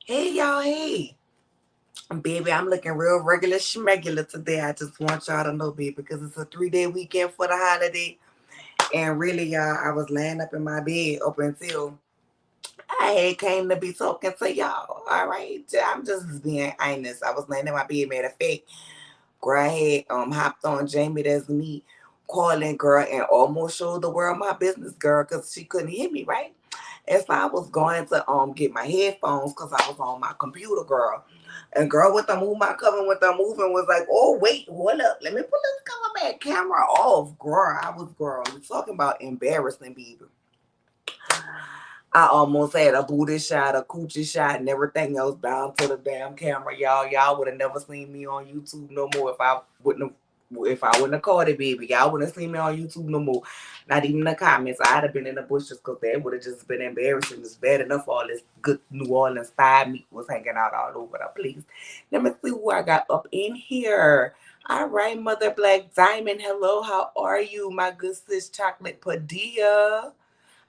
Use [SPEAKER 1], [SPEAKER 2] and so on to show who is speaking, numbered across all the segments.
[SPEAKER 1] Hey y'all, hey. Baby, I'm looking real regular schmegular today. I just want y'all to know, baby, because it's a 3-day weekend for the holiday. And really, y'all, I was laying up in my bed up until I had came to be talking to y'all. All right. I'm just being honest. I was laying in my bed, matter of fact. Girl, I had hopped on Jamie, that's me, calling girl and almost showed the world my business, girl, because she couldn't hear me, right? And so I was going to get my headphones because I was on my computer, girl. And girl, with the move my cover, with the moving was like, oh wait, hold up, let me put this cover back, camera off, girl. I was girl. We're talking about embarrassing, baby. I almost had a booty shot, a coochie shot, and everything else down to the damn camera, y'all. Y'all would have never seen me on YouTube no more if I wouldn't have caught it, baby. Y'all wouldn't have seen me on YouTube no more. Not even the comments. I'd have been in the bushes because that would have just been embarrassing. It's bad enough all this good New Orleans thigh meat was hanging out all over the place. Let me see who I got up in here. All right, Mother Black Diamond. Hello, how are you, my good sis Chocolate Padilla?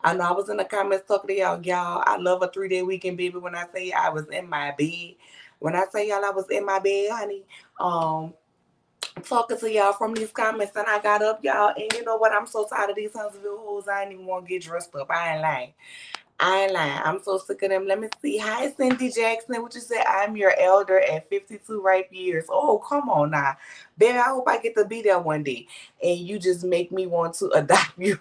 [SPEAKER 1] I know I was in the comments talking to y'all. Y'all, I love a 3-day weekend, baby. When I say I was in my bed, when I say y'all I was in my bed, honey, um, talking to y'all from these comments, and I got up, y'all. And you know what? I'm so tired of these Huntsville hoes. I ain't even want to get dressed up. I ain't lying. I ain't lying. I'm so sick of them. Let me see. Hi, Cindy Jackson. What you say? I'm your elder at 52 ripe years. Oh, come on now. Baby, I hope I get to be there one day. And you just make me want to adopt you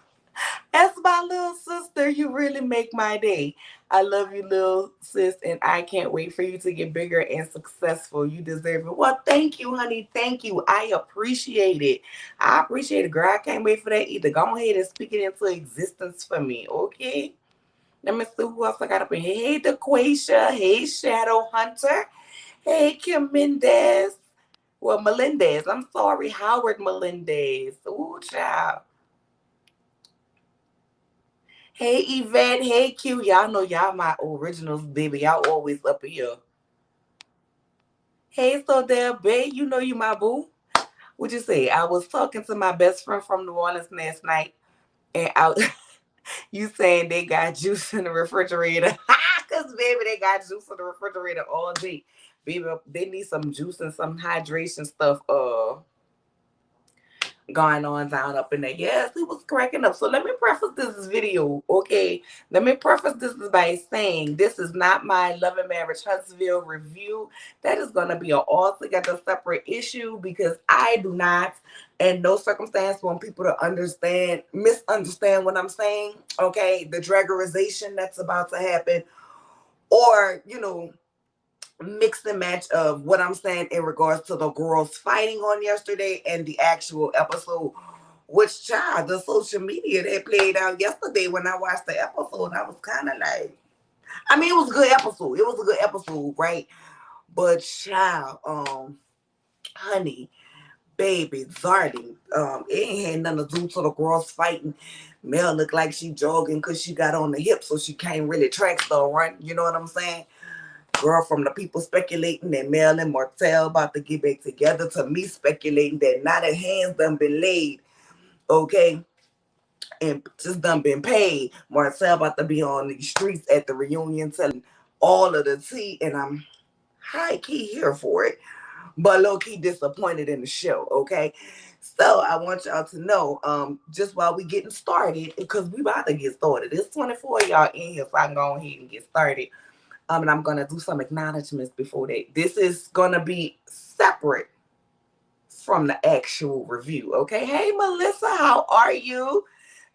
[SPEAKER 1] as my little sister. You really make my day. I love you, little sis, and I can't wait for you to get bigger and successful. You deserve it. Well, thank you, honey. Thank you. I appreciate it. I appreciate it, girl. I can't wait for that either. Go ahead and speak it into existence for me, okay? Let me see who else I got up in here. Hey, DeQuasia. Hey, Shadow Hunter. Hey, Kim Mendez. Well, Melendez. I'm sorry, Howard Melendez. Ooh, child. Hey Yvette, hey Q, y'all know y'all my originals, baby. Y'all always up here. Hey, so there, babe, you know you my boo. What you say? I was talking to my best friend from New Orleans last night, and you saying they got juice in the refrigerator? Cause baby, they got juice in the refrigerator all day. Baby, they need some juice and some hydration stuff. Going on down up in there. Yes, he was cracking up. So let me preface this video, okay? Let me preface this by saying this is not my Love and Marriage Huntsville review. That is going to be an altogether separate issue because I do not, in no circumstance, want people to misunderstand what I'm saying, okay? The dragorization that's about to happen, or, mix and match of what I'm saying in regards to the girls fighting on yesterday and the actual episode. Which child, the social media that played out yesterday when I watched the episode, I was kind of like, I mean, it was a good episode. It was a good episode, right? But child, honey, baby, Zardy, it ain't had nothing to do to the girls fighting. Mel looked like she jogging because she got on the hip, so she can't really track star run. You know what I'm saying? Girl, from the people speculating that Mel and Martell about to get back together to me speculating that now the hands done been laid, okay, and just done been paid. Martell about to be on the streets at the reunion telling all of the tea, and I'm high key here for it, but low key disappointed in the show, okay? So I want y'all to know, just while we getting started, because we about to get started. There's 24 of y'all in here, so I can go ahead and get started. And I'm gonna do some acknowledgments before that. This is gonna be separate from the actual review. Okay. Hey Melissa, how are you?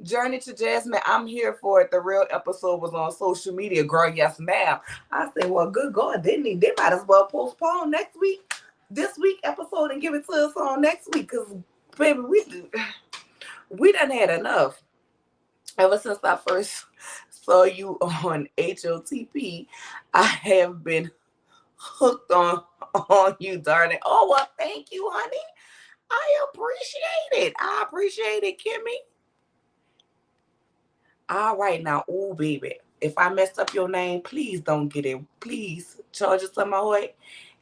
[SPEAKER 1] Journey to Jasmine, I'm here for it. The real episode was on social media. Girl, yes, ma'am. I said, well, good God, didn't they? They might as well postpone next week, this week episode, and give it to us on next week. Cause baby, we done had enough. Ever since I first saw you on HOTP, I have been hooked on you, darling. Oh well, thank you, honey. I appreciate it. I appreciate it, Kimmy. All right now, oh baby. If I messed up your name, please don't get it. Please charge it to my heart,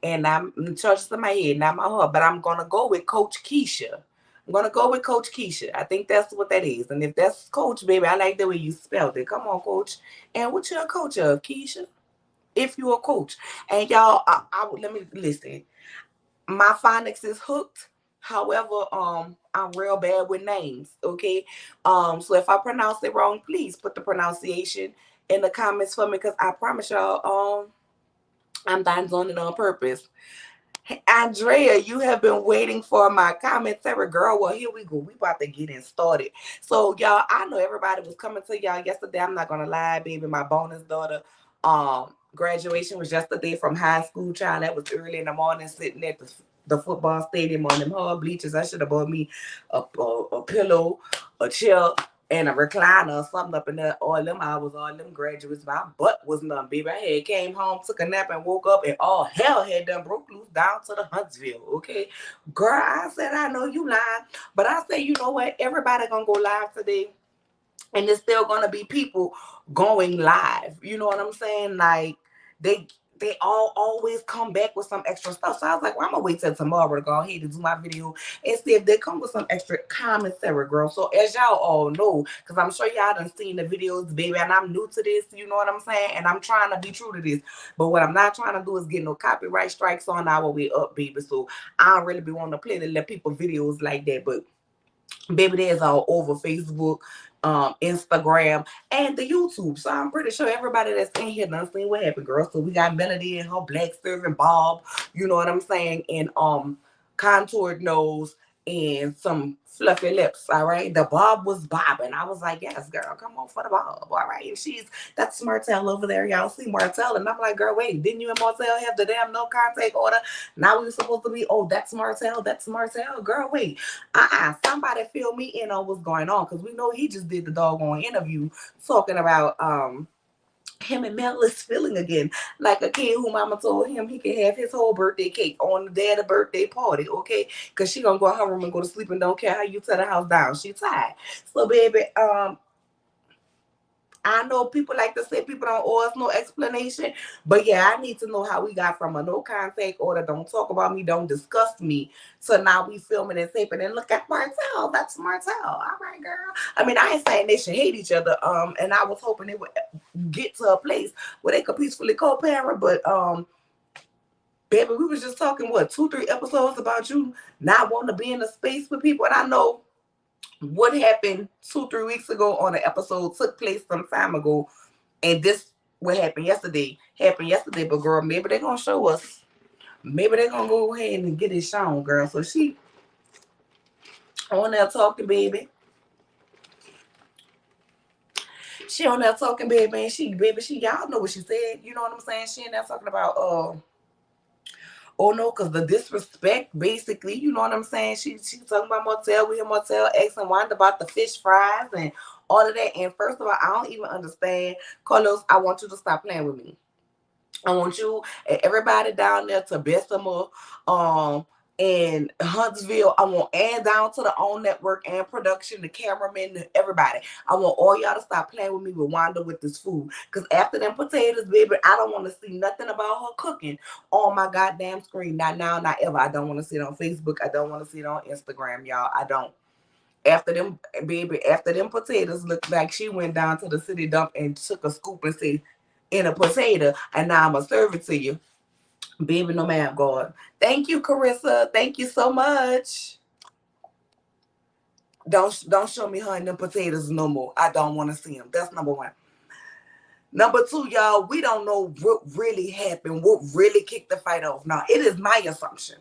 [SPEAKER 1] and I'm charge it to my head, not my heart. But I'm gonna go with Coach Keisha. I'm gonna go with Coach Keisha. I think that's what that is. And if that's Coach, baby, I like the way you spelled it. Come on, Coach. And what you a coach of, Keisha? if you're a coach. And y'all, let me listen. My phonics is hooked. However, I'm real bad with names. Okay, so if I pronounce it wrong, please put the pronunciation in the comments for me, because I promise y'all, I'm not doing it on purpose. Andrea, you have been waiting for my commentary, girl. Well, here we go. We about to get in started. So, y'all, I know everybody was coming to y'all yesterday. I'm not gonna lie, baby. My bonus daughter, graduation was yesterday from high school. Child, that was early in the morning, sitting at the football stadium on them hard bleachers. I should have bought me a pillow, a chair, and a recliner or something up in there. All them hours, all them graduates, my butt was numb, baby. I had came home, took a nap, and woke up, and all hell had done broke loose down to the Huntsville. Okay, girl, I said I know you lying, but I said, you know what? Everybody gonna go live today, and there's still gonna be people going live. You know what I'm saying? Like they they all always come back with some extra stuff. So I was like, well, I'm gonna wait till tomorrow to go ahead and do my video and see if they come with some extra commentary, girl. So as y'all all know, because I'm sure y'all done seen the videos, baby, and I'm new to this, you know what I'm saying? And I'm trying to be true to this. But what I'm not trying to do is get no copyright strikes on our way up, baby. So I don't really be wanting to play to let people videos like that. But baby, there's all over Facebook, Instagram, and the YouTube. So I'm pretty sure everybody that's in here done seen what happened, girl. So we got Melody and her black serving Bob, you know what I'm saying, and contoured nose and some fluffy lips. All right, the Bob was bobbing. I was like, yes, girl, come on for the Bob. All right, and that's Martell over there. Y'all see Martell, and I'm like, girl, wait, didn't you and Martell have the damn no contact order? Now we were supposed to be, oh, that's Martell, girl, wait. Somebody fill me in on what's going on, because we know he just did the doggone interview talking about him and Mel is feeling again like a kid who mama told him he could have his whole birthday cake on the day of the birthday party, okay? Because she gonna go in her room and go to sleep and don't care how you tear the house down. She tired. So baby, I know people like to say people don't owe us no explanation, but yeah, I need to know how we got from a no contact order, don't talk about me, don't discuss me, so now we filming and taping and look at Martell. That's Martell. All right, girl. I mean, I ain't saying they should hate each other. And I was hoping they would get to a place where they could peacefully co-parent, but baby, we was just talking what 2-3 episodes about you not wanting to be in a space with people, and I know what happened 2-3 weeks ago on an episode took place some time ago, and this what happened yesterday. But girl, maybe they're gonna show us. Maybe they're gonna go ahead and get it shown, girl. So she on there talking, baby. She on there talking, baby, and she, y'all know what she said. You know what I'm saying? She in there talking about, oh no, because the disrespect, basically, you know what I'm saying? She talking about Martell. We hear Martell asking Wanda about the fish fries and all of that. And first of all, I don't even understand. Carlos, I want you to stop playing with me. I want you and everybody down there to Bessemer, in Huntsville. I want and down to the OWN network and production, the cameramen, everybody. I want all y'all to stop playing with me with Wanda with this food. Cause after them potatoes, baby, I don't want to see nothing about her cooking on my goddamn screen. Not now, not ever. I don't want to see it on Facebook. I don't want to see it on Instagram, y'all. I don't. After them, baby, after them potatoes looked like she went down to the city dump and took a scoop and said, in a potato, and now I'm gonna serve it to you. Baby, no ma'am, God. Thank you, Carissa. Thank you so much. Don't show me her and them potatoes no more. I don't want to see them. That's number one. Number two, y'all, we don't know what really happened, what really kicked the fight off. Now, it is my assumption.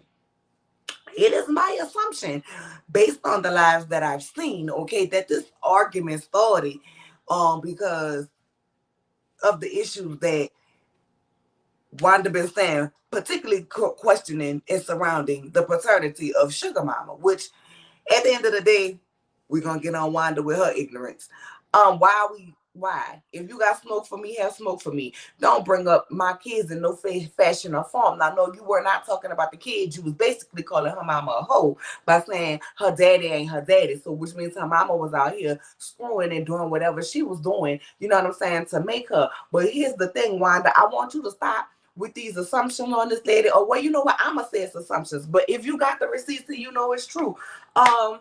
[SPEAKER 1] It is my assumption, based on the lives that I've seen, okay, that this argument started because of the issues that Wanda been saying, particularly questioning and surrounding the paternity of Sugar Mama, which at the end of the day, we're gonna get on Wanda with her ignorance. Why? If you got smoke for me, have smoke for me. Don't bring up my kids in no fashion or form. Now, no, you were not talking about the kids. You was basically calling her mama a hoe by saying her daddy ain't her daddy. So, which means her mama was out here screwing and doing whatever she was doing, you know what I'm saying, to make her. But here's the thing, Wanda, I want you to stop with these assumptions on this lady. Or, well, you know what? I'm going to say it's assumptions. But if you got the receipts, you know it's true. I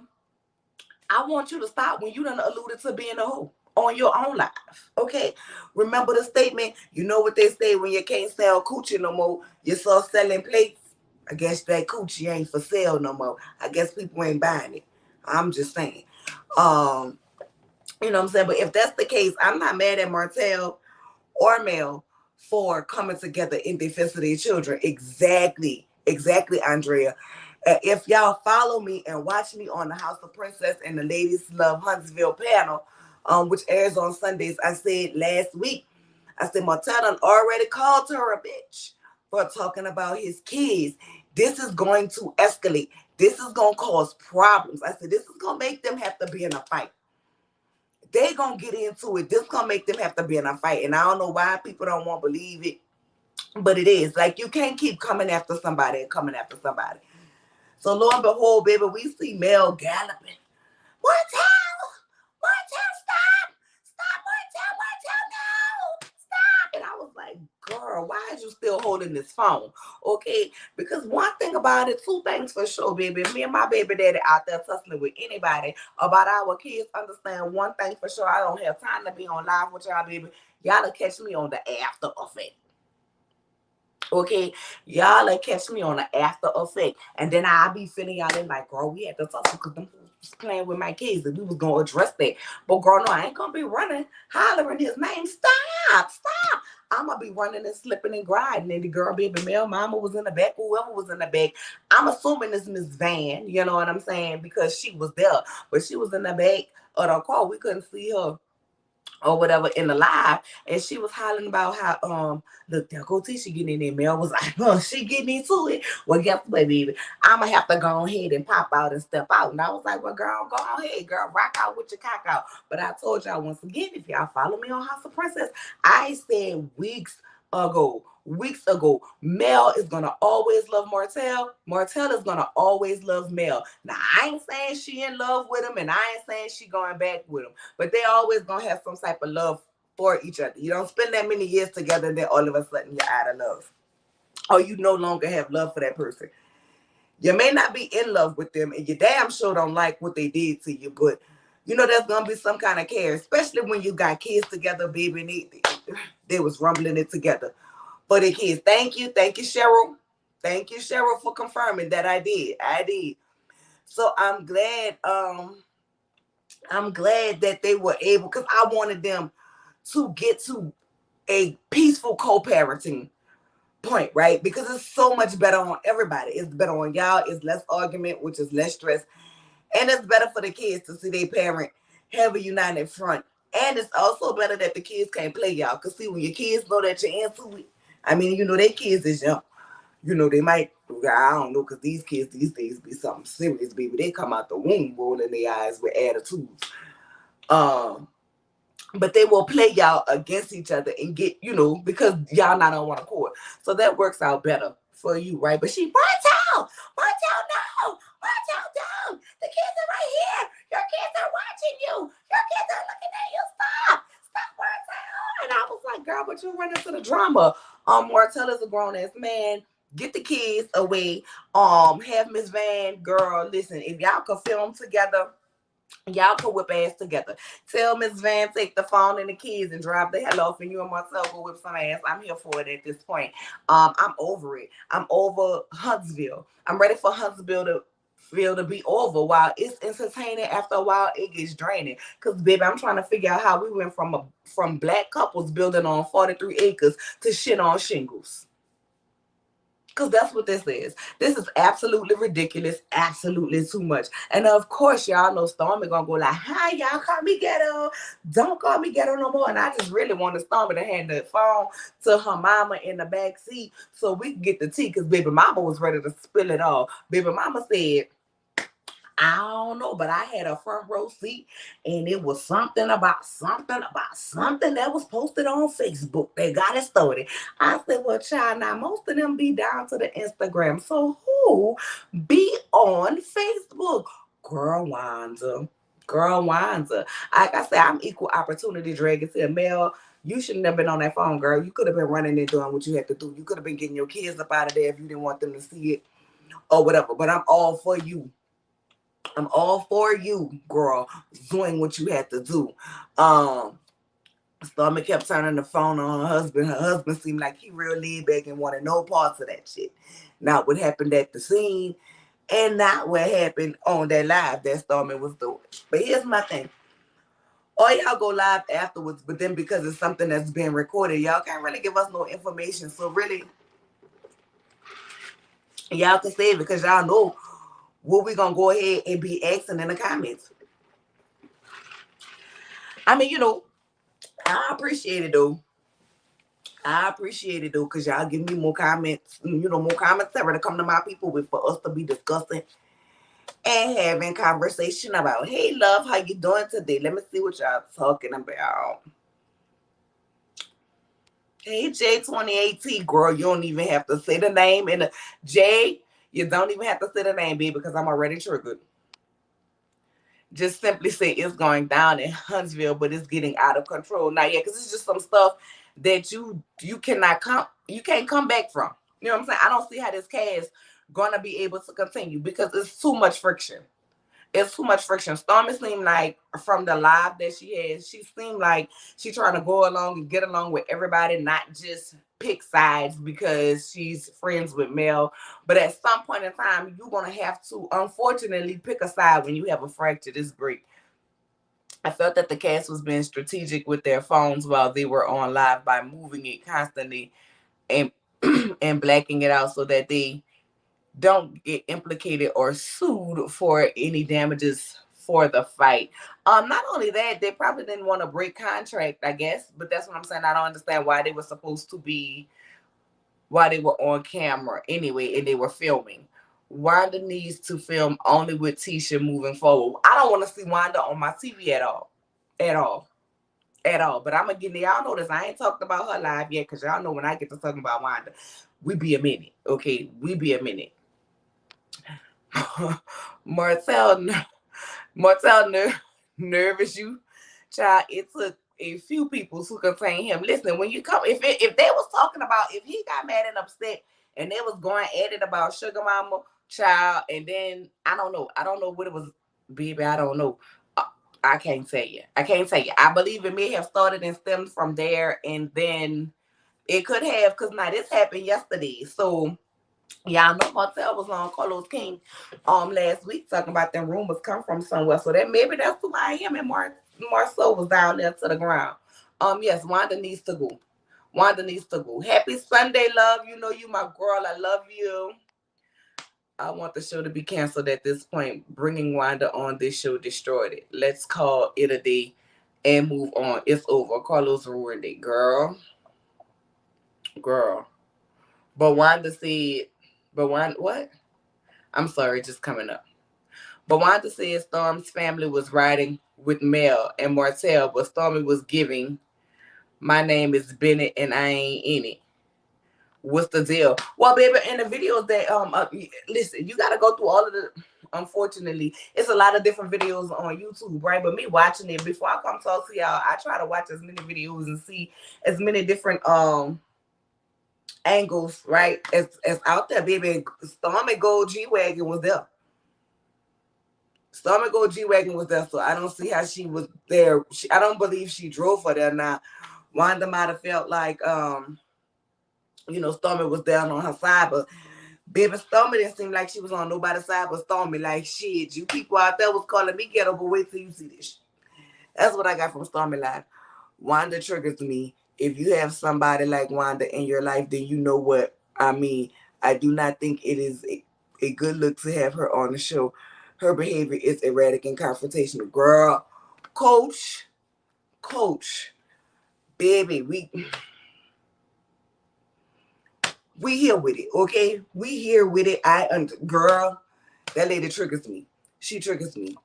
[SPEAKER 1] want you to stop when you done alluded to being a hoe on your own life. Okay? Remember the statement, you know what they say, when you can't sell coochie no more, you start selling plates. I guess that coochie ain't for sale no more. I guess people ain't buying it. I'm just saying. Um, you know what I'm saying? But if that's the case, I'm not mad at Martell or Mel for coming together in defense of their children. Exactly. Exactly, Andrea. If y'all follow me and watch me on the House of Princess and the Ladies Love Huntsville panel, which airs on Sundays, I said last week, I said Martell done already called her a bitch for talking about his kids. This is going to escalate. This is going to cause problems. I said, this is going to make them have to be in a fight. They gonna get into it. This gonna make them have to be in a fight. And I don't know why people don't want to believe it, but it is. Like, you can't keep coming after somebody and coming after somebody. So lo and behold, baby, we see Mel galloping. Martell! Martell, stop! Stop, Martell, no! Stop! And I was like, girl, why is you still holding this phone? Okay? Because one thing about it, two things for sure, baby. Me and my baby daddy out there tussling with anybody about our kids. Understand one thing for sure. I don't have time to be on live with y'all, baby. Y'all will catch me on the after effect. Okay, y'all like catch me on the after effect, and then I'll be feeling y'all in like, girl, we had to talk because them was playing with my kids and we was gonna address that. But girl, no, I ain't gonna be running, hollering his name. Stop, stop. I'm gonna be running and slipping and grinding. And the girl, baby Mel, mama was in the back, whoever was in the back. I'm assuming it's Miss Van, you know what I'm saying? Because she was there, but she was in the back of the car. We couldn't see her or whatever in the live, and she was hollering about how look, there go Tisha getting in there. Mel was like, oh, she getting into it. Well, guess what, baby? I'ma have to go ahead and pop out and step out. And I was like, well, girl, go ahead, girl, rock out with your cock out. But I told y'all once again, if y'all follow me on House of Princess, I said weeks ago, Mel is gonna always love Martell. Martell is gonna always love Mel. Now, I ain't saying she in love with him, and I ain't saying she going back with him, but they always gonna have some type of love for each other. You don't spend that many years together and then all of a sudden you're out of love, or you no longer have love for that person. You may not be in love with them, and you damn sure don't like what they did to you, but you know there's gonna be some kind of care, especially when you got kids together, baby. And they was rumbling it together for the kids. Thank you, Cheryl. Thank you, Cheryl, for confirming that I did. I did. So I'm glad that they were able, because I wanted them to get to a peaceful co-parenting point, right? Because it's so much better on everybody. It's better on y'all. It's less argument, which is less stress. And it's better for the kids to see their parent have a united front. And it's also better that the kids can't play y'all. Because see, when your kids know that you're into it, I mean, you know, their kids is young. You know, they might, I don't know, because these kids these days be something serious, baby. They come out the womb rolling their eyes with attitudes. But they will play y'all against each other and get, you know, because y'all not on one accord. So that works out better for you, right? But Martell, no, Martell, don't. The kids are right here. Your kids are watching you. Your kids are looking at you. Stop, Martell. And I was like, girl, but you run into the drama. Martell is a grown ass man. Get the kids away. Have Miss Van, girl, listen, if y'all can film together, y'all can whip ass together. Tell Miss Van, take the phone and the kids and drop the hell off, and you and myself will whip some ass. I'm here for it at this point. I'm over it. I'm over Huntsville. I'm ready for Huntsville to be over. While it's entertaining, after a while it gets draining. Cause baby, I'm trying to figure out how we went from black couples building on 43 acres to shit on shingles. Because that's what this is. This is absolutely ridiculous. Absolutely too much. And of course, y'all know Stormy gonna go like, hi, y'all call me ghetto. Don't call me ghetto no more. And I just really want Stormy to hand the phone to her mama in the back seat so we can get the tea. Because baby mama was ready to spill it all. Baby mama said, I don't know, but I had a front row seat, and it was something about something that was posted on Facebook. They got it started. I said, well, child, now most of them be down to the Instagram. So who be on Facebook? Girl Wanda. Like I said, I'm equal opportunity dragging to a male. You shouldn't have been on that phone, girl. You could have been running and doing what you had to do. You could have been getting your kids up out of there if you didn't want them to see it or whatever. But I'm all for you I'm all for you, girl, doing what you had to do. Um, Stormy kept turning the phone on her husband. Her husband seemed like he real laid back and wanted no parts of that shit. Not what happened at the scene, and not what happened on that live that Stormy was doing. But here's my thing. Or y'all go live afterwards, but then because it's something that's being recorded, y'all can't really give us no information. So really, y'all can save it because y'all know what we gonna go ahead and be asking in the comments. I mean, I appreciate it though. I appreciate it though, because y'all give me more comments, more commentary to come to my people with for us to be discussing and having conversation about. Hey, love, how you doing today? Let me see what y'all talking about. Hey, J28T, girl, you don't even have to say the name. And J, you don't even have to say the name, baby, because I'm already triggered. Just simply say it's going down in Huntsville, but it's getting out of control. Now, yeah, because it's just some stuff that you can't come back from. You know what I'm saying? I don't see how this cast gonna be able to continue because it's too much friction. It's too much friction. Stormy seemed like from the live that she has, she seemed like she trying to go along and get along with everybody, not just pick sides because she's friends with Mel. But at some point in time, you're gonna have to unfortunately pick a side when you have a fractured. It's great. I felt that the cast was being strategic with their phones while they were on live by moving it constantly and and blacking it out so that they don't get implicated or sued for any damages for the fight. Not only that, they probably didn't want to break contract, I guess, but that's what I'm saying. I don't understand why they were supposed to be, why they were on camera anyway and they were filming. Wanda needs to film only with Tisha moving forward. I don't want to see Wanda on my TV at all. At all. At all. But I'm going to get, y'all know this. I ain't talked about her live yet because y'all know when I get to talking about Wanda, we be a minute. Okay? We be a minute. Martell, nervous you, child. It took a few people to contain him. Listen, when you come, if they was talking about if he got mad and upset, and they was going at it about Sugar Mama, child, and then I don't know what it was, baby. I don't know. I can't tell you. I believe it may have started and stemmed from there, and then it could have because now this happened yesterday, so. Y'all know Martell was on Carlos King last week talking about them rumors come from somewhere. So that maybe that's why him and Marceau was down there to the ground. Yes, Wanda needs to go. Wanda needs to go. Happy Sunday, love. You know you my girl. I love you. I want the show to be canceled at this point. Bringing Wanda on this show destroyed it. Let's call it a day and move on. It's over. Carlos ruined it, girl. Girl. But Wanda said, what? I'm sorry, just coming up. But Wanda said Storm's family was riding with Mel and Martell, but Stormy was giving, my name is Bennett and I ain't in it. What's the deal? Well, baby, in the videos that listen, you gotta go through all of the, unfortunately, it's a lot of different videos on YouTube, right? But me watching it before I come talk to y'all, I try to watch as many videos and see as many different angles, right? As out there, baby. Stormy Gold G-Wagon was there. Stormy Gold G-Wagon was there, so I don't see how she was there. I don't believe she drove for there. Now, Wanda might have felt like, Stormy was down on her side, but baby, Stormy didn't seem like she was on nobody's side but Stormy. Like, shit, you people out there was calling me ghetto, but wait till you see this. That's what I got from Stormy Live. Wanda triggers me. If you have somebody like Wanda in your life, then you know what I mean. I do not think it is a good look to have her on the show. Her behavior is erratic and confrontational. Girl, coach, baby, we here with it, okay? We here with it. Girl, that lady triggers me. She triggers me.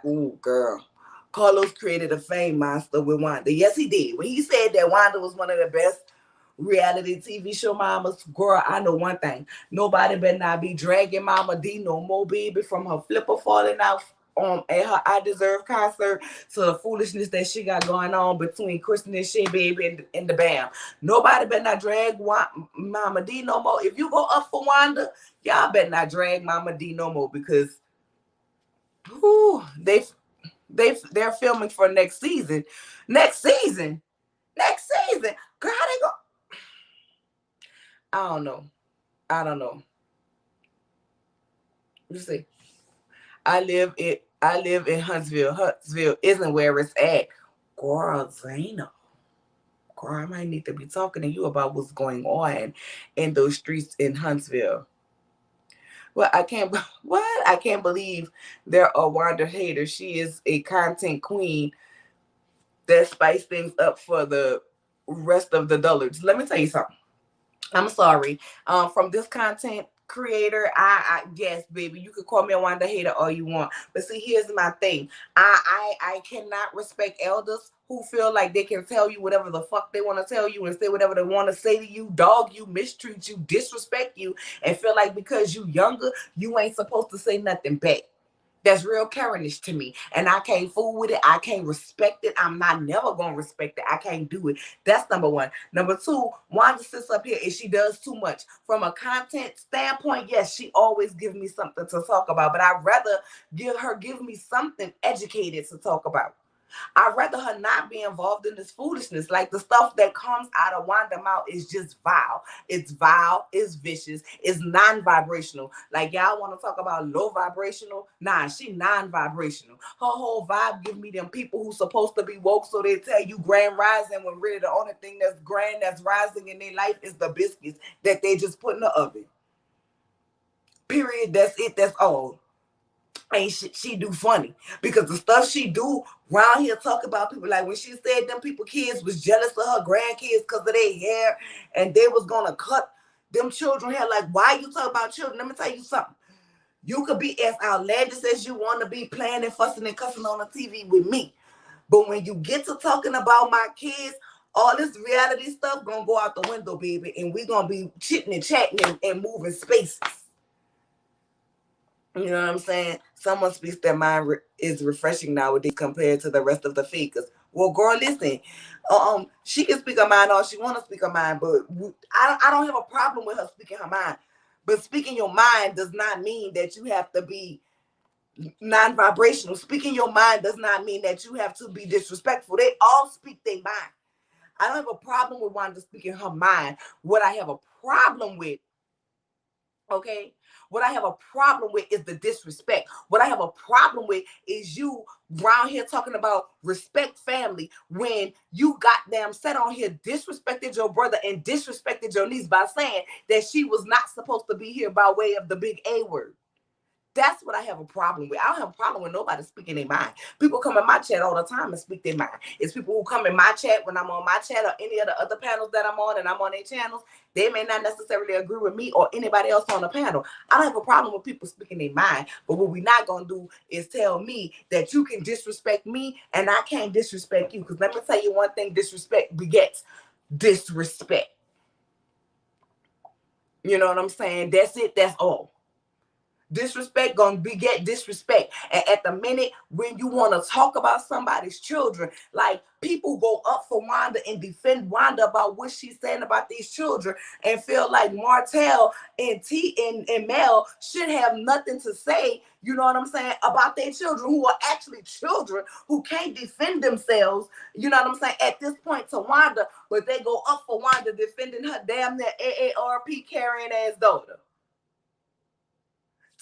[SPEAKER 1] Ooh, girl. Carlos created a fame monster with Wanda. Yes, he did. When he said that Wanda was one of the best reality TV show mamas, girl, I know one thing. Nobody better not be dragging Mama D no more, baby, from her flipper falling out at her I Deserve concert to the foolishness that she got going on between Kristen and Shea Baby and the Bam. Nobody better not drag Mama D no more. If you go up for Wanda, y'all better not drag Mama D no more because whew, they're filming for next season. Next season. Next season. Girl, how they go? I don't know. I don't know. You see. I live in Huntsville. Huntsville isn't where it's at. Girl, Zayna. Girl, I might need to be talking to you about what's going on in those streets in Huntsville. Well, I can't what? I can't believe they're a Wanda hater. She is a content queen that spice things up for the rest of the dullards. Let me tell you something. I'm sorry. From this content creator, I yes, baby, you could call me a Wanda hater all you want. But see, here's my thing. I cannot respect elders who feel like they can tell you whatever the fuck they want to tell you and say whatever they want to say to you, dog you, mistreat you, disrespect you, and feel like because you younger, you ain't supposed to say nothing back. That's real Karenish to me. And I can't fool with it. I can't respect it. I'm not never going to respect it. I can't do it. That's number one. Number two, Wanda sits up here and she does too much. From a content standpoint, yes, she always gives me something to talk about. But I'd rather give me something educated to talk about. I'd rather her not be involved in this foolishness. Like the stuff that comes out of Wanda mouth is just vile. It's vile, it's vicious, it's non-vibrational. Like y'all want to talk about low vibrational? Nah, she non-vibrational. Her whole vibe give me them people who supposed to be woke, so they tell you grand rising when really the only thing that's grand that's rising in their life is the biscuits that they just put in the oven. Period. That's it. That's all. Ain't she do funny because the stuff she do around here talk about people like when she said them people kids was jealous of her grandkids because of their hair and they was gonna cut them children hair. Like, why you talk about children? Let me tell you something. You could be as outlandish as you want to be, playing and fussing and cussing on the TV with me, but when you get to talking about my kids, all this reality stuff gonna go out the window, baby, and we gonna be chitting and chatting and moving spaces. You know what I'm saying? Someone speaks their mind is refreshing nowadays compared to the rest of the fakers. Well, girl, listen. She can speak her mind all she want to speak her mind, but I don't have a problem with her speaking her mind. But speaking your mind does not mean that you have to be non-vibrational. Speaking your mind does not mean that you have to be disrespectful. They all speak their mind. I don't have a problem with Wanda speaking her mind. What I have a problem with, okay, what I have a problem with is the disrespect. What I have a problem with is you around here talking about respect family when you goddamn sat on here, disrespected your brother and disrespected your niece by saying that she was not supposed to be here by way of the big A word. That's what I have a problem with. I don't have a problem with nobody speaking their mind. People come in my chat all the time and speak their mind. It's people who come in my chat when I'm on my chat or any of the other panels that I'm on and I'm on their channels. They may not necessarily agree with me or anybody else on the panel. I don't have a problem with people speaking their mind. But what we're not going to do is tell me that you can disrespect me and I can't disrespect you. Because let me tell you one thing, disrespect begets disrespect. You know what I'm saying? That's it. That's all. Disrespect gonna beget disrespect. And at the minute when you want to talk about somebody's children, like people go up for Wanda and defend Wanda about what she's saying about these children and feel like Martell and and Mel should have nothing to say, you know what I'm saying, about their children who are actually children who can't defend themselves, you know what I'm saying, at this point to Wanda, but they go up for Wanda defending her damn near AARP carrying ass daughter.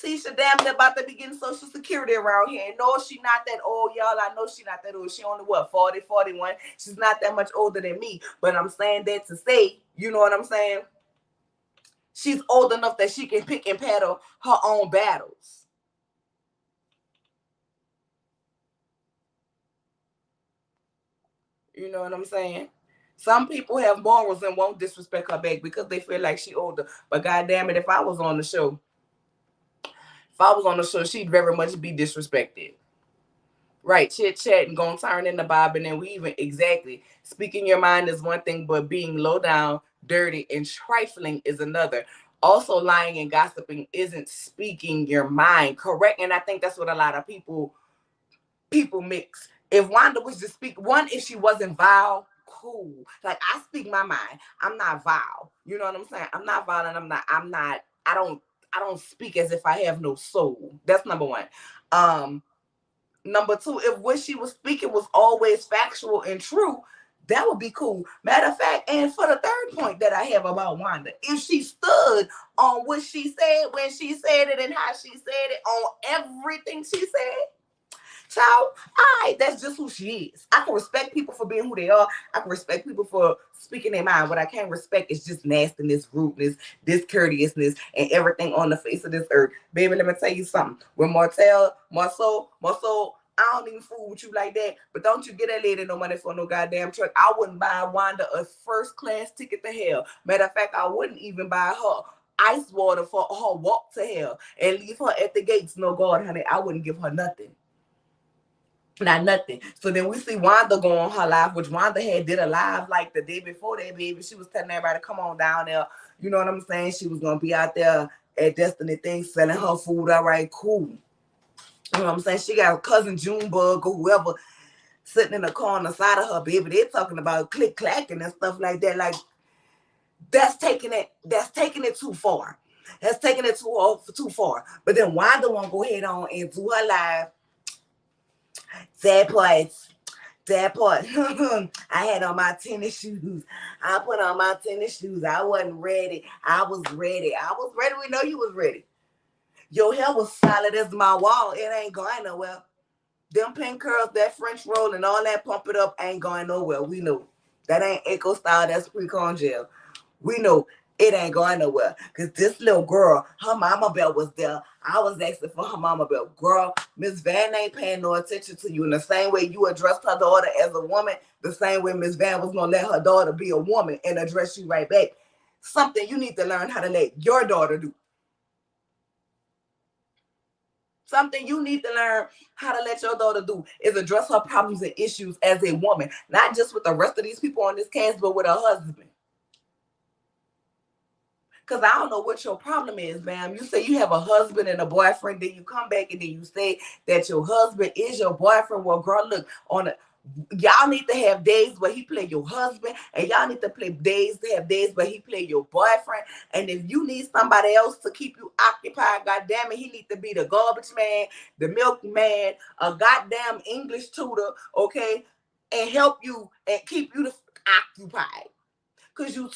[SPEAKER 1] Tisha damn near about to be getting Social Security around here. No, she not that old, y'all. I know she not that old. She only, what, 40, 41? She's not that much older than me. But I'm saying that to say, you know what I'm saying? She's old enough that she can pick and paddle her own battles. You know what I'm saying? Some people have morals and won't disrespect her back because they feel like she older. But goddamn it, if I was on the show, she'd very much be disrespected. Right, chit chat and gonna turn into bobbing and weaving. Exactly. Speaking your mind is one thing, but being low down, dirty, and trifling is another. Also, lying and gossiping isn't speaking your mind, correct? And I think that's what a lot of people people mix. If Wanda was just speak if she wasn't vile, cool. Like I speak my mind. I'm not vile. You know what I'm saying? I'm not violent. I don't speak as if I have no soul. That's number one. Number two, if what she was speaking was always factual and true, that would be cool. Matter of fact, and for the third point that I have about Wanda, if she stood on what she said when she said it and how she said it on everything she said, so, all right, that's just who she is. I can respect people for being who they are. I can respect people for speaking their mind. What I can't respect is just nastiness, rudeness, discourteousness, and everything on the face of this earth. Baby, let me tell you something. When Marcel, I don't even fool with you like that. But don't you get that lady no money for no goddamn truck. I wouldn't buy Wanda a first class ticket to hell. Matter of fact, I wouldn't even buy her ice water for her walk to hell and leave her at the gates. No, God, honey, I wouldn't give her nothing. Not nothing. So then we see Wanda go on her live, which Wanda had did a live like the day before that, baby. She was telling everybody, come on down there. You know what I'm saying? She was going to be out there at Destiny Things selling her food. All right, cool. You know what I'm saying? She got a cousin Junebug or whoever sitting in the car on the side of her, baby. They're talking about click clacking and stuff like that. Like, that's taking it too far. That's taking it too far. But then Wanda won't go ahead on and do her live. That part. I had on my tennis shoes. I put on my tennis shoes. I wasn't ready. I was ready. We know you was ready. Your hair was solid as my wall. It ain't going nowhere. Them pin curls, that French roll, and all that pump it up ain't going nowhere. We know. That ain't Echo style. That's pre-con gel. We know it ain't going nowhere. Because this little girl, her mama belt was there. I was asking for her mama belt. Girl, Miss Van ain't paying no attention to you. In the same way you addressed her daughter as a woman, the same way Miss Van was going to let her daughter be a woman and address you right back. Something you need to learn how to let your daughter do. Something you need to learn how to let your daughter do is address her problems and issues as a woman, not just with the rest of these people on this cast, but with her husband. Because I don't know what your problem is, ma'am. You say you have a husband and a boyfriend, then you come back and then you say that your husband is your boyfriend. Well, girl, look, y'all need to have days where he play your husband, and y'all need to have days where he play your boyfriend. And if you need somebody else to keep you occupied, goddamn it, he need to be the garbage man, the milkman, a goddamn English tutor, okay, and help you and keep you occupied. Because you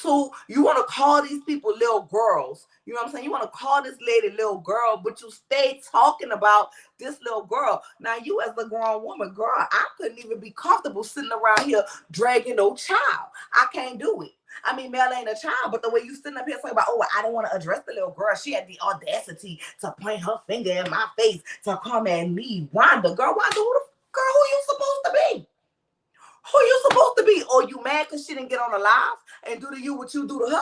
[SPEAKER 1] want to call these people little girls. You know what I'm saying? You want to call this lady little girl, but you stay talking about this little girl. Now, you as a grown woman, girl, I couldn't even be comfortable sitting around here dragging no child. I can't do it. I mean, Mel ain't a child, but the way you sitting up here saying about, oh, I don't want to address the little girl. She had the audacity to point her finger in my face to come at me. Wanda, girl, who you supposed to be? Who you supposed to be? Or you mad because she didn't get on the live and do to you what you do to her?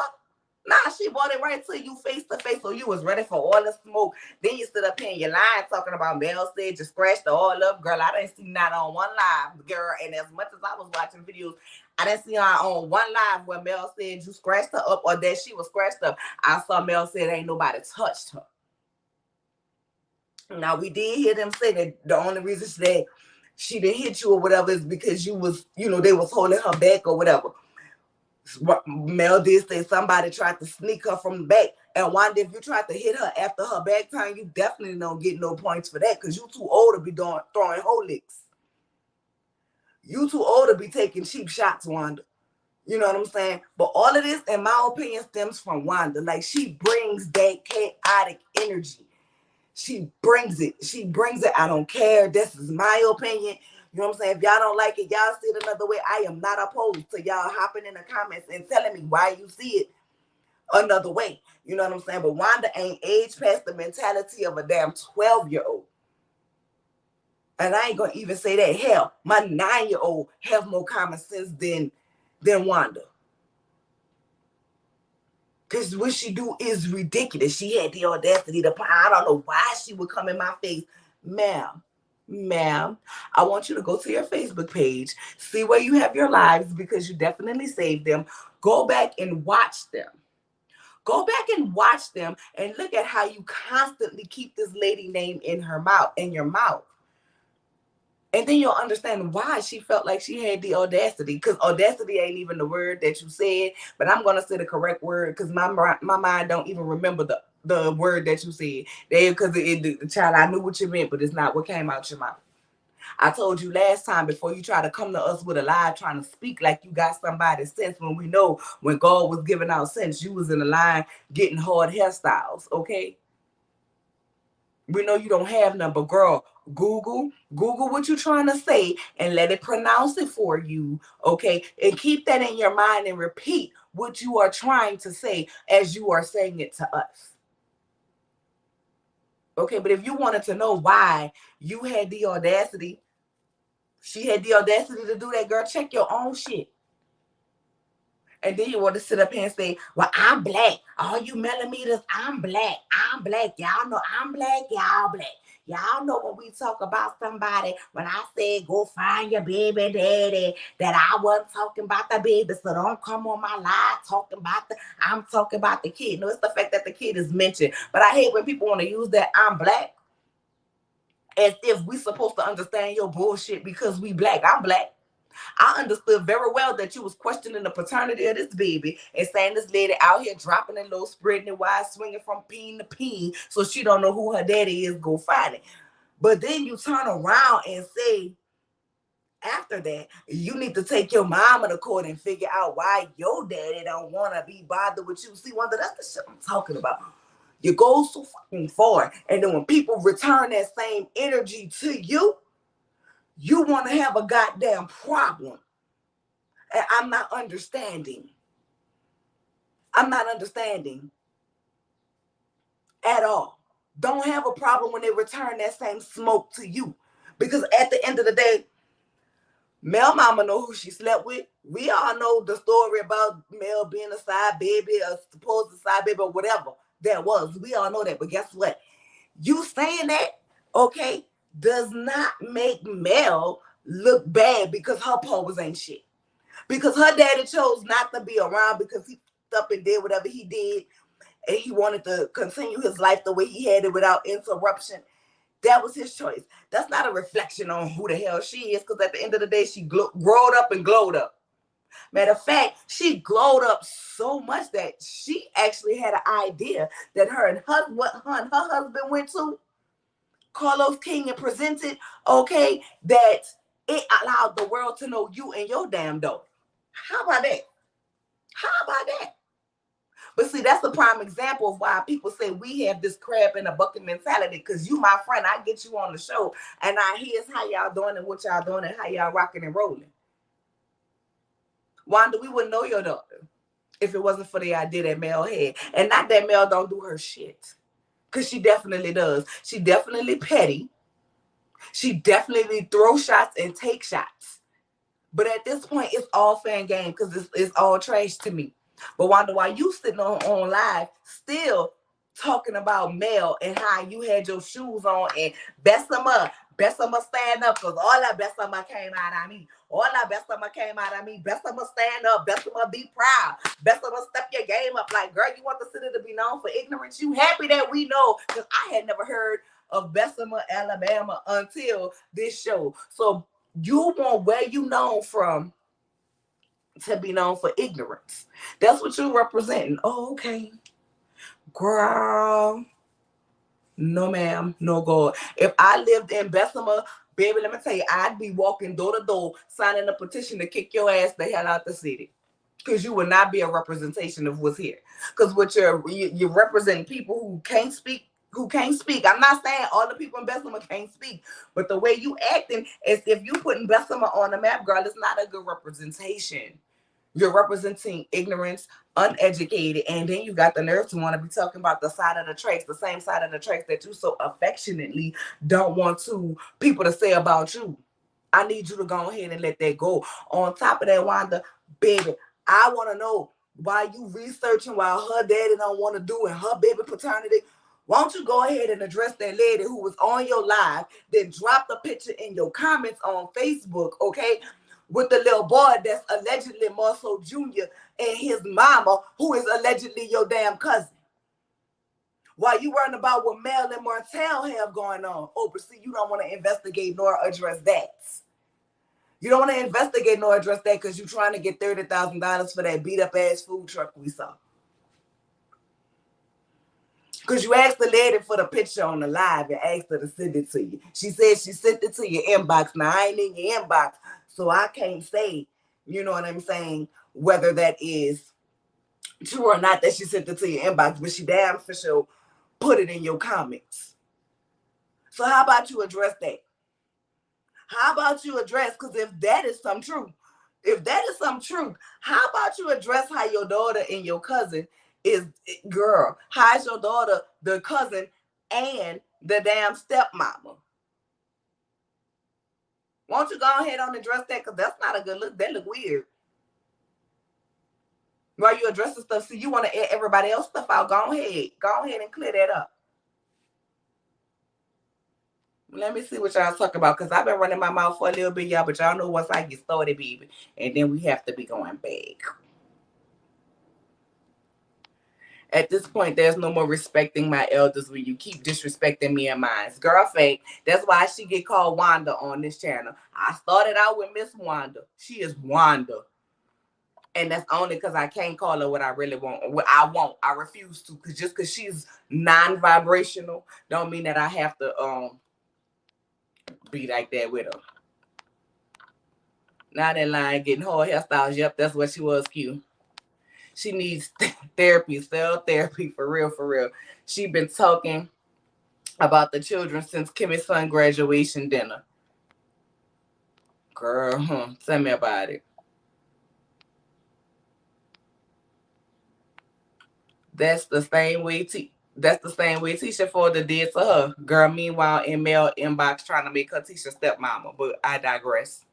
[SPEAKER 1] Nah, she brought it right to you face to face, so you was ready for all the smoke. Then you stood up here in your line talking about Mel said you scratched her all up. Girl, I didn't see not on one live, girl. And as much as I was watching videos, I didn't see her on one live where Mel said you scratched her up or that she was scratched up. I saw Mel said ain't nobody touched her. Now, we did hear them say that the only reason she didn't hit you or whatever is because you was, they was holding her back or whatever. Mel did say somebody tried to sneak her from the back. And Wanda, if you tried to hit her after her back time, you definitely don't get no points for that because you too old to be throwing whole licks. You too old to be taking cheap shots, Wanda. You know what I'm saying? But all of this, in my opinion, stems from Wanda. Like, she brings that chaotic energy. She brings it. I don't care. This is my opinion. You know what I'm saying? If y'all don't like it, y'all see it another way. I am not opposed to y'all hopping in the comments and telling me why you see it another way. You know what I'm saying? But Wanda ain't aged past the mentality of a damn 12-year-old. And I ain't going to even say that. Hell, my 9-year-old have more common sense than Wanda. Because what she do is ridiculous. She had the audacity to, I don't know why she would come in my face. Ma'am, I want you to go to your Facebook page, see where you have your lives because you definitely saved them. Go back and watch them. Go back and watch them and look at how you constantly keep this lady name in your mouth. And then you'll understand why she felt like she had the audacity, because audacity ain't even the word that you said, but I'm gonna say the correct word because my mind don't even remember the word that you said. Because the child, I knew what you meant, but it's not what came out your mouth. I told you last time, before you try to come to us with a lie, trying to speak like you got somebody's sense, when we know when God was giving out sense, you was in the line getting hard hairstyles, okay? We know you don't have none, but girl, Google what you're trying to say and let it pronounce it for you, okay? And keep that in your mind and repeat what you are trying to say as you are saying it to us. Okay, but if you wanted to know why you had the audacity, she had the audacity to do that, girl, check your own shit. And then you want to sit up here and say, well, I'm black. All you millimeters, I'm black. I'm black. Y'all know I'm black. Y'all black. Y'all know when we talk about somebody, when I said go find your baby daddy, that I wasn't talking about the baby. So don't come on my live talking about I'm talking about the kid. No, it's the fact that the kid is mentioned. But I hate when people want to use that I'm black as if we supposed to understand your bullshit because we black. I'm black. I understood very well that you was questioning the paternity of this baby and saying this lady out here dropping it low, spreading it wide, swinging from peen to peen, so she don't know who her daddy is, go find it. But then you turn around and say, after that, you need to take your mama to court and figure out why your daddy don't want to be bothered with you. See, Wanda, that's the shit I'm talking about. You go so fucking far, and then when people return that same energy to you, you want to have a goddamn problem. And I'm not understanding. I'm not understanding at all. Don't have a problem when they return that same smoke to you. Because at the end of the day, Mel mama know who she slept with. We all know the story about Mel being a side baby, a supposed side baby, or whatever that was. We all know that. But guess what? You saying that, okay, does not make Mel look bad because her was ain't shit. Because her daddy chose not to be around because he up and did whatever he did, and he wanted to continue his life the way he had it without interruption. That was his choice. That's not a reflection on who the hell she is, because at the end of the day, she growed up and glowed up. Matter of fact, she glowed up so much that she actually had an idea that what her and her husband went to, Carlos King, and presented, okay, that it allowed the world to know you and your damn daughter. How about that? How about that? But see, that's the prime example of why people say we have this crab in a bucket mentality. Because you, my friend, I get you on the show, and here's how y'all doing and what y'all doing and how y'all rocking and rolling. Wanda, we wouldn't know your daughter if it wasn't for the idea that Mel had. And not that Mel don't do her shit. Because she definitely does. She definitely petty. She definitely throw shots and take shots. But at this point, it's all fan game because it's all trash to me. But Wanda, while you sitting on live, still talking about Mel and how you had your shoes on and Bessemer stand up, because all that Bessemer came out of me. All that Bessemer came out of me. Bessemer stand up. Bessemer be proud. Bessemer step your game up. Like, girl, you want the city to be known for ignorance? You happy that we know? Because I had never heard of Bessemer, Alabama until this show. So you want where you known from to be known for ignorance. That's what you're representing. Oh, okay. Girl. No, ma'am. No, God. If I lived in Bessemer, baby, let me tell you, I'd be walking door to door, signing a petition to kick your ass the hell out the city. Because you would not be a representation of what's here. Because what you're representing people who can't speak. I'm not saying all the people in Bessemer can't speak, but the way you acting is if you putting Bessemer on the map, girl, it's not a good representation. You're representing ignorance, uneducated, and then you got the nerve to want to be talking about the side of the tracks, the same side of the tracks that you so affectionately don't want people to say about you. I need you to go ahead and let that go. On top of that, Wanda, baby, I want to know why you researching while her daddy don't want to do and her baby paternity. Why don't you go ahead and address that lady who was on your live, then drop the picture in your comments on Facebook, okay? With the little boy that's allegedly Marceau Jr. and his mama, who is allegedly your damn cousin. While you worrying about what Mel and Martell have going on. Oh, but see, you don't want to investigate nor address that. You don't want to investigate nor address that because you're trying to get $30,000 for that beat up ass food truck we saw. Because you asked the lady for the picture on the live and asked her to send it to you. She said she sent it to your inbox. Now, I ain't in your inbox, so I can't say, you know what I'm saying, whether that is true or not that she sent it to your inbox, but she damn for sure put it in your comments. So how about you address that? How about you address, because if that is some truth, how about you address how your daughter and your cousin is, girl, how's your daughter, the cousin, and the damn stepmama? Won't you go ahead and address that? Because that's not a good look. That look weird. While you addressing stuff, see, you want to air everybody else stuff out. Go ahead and clear that up. Let me see what y'all talking about, because I've been running my mouth for a little bit, y'all, but y'all know once I get started, baby, and then we have to be going back. At this point, there's no more respecting my elders when you keep disrespecting me and mine. Girl, fake. That's why she get called Wanda on this channel. I started out with Miss Wanda. She is Wanda. And that's only because I can't call her what I really want. What I want. I refuse to. Cause just because she's non-vibrational don't mean that I have to be like that with her. Now that line getting her hairstyles. Yep, that's what she was, cute. She needs therapy, cell therapy, for real, for real. She been talking about the children since Kimmy's son graduation dinner. Girl, tell me about it. That's the same way Tisha Ford did to her. Girl, meanwhile, in Mel inbox trying to make her Tisha stepmama. But I digress.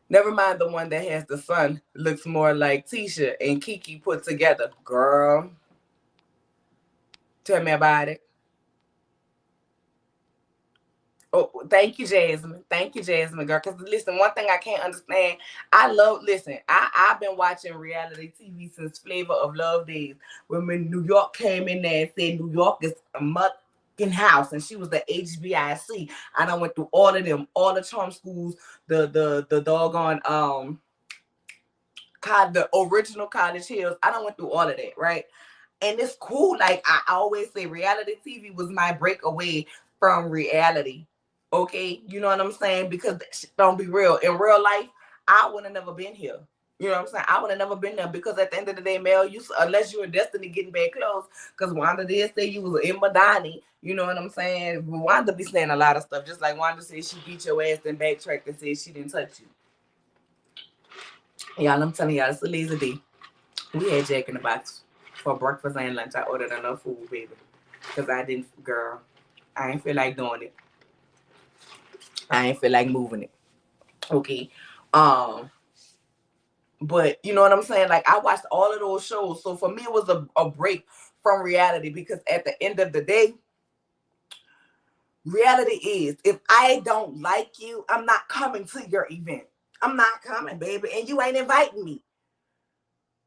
[SPEAKER 1] Never mind the one that has the son. Looks more like Tisha and Kiki put together. Girl, tell me about it. Oh, thank you, Jasmine. Thank you, Jasmine, girl. Because listen, one thing I can't understand, I've been watching reality TV since Flavor of Love days. When New York came in there and said New York is a mucking house, and she was the HBIC. And I went through all of them, all the charm schools, the doggone the original College Hills. I done went through all of that, right? And it's cool. Like I always say, reality TV was my breakaway from reality. Okay, you know what I'm saying? Because don't be real. In real life, I would have never been here. You know what I'm saying? I would have never been there because at the end of the day, Mel, unless you're in Destiny getting bad clothes, because Wanda did say you was in Madani. You know what I'm saying? Wanda be saying a lot of stuff. Just like Wanda said she beat your ass and backtracked and said she didn't touch you. Y'all, I'm telling y'all, it's a lazy day. We had Jack in the Box for breakfast and lunch. I ordered enough food, baby. Because I ain't feel like doing it. I ain't feel like moving it. Okay. But you know what I'm saying? Like, I watched all of those shows. So for me, it was a break from reality, because at the end of the day, reality is, if I don't like you, I'm not coming to your event. I'm not coming, baby. And you ain't inviting me.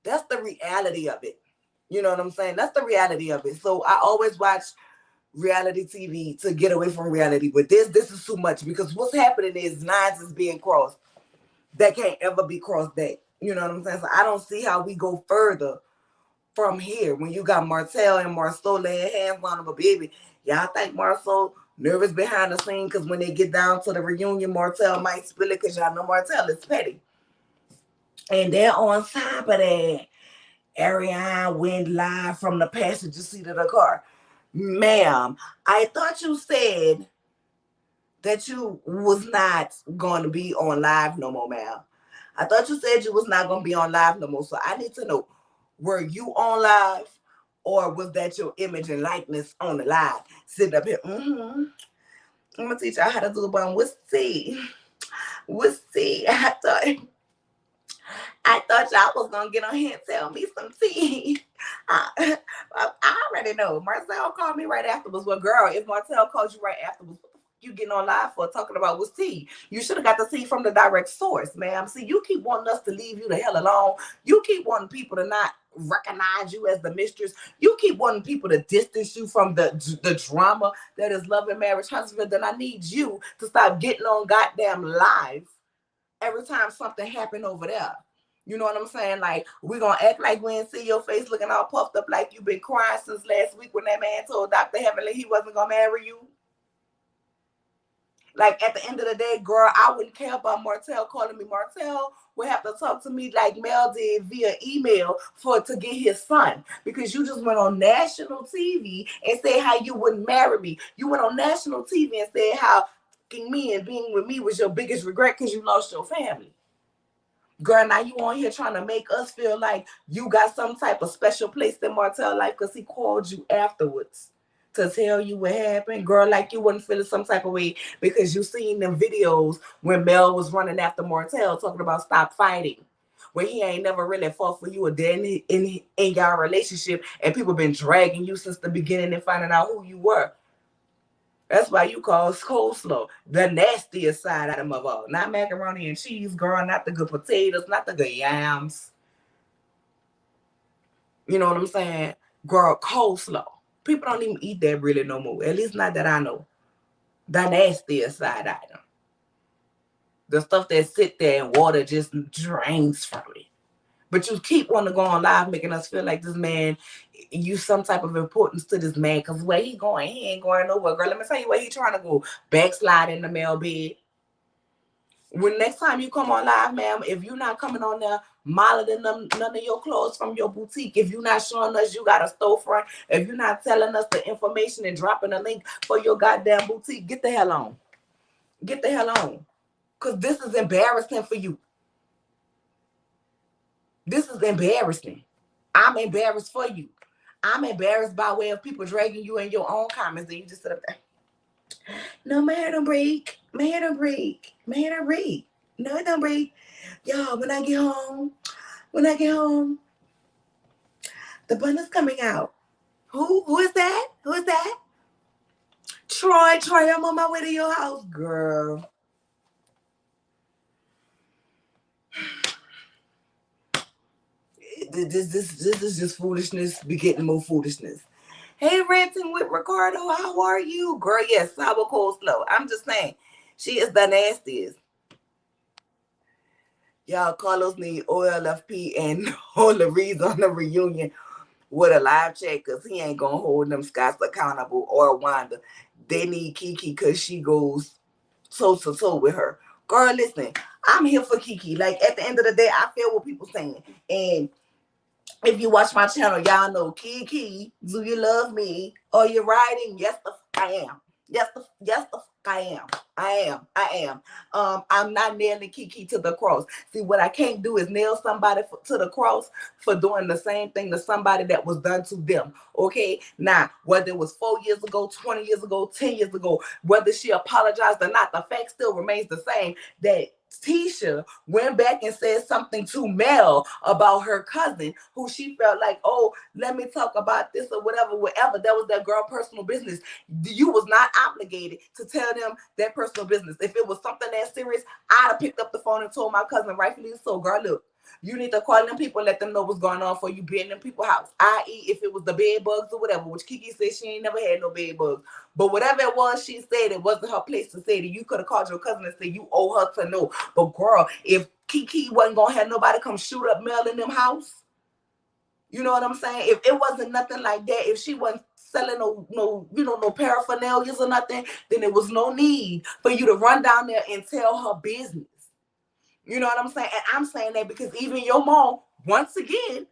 [SPEAKER 1] That's the reality of it. You know what I'm saying? That's the reality of it. So I always watch reality TV to get away from reality. But this is too much, because what's happening is lines is being crossed that can't ever be crossed back. You know what I'm saying? So I don't see how we go further from here when you got Martell and Marceau laying hands on him. But baby, y'all think Marceau nervous behind the scene because when they get down to the reunion, Martell might spill it, because y'all know Martell is petty. And then on top of that, Ariane went live from the passenger seat of the car. Ma'am, I thought you said that you was not going to be on live no more, ma'am. I thought you said you was not going to be on live no more. So I need to know, were you on live, or was that your image and likeness on the live? Sitting up here, I'm going to teach y'all how to do the bun. We'll see. I thought y'all was going to get on here and tell me some tea. I already know. Marcel called me right afterwards. Well, girl, if Marcel called you right afterwards, what the fuck you getting on live for talking about was tea. You should have got the tea from the direct source, ma'am. See, you keep wanting us to leave you the hell alone. You keep wanting people to not recognize you as the mistress. You keep wanting people to distance you from the drama that is Love and Marriage Huntsville. Then I need you to stop getting on goddamn live every time something happened over there. You know what I'm saying? Like, we gonna act like we didn't see your face looking all puffed up like you've been crying since last week when that man told Dr. Heavenly he wasn't gonna marry you. Like, at the end of the day, girl, I wouldn't care about Martell calling me. Martell would have to talk to me like Mel did via email to get his son, because you just went on national TV and said how you wouldn't marry me. You went on national TV and said how me and being with me was your biggest regret because you lost your family. Girl, now you on here trying to make us feel like you got some type of special place in Martell's life because he called you afterwards to tell you what happened. Girl, like you wasn't feeling some type of way because you seen them videos when Mel was running after Martell talking about stop fighting, when he ain't never really fought for you a day in y'all relationship, and people been dragging you since the beginning and finding out who you were. That's why you call coleslaw the nastiest side item of all. Not macaroni and cheese, girl, not the good potatoes, not the good yams. You know what I'm saying? Girl, coleslaw. People don't even eat that really no more. At least not that I know. The nastiest side item. The stuff that sit there and water just drains from it. But you keep wanting to go on live making us feel like this man, you some type of importance to this man. Because where he going, he ain't going nowhere. Girl, let me tell you where he trying to go. Backslide in the mail bed. When next time you come on live, ma'am, if you're not coming on there modeling none of your clothes from your boutique, if you're not showing us you got a storefront, if you're not telling us the information and dropping a link for your goddamn boutique, get the hell on. Get the hell on. Because this is embarrassing for you. This is embarrassing. I'm embarrassed for you. I'm embarrassed by way of people dragging you in your own comments and you just sit up there. No, my hair don't break. My hair don't break. My hair don't break. No, it don't break. Y'all, when I get home, the bun is coming out. Who is that? Who is that? Troy, I'm on my way to your house, girl. This is just foolishness begetting more foolishness. Hey, ranting with Ricardo, how are you? Girl, yes, sour coleslaw. I'm just saying, she is the nastiest. Y'all, Carlos need OLFP and all the reason on the reunion with a live chat because he ain't going to hold them Scots accountable or Wanda. They need Kiki because she goes toe to toe with her. Girl, listen, I'm here for Kiki. Like, at the end of the day, I feel what people saying. And if you watch my channel, y'all know Kiki, do you love me? Are you riding? Yes, I am. Yes, I am. I am. I'm not nailing Kiki to the cross. See, what I can't do is nail somebody to the cross for doing the same thing to somebody that was done to them. Okay? Now, whether it was 4 years ago, 20 years ago, 10 years ago, whether she apologized or not, the fact still remains the same that Tisha went back and said something to Mel about her cousin, who she felt like, oh, let me talk about this or whatever. That was that girl personal business. You was not obligated to tell them that personal business. If it was something that serious, I'd have picked up the phone and told my cousin, rightfully so, girl, look, you need to call them people and let them know what's going on for you being in them people's house. I.e., if it was the bed bugs or whatever, which Kiki said she ain't never had no bed bugs. But whatever it was, she said it wasn't her place to say that. You could have called your cousin and said you owe her to know. But girl, if Kiki wasn't going to have nobody come shoot up Mel in them house, you know what I'm saying? If it wasn't nothing like that, if she wasn't selling no paraphernalia or nothing, then there was no need for you to run down there and tell her business. You know what I'm saying? And I'm saying that because even your mom, once again,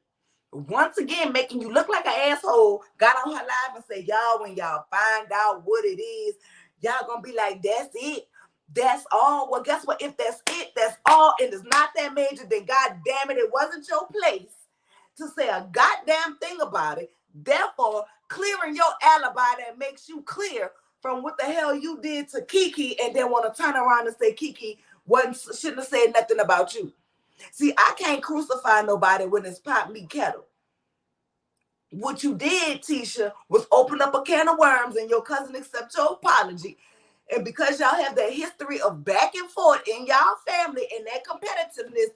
[SPEAKER 1] making you look like an asshole, got on her live and said, y'all, when y'all find out what it is, y'all gonna be like, that's it. That's all. Well, guess what? If that's it, that's all, and it's not that major, then God damn it, it wasn't your place to say a goddamn thing about it. Therefore, clearing your alibi that makes you clear from what the hell you did to Kiki and then want to turn around and say Kiki shouldn't have said nothing about you. See, I can't crucify nobody when it's pot meat kettle. What you did, Tisha, was open up a can of worms and your cousin accept your apology. And because y'all have that history of back and forth in y'all family and that competitiveness,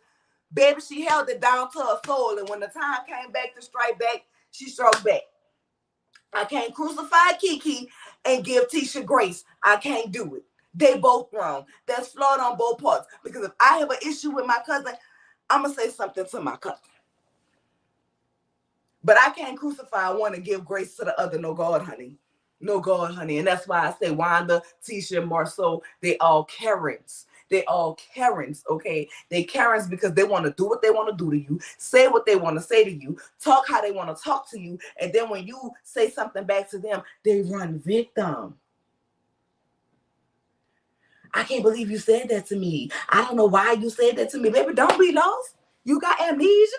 [SPEAKER 1] baby, she held it down to her soul. And when the time came back to strike back, she struck back. I can't crucify Kiki and give Tisha grace. I can't do it. They both wrong. That's flawed on both parts. Because if I have an issue with my cousin, I'm going to say something to my cousin. But I can't crucify one and give grace to the other. No God, honey. No God, honey. And that's why I say Wanda, Tisha, Marceau, they all Karens. They all Karens, okay? They Karens because they want to do what they want to do to you, say what they want to say to you, talk how they want to talk to you, and then when you say something back to them, they run victim. I can't believe you said that to me. I don't know why you said that to me. Baby, don't be lost. You got amnesia?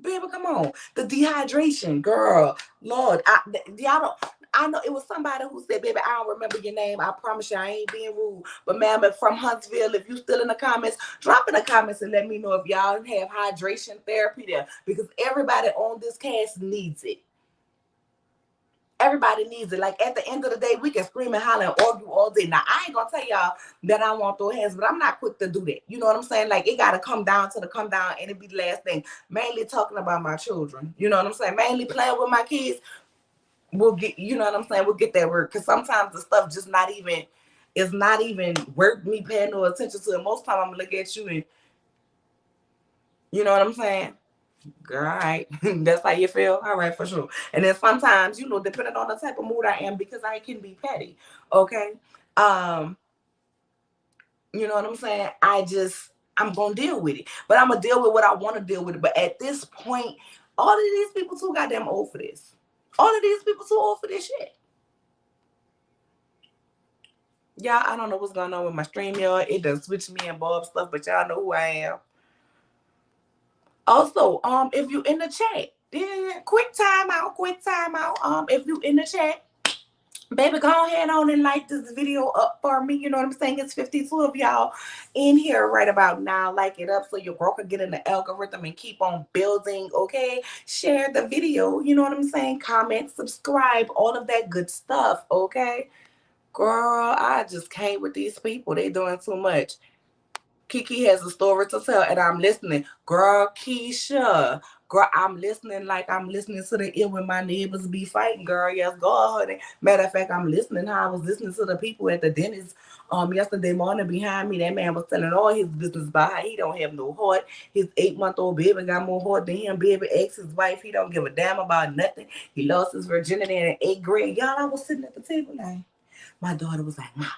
[SPEAKER 1] Baby, come on. The dehydration, girl. Lord, y'all don't. I know it was somebody who said, baby, I don't remember your name. I promise you I ain't being rude. But ma'am, from Huntsville, if you still in the comments, drop in the comments and let me know if y'all have hydration therapy there. Because everybody on this cast needs it. Everybody needs it. Like at the end of the day, we can scream and holler and argue all day. Now, I ain't gonna tell y'all that I want those hands, but I'm not quick to do that. You know what I'm saying? Like it gotta come down and it be the last thing. Mainly talking about my children. You know what I'm saying? Mainly playing with my kids. We'll get, you know what I'm saying? We'll get that work. Cause sometimes the stuff just not even, it's not even worth me paying no attention to it. Most time I'm gonna look at you and you know what I'm saying? Girl, all right. That's how you feel? All right, for sure. And then sometimes, you know, depending on the type of mood I am, because I can be petty. Okay. Um, you know what I'm saying? I'm gonna deal with it. But I'm gonna deal with what I want to deal with. But at this point, all of these people too goddamn old for this. All of these people too old for this shit. Y'all, I don't know what's going on with my stream, y'all. It does switch me and Bob stuff, but y'all know who I am. Also, if you in the chat, yeah, quick time out. If you in the chat, baby, go ahead on and like this video up for me. You know what I'm saying? It's 52 of y'all in here right about now. Like it up so your girl can get in the algorithm and keep on building, okay? Share the video, you know what I'm saying? Comment, subscribe, all of that good stuff, okay? Girl, I just can't with these people. They doing too much. Kiki has a story to tell, and I'm listening. Girl, Keisha. Girl, I'm listening like I'm listening to the ear when my neighbors be fighting, girl. Yes, go ahead. Matter of fact, I'm listening how I was listening to the people at the dentist yesterday morning behind me. That man was telling all his business about how he don't have no heart. His 8-month-old baby got more heart than him. Baby ex his wife. He don't give a damn about nothing. He lost his virginity in 8th grade. Y'all, I was sitting at the table like, my daughter was like, Mama,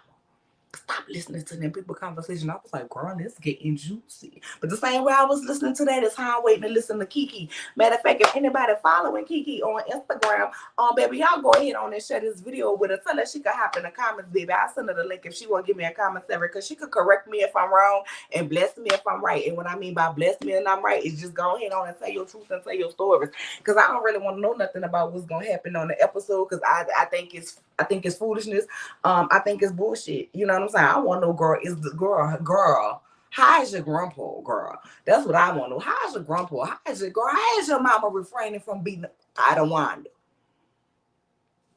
[SPEAKER 1] stop listening to them people conversation. I was like, girl, this getting juicy. But the same way I was listening to that is how I'm waiting to listen to Kiki. Matter of fact, if anybody following Kiki on Instagram, baby, y'all go ahead on and share this video with her. Tell her she could hop in the comments, baby. I'll send her the link if she want to give me a comment section, because she could correct me if I'm wrong and bless me if I'm right. And what I mean by bless me and I'm right is just go ahead on and say your truth and say your stories. Because I don't really want to know nothing about what's going to happen on the episode, because I think it's foolishness. I think it's bullshit. You know what I'm saying? I want to know, girl, is the girl, how is your grandpa, girl? That's what I want to know. How is your grandpa? How is your girl? How is your mama refraining from beating? I don't want to.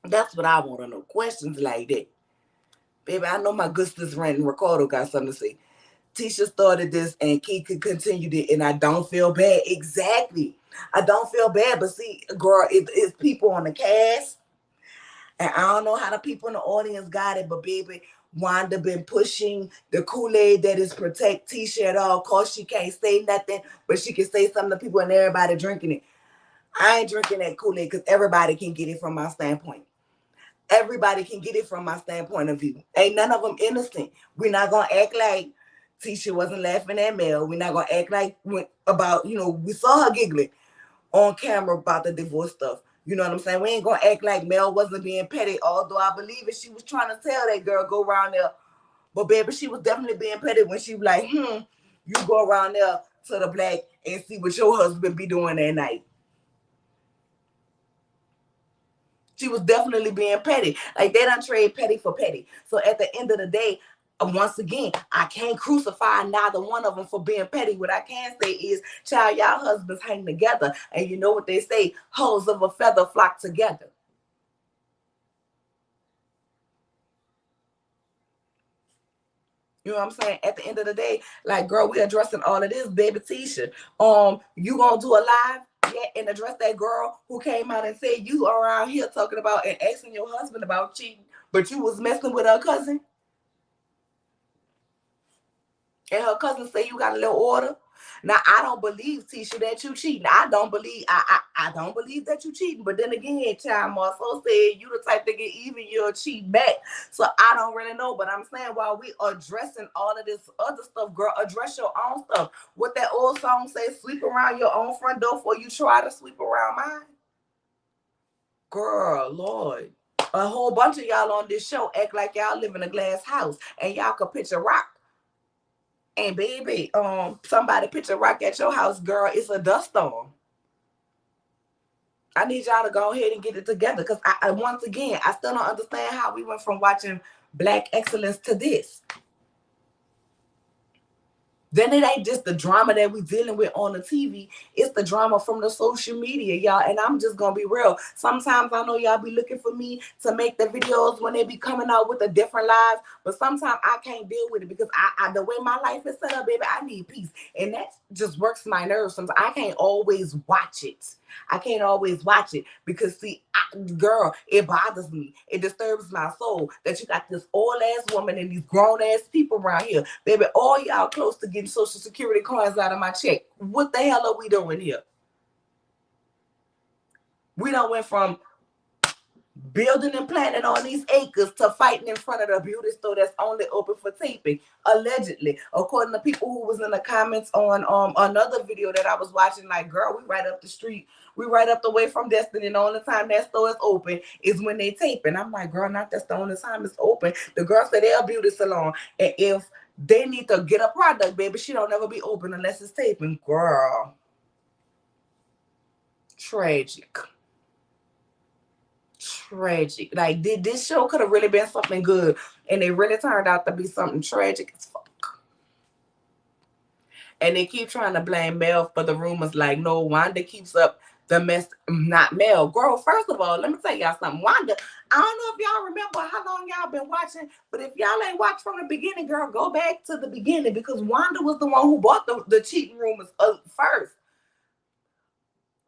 [SPEAKER 1] That's what I want to know. Questions like that. Baby, I know my good sister and Ricardo got something to say. Tisha started this and Kiki continued it, and I don't feel bad. Exactly. I don't feel bad, but see, girl, it's people on the cast. And I don't know how the people in the audience got it, but baby, Wanda been pushing the Kool-Aid that is protect Tisha at all costs. She can't say nothing, but she can say something to people and everybody drinking it. I ain't drinking that Kool-Aid because everybody can get it from my standpoint. Everybody can get it from my standpoint of view. Ain't none of them innocent. We're not going to act like Tisha wasn't laughing at Mel. We're not going to act like about, we saw her giggling on camera about the divorce stuff. You know what I'm saying? We ain't gonna act like Mel wasn't being petty, although I believe it. She was trying to tell that girl go around there, but baby, she was definitely being petty when she was like, you go around there to the black and see what your husband be doing that night. She was definitely being petty. Like they don't trade petty for petty. So at the end of the day, once again, I can't crucify neither one of them for being petty. What I can say is, child, y'all husbands hang together. And you know what they say, hoes of a feather flock together. You know what I'm saying? At the end of the day, like, girl, we addressing all of this, baby Tisha. You gonna do a live? Yeah, and address that girl who came out and said you around here talking about and asking your husband about cheating, but you was messing with her cousin, and her cousin say you got a little order. Now I don't believe, Tisha, that you cheating. I don't believe that you cheating. But then again, Child Marceau said you the type to get even, you'll cheat back. So I don't really know. But I'm saying while we addressing all of this other stuff, girl, address your own stuff. What that old song says, sweep around your own front door before you try to sweep around mine. Girl, Lord. A whole bunch of y'all on this show act like y'all live in a glass house and y'all could picture rock. And baby, somebody pitch a rock at your house, girl, it's a dust storm. I need y'all to go ahead and get it together. Because once again, I still don't understand how we went from watching Black Excellence to this. Then it ain't just the drama that we dealing with on the TV. It's the drama from the social media, y'all. And I'm just going to be real. Sometimes I know y'all be looking for me to make the videos when they be coming out with the different lives. But sometimes I can't deal with it because the way my life is set up, baby, I need peace. And that just works my nerves. Sometimes I can't always watch it. I can't always watch it because, see, girl, it bothers me. It disturbs my soul that you got this old ass woman and these grown ass people around here. Baby, all y'all close to getting Social Security coins out of my check. What the hell are we doing here? We done went from building and planting on these acres to fighting in front of the beauty store that's only open for taping, allegedly, according to people who was in the comments on another video that I was watching. Like, girl, we right up the street, we right up the way from Destiny, and the only time that store is open is when they taping. I'm like, girl, not that's the only time it's open. The girl said they're a beauty salon, and if they need to get a product, baby, she don't ever be open unless it's taping. Girl, tragic. Like, this show could have really been something good, and it really turned out to be something tragic as fuck. And they keep trying to blame Mel for the rumors. Like, no, Wanda keeps up the mess. Not Mel. Girl, first of all, let me tell y'all something. Wanda, I don't know if y'all remember how long y'all been watching, but if y'all ain't watched from the beginning, girl, go back to the beginning, because Wanda was the one who bought the cheating rumors first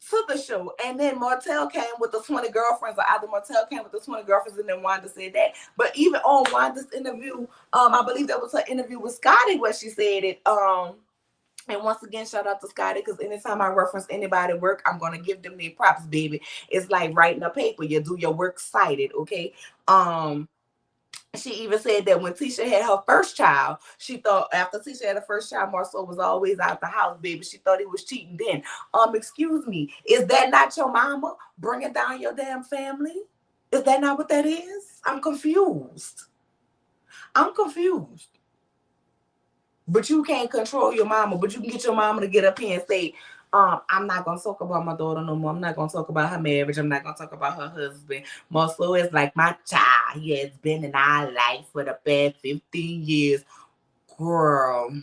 [SPEAKER 1] to the show. And then Martell came with the 20 girlfriends, or either Martell came with the 20 girlfriends and then Wanda said that. But even on Wanda's interview, I believe that was her interview with Scotty where she said it. And once again, shout out to Scotty, because anytime I reference anybody work, I'm gonna give them their props, baby. It's like writing a paper. You do your work cited, okay? She even said that when Tisha had her first child, she thought after Tisha had her first child, Marceau was always out the house, baby. She thought he was cheating then. Excuse me, is that not your mama bringing down your damn family? Is that not what that is? I'm confused. But you can't control your mama, but you can get your mama to get up here and say, I'm not going to talk about my daughter no more. I'm not going to talk about her marriage. I'm not going to talk about her husband. Marceau is like my child. He has been in our life for the past 15 years. Girl,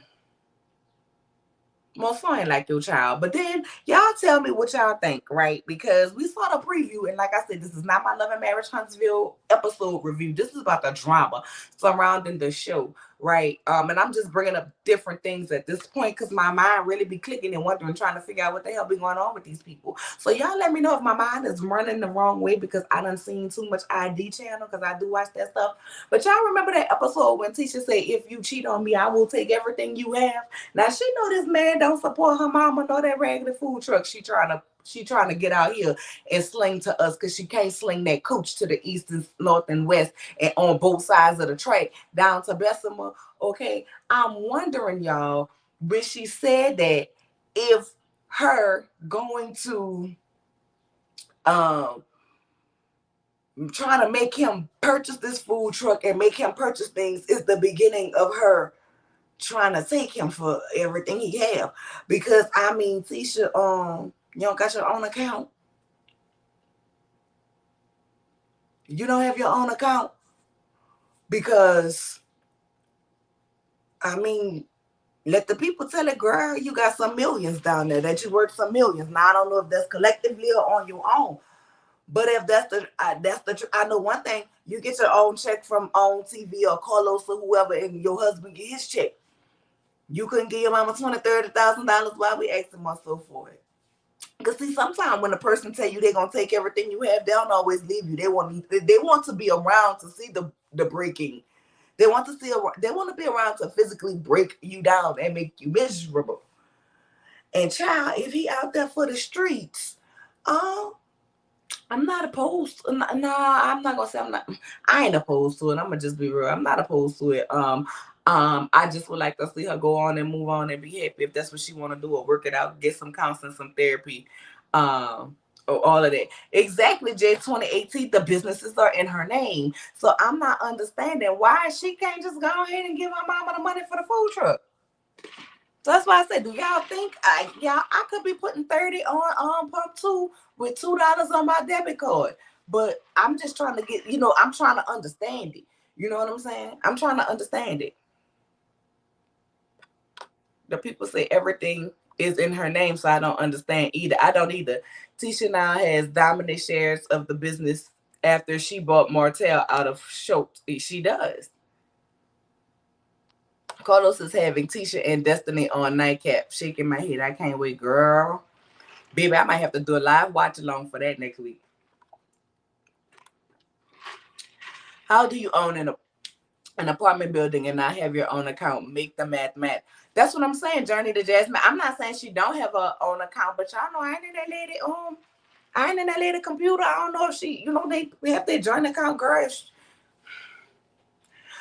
[SPEAKER 1] Marceau ain't like your child. But then y'all tell me what y'all think, right? Because we saw the preview, and like I said, this is not my Love and Marriage Huntsville episode review. This is about the drama surrounding the show, right? And I'm just bringing up different things at this point because my mind really be clicking and wondering, trying to figure out what the hell be going on with these people. So y'all let me know if my mind is running the wrong way, because I done seen too much ID channel, because I do watch that stuff. But y'all remember that episode when Tisha said, if you cheat on me, I will take everything you have? Now she know this man don't support her mama nor that regular food truck she trying to get out here and sling to us, because she can't sling that cooch to the east and north and west and on both sides of the track down to Bessemer. Okay, I'm wondering, y'all, when she said that, if her going to trying to make him purchase this food truck and make him purchase things is the beginning of her trying to take him for everything he have. Because I mean, Tisha, you don't got your own account. You don't have your own account, because I mean, let the people tell it, girl. You got some millions down there that you worth some millions. Now I don't know if that's collectively or on your own, but if that's the I know one thing. You get your own check from on TV or Carlos or whoever, and your husband get his check. You couldn't give your mama $20,000, $30,000. Why we asking myself for it? Because see, sometimes when a person tell you they're gonna take everything you have, they don't always leave you. They want to be around to see the breaking. They want to be around to physically break you down and make you miserable. And child, if he out there for the streets, um, I'm not opposed. Nah, I'm not gonna say I'm not. I ain't opposed to it. I'm gonna just be real. I'm not opposed to it. I just would like to see her go on and move on and be happy if that's what she want to do, or work it out, get some counseling, some therapy, or all of that. Exactly, J 2018. The businesses are in her name, so I'm not understanding why she can't just go ahead and give her mama the money for the food truck. So that's why I said, do y'all think I could be putting 30 on pump two with $2 on my debit card? But I'm just trying to get, I'm trying to understand it. You know what I'm saying? I'm trying to understand it. The people say everything is in her name, so I don't understand either. I don't either. Tisha now has dominant shares of the business after she bought Martell out of Schultz. She does. Carlos is having Tisha and Destiny on Nightcap. Shaking my head. I can't wait, girl. Baby, I might have to do a live watch along for that next week. How do you own an apartment building and not have your own account? Make the math. That's what I'm saying, Journey to Jasmine. I'm not saying she don't have her own account, but y'all know I ain't in that lady I ain't in that lady computer. I don't know if she, they have their joint account, girl.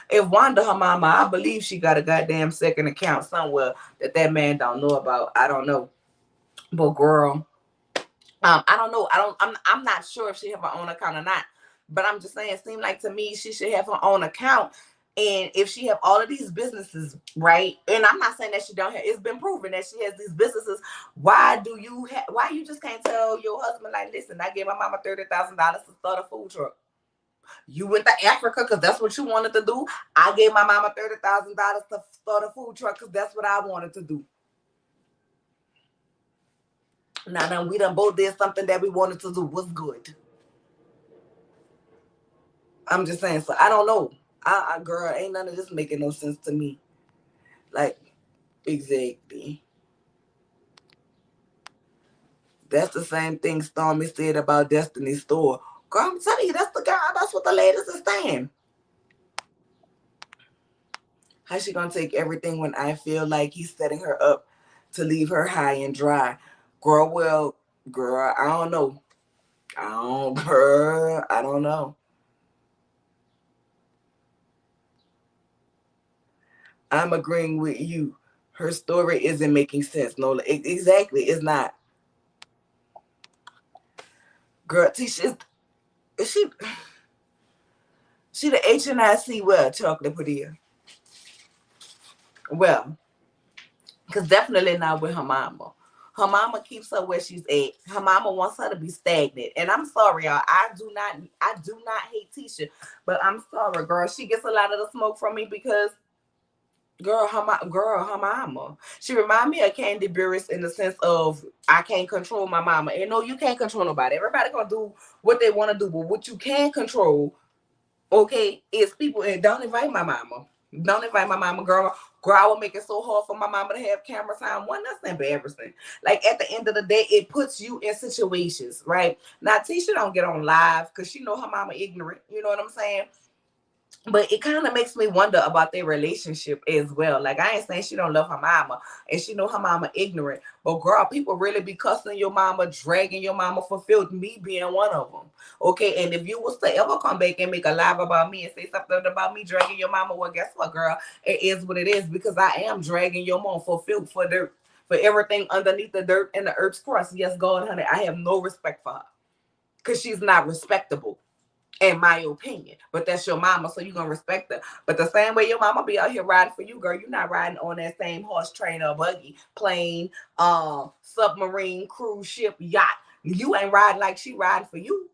[SPEAKER 1] If Wanda, her mama, I believe she got a goddamn second account somewhere that man don't know about. I don't know. But girl, I don't know. I'm not sure if she have her own account or not. But I'm just saying, it seems like to me she should have her own account. And if she have all of these businesses, right? And I'm not saying that she don't have. It's been proven that she has these businesses. Why you just can't tell your husband, like, listen, I gave my mama $30,000 to start a food truck. You went to Africa because that's what you wanted to do. I gave my mama $30,000 to start a food truck because that's what I wanted to do. Now we done both did something that we wanted to do. What's good? I'm just saying. So I don't know. Girl, ain't none of this making no sense to me. Like, exactly. That's the same thing Stormy said about Destiny's Store. Girl, I'm telling you, that's the guy. That's what the ladies are saying. How's she gonna take everything when I feel like he's setting her up to leave her high and dry? Girl, I don't know. I don't know. I'm agreeing with you. Her story isn't making sense. No, exactly, it's not. Girl, Tisha, she the HNIC well chocolate Padilla. Well, because definitely not with her mama. Her mama keeps her where she's at. Her mama wants her to be stagnant. And I'm sorry, y'all. I do not hate Tisha, but I'm sorry, girl. She gets a lot of the smoke from me because her mama. She remind me of Candy Burris in the sense of I can't control my mama. And no, you can't control nobody. Everybody gonna do what they want to do, but what you can control, okay, is people. And don't invite my mama. Don't invite my mama, girl. Girl, I will make it so hard for my mama to have camera time. One, that's embarrassing. Like, at the end of the day, it puts you in situations, right? Now, Tisha don't get on live because she know her mama ignorant. You know what I'm saying? But it kind of makes me wonder about their relationship as well. Like, I ain't saying she don't love her mama and she know her mama ignorant, but girl, people really be cussing your mama, dragging your mama for filth, me being one of them. Okay, and if you was to ever come back and make a live about me and say something about me dragging your mama, well, guess what, girl? It is what it is, because I am dragging your mom for filth, for dirt, for everything underneath the dirt and the earth's crust. Yes, God, honey, I have no respect for her because she's not respectable, in my opinion. But that's your mama, so you're gonna respect her. But the same way your mama be out here riding for you, girl, you're not riding on that same horse, train, or buggy, plane, submarine, cruise ship, yacht. You ain't riding like she riding for you.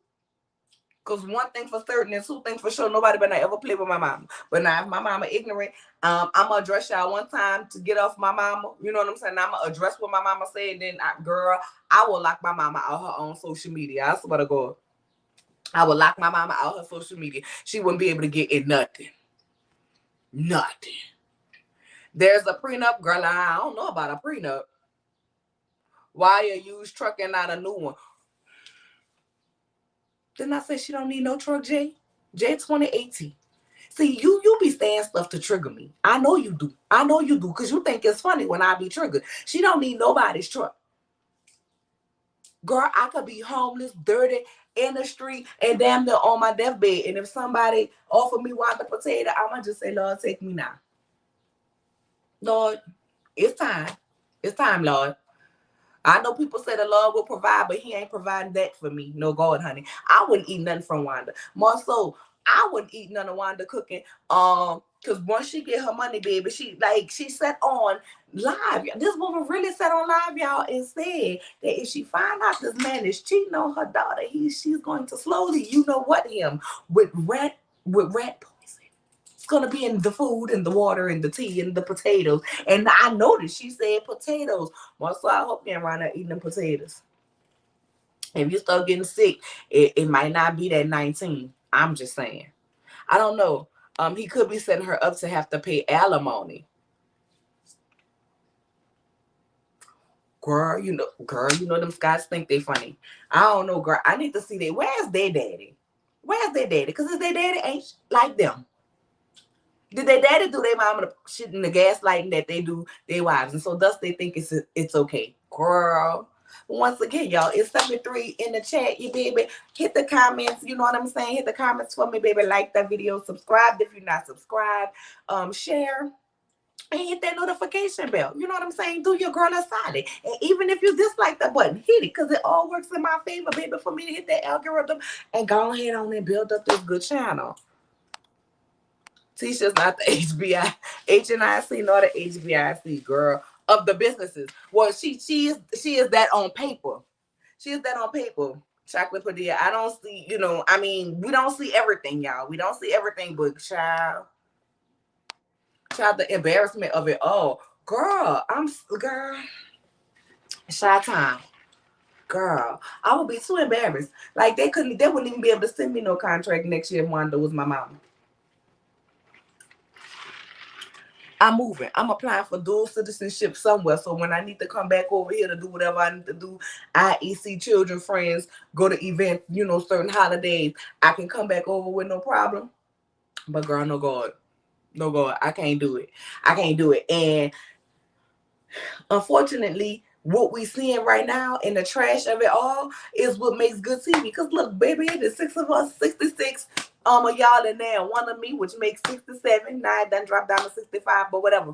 [SPEAKER 1] Because one thing for certain and two things for sure, nobody better ever play with my mama. But now, if my mama ignorant, I'm going to address y'all one time to get off my mama. You know what I'm saying? I'm going to address what my mama said. And then, girl, I will lock my mama out her own social media. I swear to God. I would lock my mama out her social media. She wouldn't be able to get in nothing. Nothing. There's a prenup, girl. I don't know about a prenup. Why are you trucking out a new one? Didn't I say she don't need no truck, Jay? Jay 2018. See, you be saying stuff to trigger me. I know you do. I know you do, because you think it's funny when I be triggered. She don't need nobody's truck. Girl, I could be homeless, dirty, in the street, and damn near on my deathbed. And if somebody offer me wanda potato, I'ma just say, Lord, take me now. Lord, it's time. It's time, Lord. I know people say the Lord will provide, but he ain't providing that for me. No God, honey. I wouldn't eat nothing from Wanda. More so, I wouldn't eat none of Wanda cooking. Because once she get her money, baby, she set on live. This woman really set on live, y'all, and said that if she find out this man is cheating on her daughter, she's going to slowly, you know what, him with rat poison. It's gonna be in the food and the water and the tea and the potatoes. And I noticed she said potatoes. Well, so I hope you ain't around there eating them potatoes. If you start getting sick, it might not be that 19. I'm just saying. I don't know. He could be setting her up to have to pay alimony. Girl, you know them Scots think they funny. I don't know, girl. I need to see that. Where's their daddy? Where's their daddy? Because if their daddy ain't like them. Did their daddy do their mama the shit in the gaslighting that they do their wives? And so thus they think it's okay. Girl. Once again, y'all, it's 73 in the chat, you baby. Hit the comments, you know what I'm saying? Hit the comments for me, baby. Like that video, subscribe if you're not subscribed, share, and hit that notification bell. You know what I'm saying? Do your girl a solid. And even if you dislike the button, hit it, because it all works in my favor, baby, for me to hit that algorithm and go ahead on and build up this good channel. Tisha's not the HBI, HNIC, nor the HBIC, girl, of the businesses. Well, she is that on paper. She is that on paper. Chocolate Padilla. I don't see, we don't see everything, y'all. We don't see everything, but child, the embarrassment of it all. Girl, girl, shy time. Girl, I would be too embarrassed. Like they wouldn't even be able to send me no contract next year if Wanda was my mama. I'm moving. I'm applying for dual citizenship somewhere. So when I need to come back over here to do whatever I need to do, i.e. see children, friends, go to events, certain holidays, I can come back over with no problem. But girl, no God. No God. I can't do it. I can't do it. And unfortunately, what we seeing right now in the trash of it all is what makes good TV. Because look, baby, there's 6 of us, 66 of y'all in there, and one of me, which makes 67. Now it done dropped down to 65, but whatever.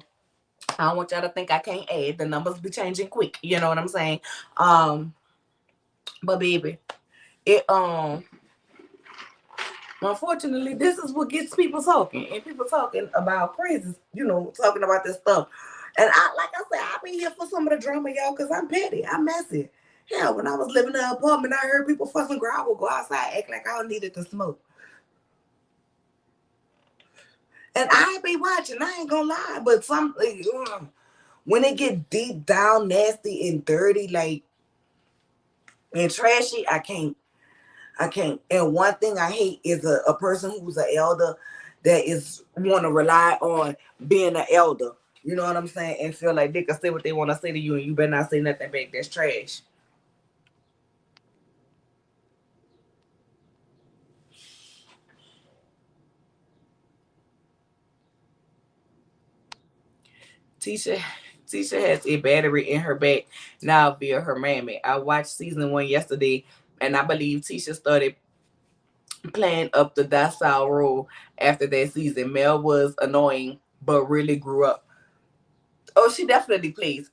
[SPEAKER 1] I don't want y'all to think I can't add. The numbers be changing quick. You know what I'm saying? But baby, it unfortunately, this is what gets people talking, and people talking about praises, talking about this stuff. And like I said, I be here for some of the drama, y'all, because I'm petty. I'm messy. Hell, when I was living in an apartment, I heard people fussing, girl, I would go outside, act like I needed to smoke. And I be watching, I ain't gonna lie, but when it get deep down, nasty and dirty, like, and trashy, I can't. And one thing I hate is a person who's an elder that is want to rely on being an elder. You know what I'm saying? And feel like they can say what they want to say to you, and you better not say nothing back. That's trash. Tisha, Tisha has a battery in her back now via her mammy. I watched season 1 yesterday, and I believe Tisha started playing up the docile role after that season. Mel was annoying, but really grew up. Oh, she definitely plays.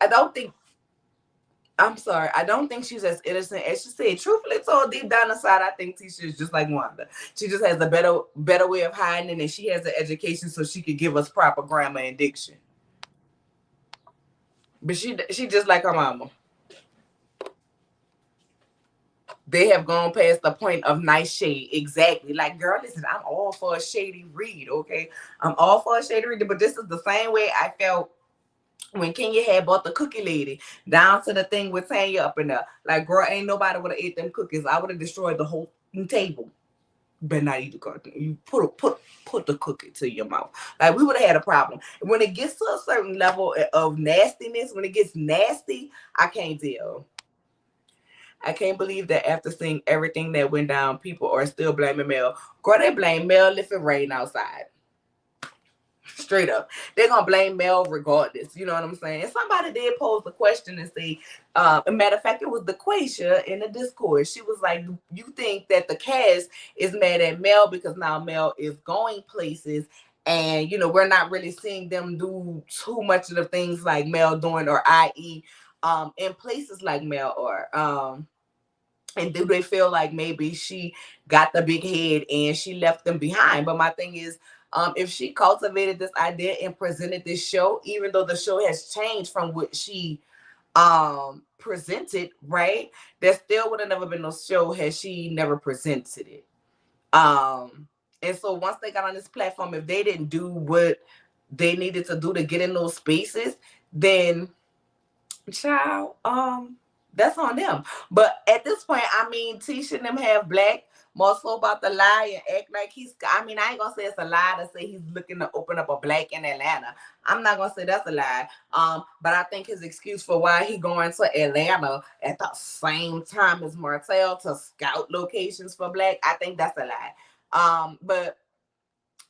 [SPEAKER 1] I'm sorry. I don't think she's as innocent as she said. Truthfully told, deep down inside, I think Tisha is just like Wanda. She just has a better way of hiding it, and she has an education so she could give us proper grammar and diction. But she just like her mama. They have gone past the point of nice shade. Exactly. Like, girl, listen, I'm all for a shady read, okay? I'm all for a shady read, but this is the same way I felt when Kenya had bought the cookie lady down to the thing with Tanya up in there. Like, girl, ain't nobody would have ate them cookies. I would have destroyed the whole table. better not eat the cartoon. You put the cookie to your mouth. Like we would have had a problem. When it gets to a certain level of nastiness, when it gets nasty, I can't deal. I can't believe that after seeing everything that went down, people are still blaming Mel. Girl, they blame Mel if it rain outside. Straight up. They're going to blame Mel regardless. You know what I'm saying? And somebody did pose the question and say, a matter of fact, it was DeQuasia in the Discord. She was like, you think that the cast is mad at Mel because now Mel is going places and, you know, we're not really seeing them do too much of the things like Mel doing, or i.e. In places like Mel, or and do they feel like maybe she got the big head and she left them behind? But my thing is, if she cultivated this idea and presented this show, even though the show has changed from what she presented, right? There still would have never been no show had she never presented it. And so once they got on this platform, if they didn't do what they needed to do to get in those spaces, then child, that's on them. But at this point, I mean, Tisha and them have Black more so about the lie and act like he's. I mean, I ain't gonna say it's a lie to say he's looking to open up a Black in Atlanta. I'm not gonna say that's a lie. But I think his excuse for why he going to Atlanta at the same time as Martell to scout locations for Black, I think that's a lie. But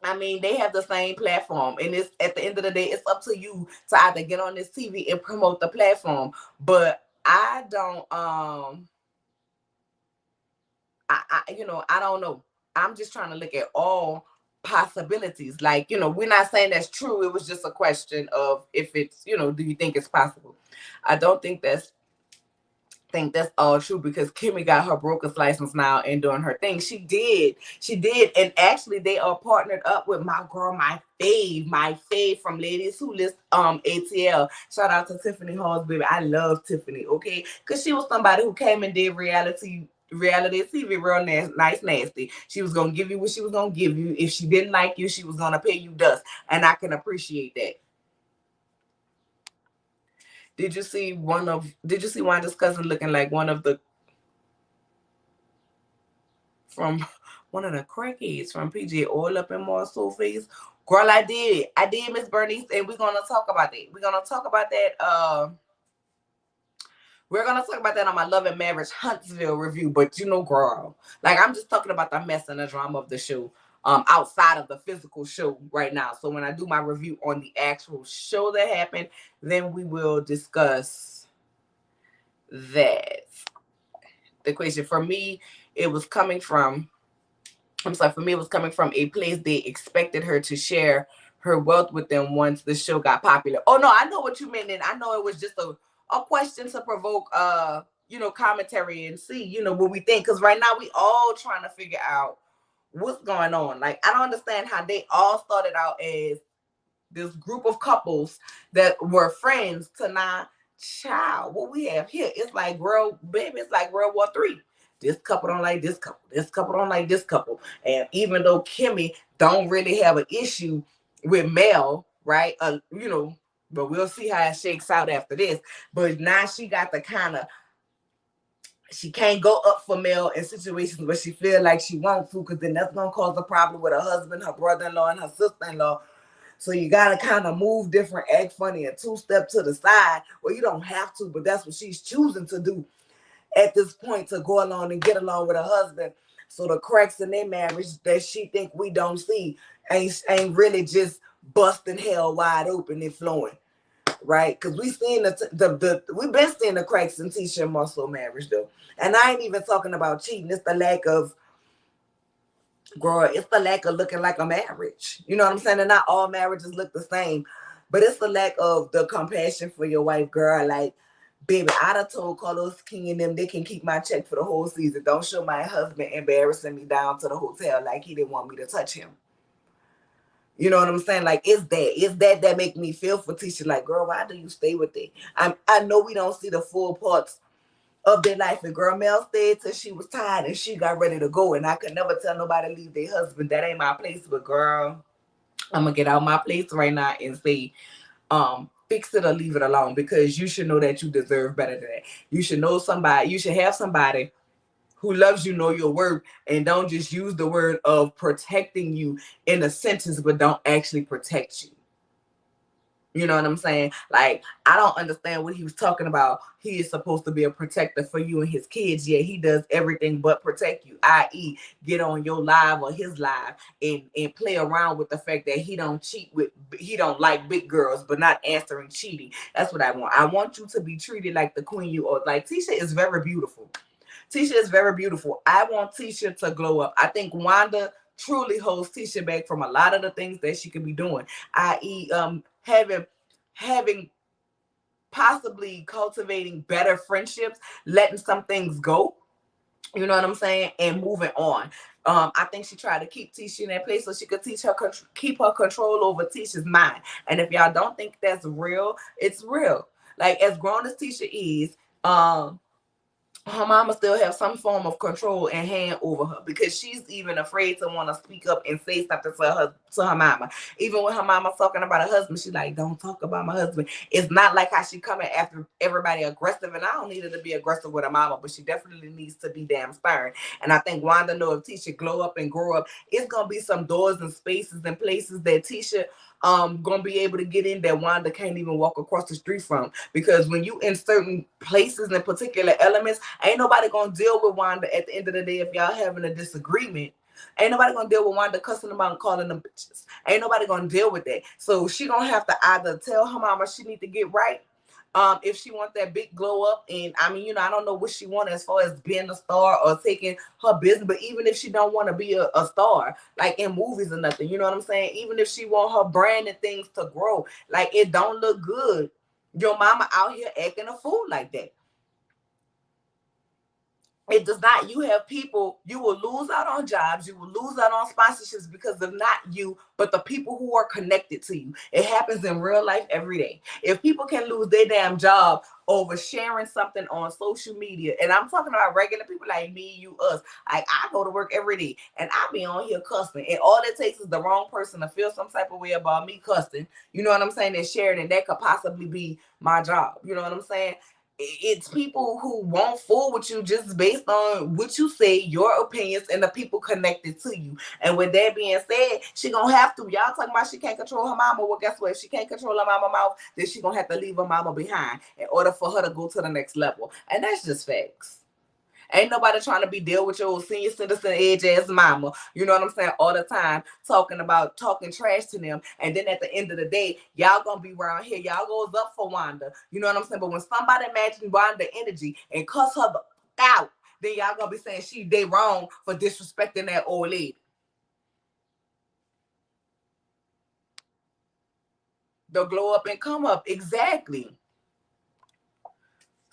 [SPEAKER 1] I mean, they have the same platform, and it's at the end of the day, it's up to you to either get on this TV and promote the platform. But I don't, I don't know. I'm just trying to look at all possibilities. Like, we're not saying that's true. It was just a question of if it's, do you think it's possible? I don't think that's all true, because Kimmy got her broker's license now and doing her thing. She did, and actually they are partnered up with my girl, my fave from Ladies Who List ATL. Shout out to Tiffany Halls, baby. I love Tiffany, okay, because she was somebody who came and did reality TV real nice, nasty. She was gonna give you what she was gonna give you. If she didn't like you, she was gonna pay you dust, and I can appreciate that. Did you see Wanda's cousin looking like one of the from one of the crackheads from PJ all up in Marceau face? Girl, I did, Miss Bernice, and we're gonna talk about that. We're gonna talk about that on my Love and Marriage Huntsville review. But girl, like, I'm just talking about the mess and the drama of the show, outside of the physical show right now. So when I do my review on the actual show that happened, then we will discuss that. The equation for me, it was coming from a place they expected her to share her wealth with them once the show got popular. Oh no, I know what you meant, and I know it was just a question to provoke commentary and see, what we think. Because right now we all trying to figure out what's going on. Like, I don't understand how they all started out as this group of couples that were friends to now, child, what we have here, it's like World War III. This couple don't like this couple. This couple don't like this couple. And even though Kimmy don't really have an issue with Mel, right? But we'll see how it shakes out after this. But now she got the kind of, she can't go up for Mel in situations where she feel like she wants to, because then that's gonna cause a problem with her husband, her brother-in-law, and her sister-in-law. So you gotta kind of move different, act funny, and two-step to the side. Well, you don't have to, but that's what she's choosing to do at this point, to go along and get along with her husband. So the cracks in their marriage that she think we don't see ain't really just busting hell wide open and flowing, right? Because we've been seeing the cracks in Tisha and Marceau marriage though, and I ain't even talking about cheating. It's the lack of looking like a marriage. You know what I'm saying? And not all marriages look the same, but it's the lack of the compassion for your wife, girl. Like, baby, I'd have told Carlos King and them they can keep my check for the whole season. Don't show my husband embarrassing me down to the hotel like he didn't want me to touch him. You know what I'm saying? Like, it's that make me feel for Tisha. Like, girl, why do you stay with it? I know we don't see the full parts of their life, and girl, Mel stayed till she was tired and she got ready to go. And I could never tell nobody to leave their husband. That ain't my place. But girl, I'm gonna get out my place right now and say, fix it or leave it alone, because you should know that you deserve better than that. You should have somebody who loves you know your worth and don't just use the word of protecting you in a sentence, but don't actually protect you. You know what I'm saying? Like, I don't understand what he was talking about. He is supposed to be a protector for you and his kids, yet he does everything but protect you, i.e. get on your live or his live and play around with the fact that he don't like big girls, but not answering cheating. That's what I want. I want you to be treated like the queen you are. Like, Tisha is very beautiful. Tisha is very beautiful. I want Tisha to glow up. I think Wanda truly holds Tisha back from a lot of the things that she could be doing, i.e. Having possibly cultivating better friendships, letting some things go, you know what I'm saying, and moving on. I think she tried to keep Tisha in that place so she could keep her control over Tisha's mind. And if y'all don't think that's real, it's real. Like, as grown as Tisha is, her mama still have some form of control and hand over her, because she's even afraid to want to speak up and say something to her mama. Even when her mama's talking about her husband, she's like, don't talk about my husband. It's not like how she coming after everybody aggressive, and I don't need her to be aggressive with her mama, but she definitely needs to be damn stern. And I think Wanda know if Tisha glow up and grow up, it's gonna be some doors and spaces and places that Tisha gonna be able to get in that Wanda can't even walk across the street from. Because when you in certain places and particular elements, ain't nobody gonna deal with Wanda at the end of the day. If y'all having a disagreement, ain't nobody gonna deal with Wanda cussing them out and calling them bitches. Ain't nobody gonna deal with that. So she gonna have to either tell her mama she need to get right, if she wants that big glow up. And I mean, I don't know what she wants as far as being a star or taking her business, but even if she don't want to be a star, like in movies or nothing, you know what I'm saying? Even if she want her brand and things to grow, like, it don't look good your mama out here acting a fool like that. It does not. You have people, you will lose out on jobs, you will lose out on sponsorships because of not you, but the people who are connected to you. It happens in real life every day. If people can lose their damn job over sharing something on social media, and I'm talking about regular people like me, you, us. Like, I go to work every day and I be on here cussing, and all it takes is the wrong person to feel some type of way about me cussing. You know what I'm saying? And sharing, and that could possibly be my job. You know what I'm saying? It's people who won't fool with you just based on what you say, your opinions, and the people connected to you. And with that being said, she gonna have to. Y'all talking about she can't control her mama. Well, guess what? If she can't control her mama mouth, then she gonna have to leave her mama behind in order for her to go to the next level. And that's just facts. Ain't nobody trying to be deal with your senior citizen age ass mama. You know what I'm saying? All the time talking trash to them. And then at the end of the day, y'all gonna be around here. Y'all goes up for Wanda. You know what I'm saying? But when somebody imagine Wanda energy and cuss her out, then y'all gonna be saying they wrong for disrespecting that old lady. They'll glow up and come up. Exactly.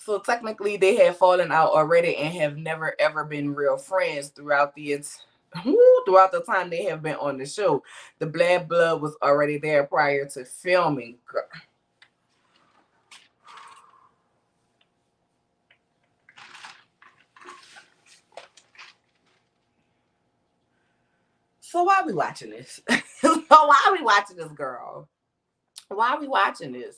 [SPEAKER 1] So technically, they have fallen out already and have never ever been real friends throughout the time they have been on the show. The bad blood was already there prior to filming. So why are we watching this? So why are we watching this, girl? Why are we watching this?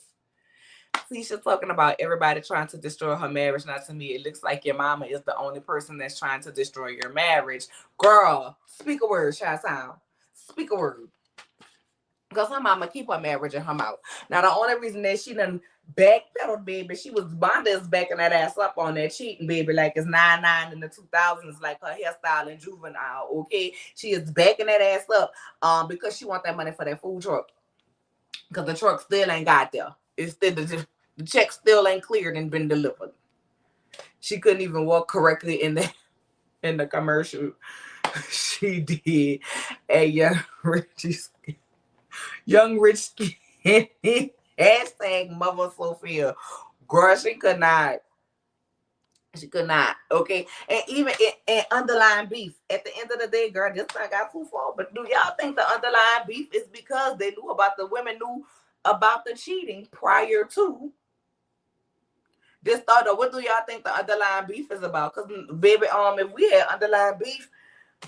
[SPEAKER 1] Tisha talking about everybody trying to destroy her marriage. Not to me. It looks like your mama is the only person that's trying to destroy your marriage. Girl, speak a word, Chi-Town. Speak a word. Because her mama keep her marriage in her mouth. Now, the only reason that she done backpedaled, baby, she was Bonda's backing that ass up on that cheating, baby, like it's 9-9 in the 2000s, like her hairstyle in Juvenile, okay? She is backing that ass up because she want that money for that food truck. Because the truck still ain't got there. It's still, the check still ain't cleared and been delivered. She couldn't even walk correctly in the commercial. She did. A young rich skinny hashtag mother Sophia. Girl, she could not. She could not. Okay. And even in underlying beef, at the end of the day, girl, this thing got too far. But do y'all think the underlying beef is because they knew about the women knew about the cheating prior to this thought? Or what do y'all think the underlying beef is about? Because baby, if we had underlying beef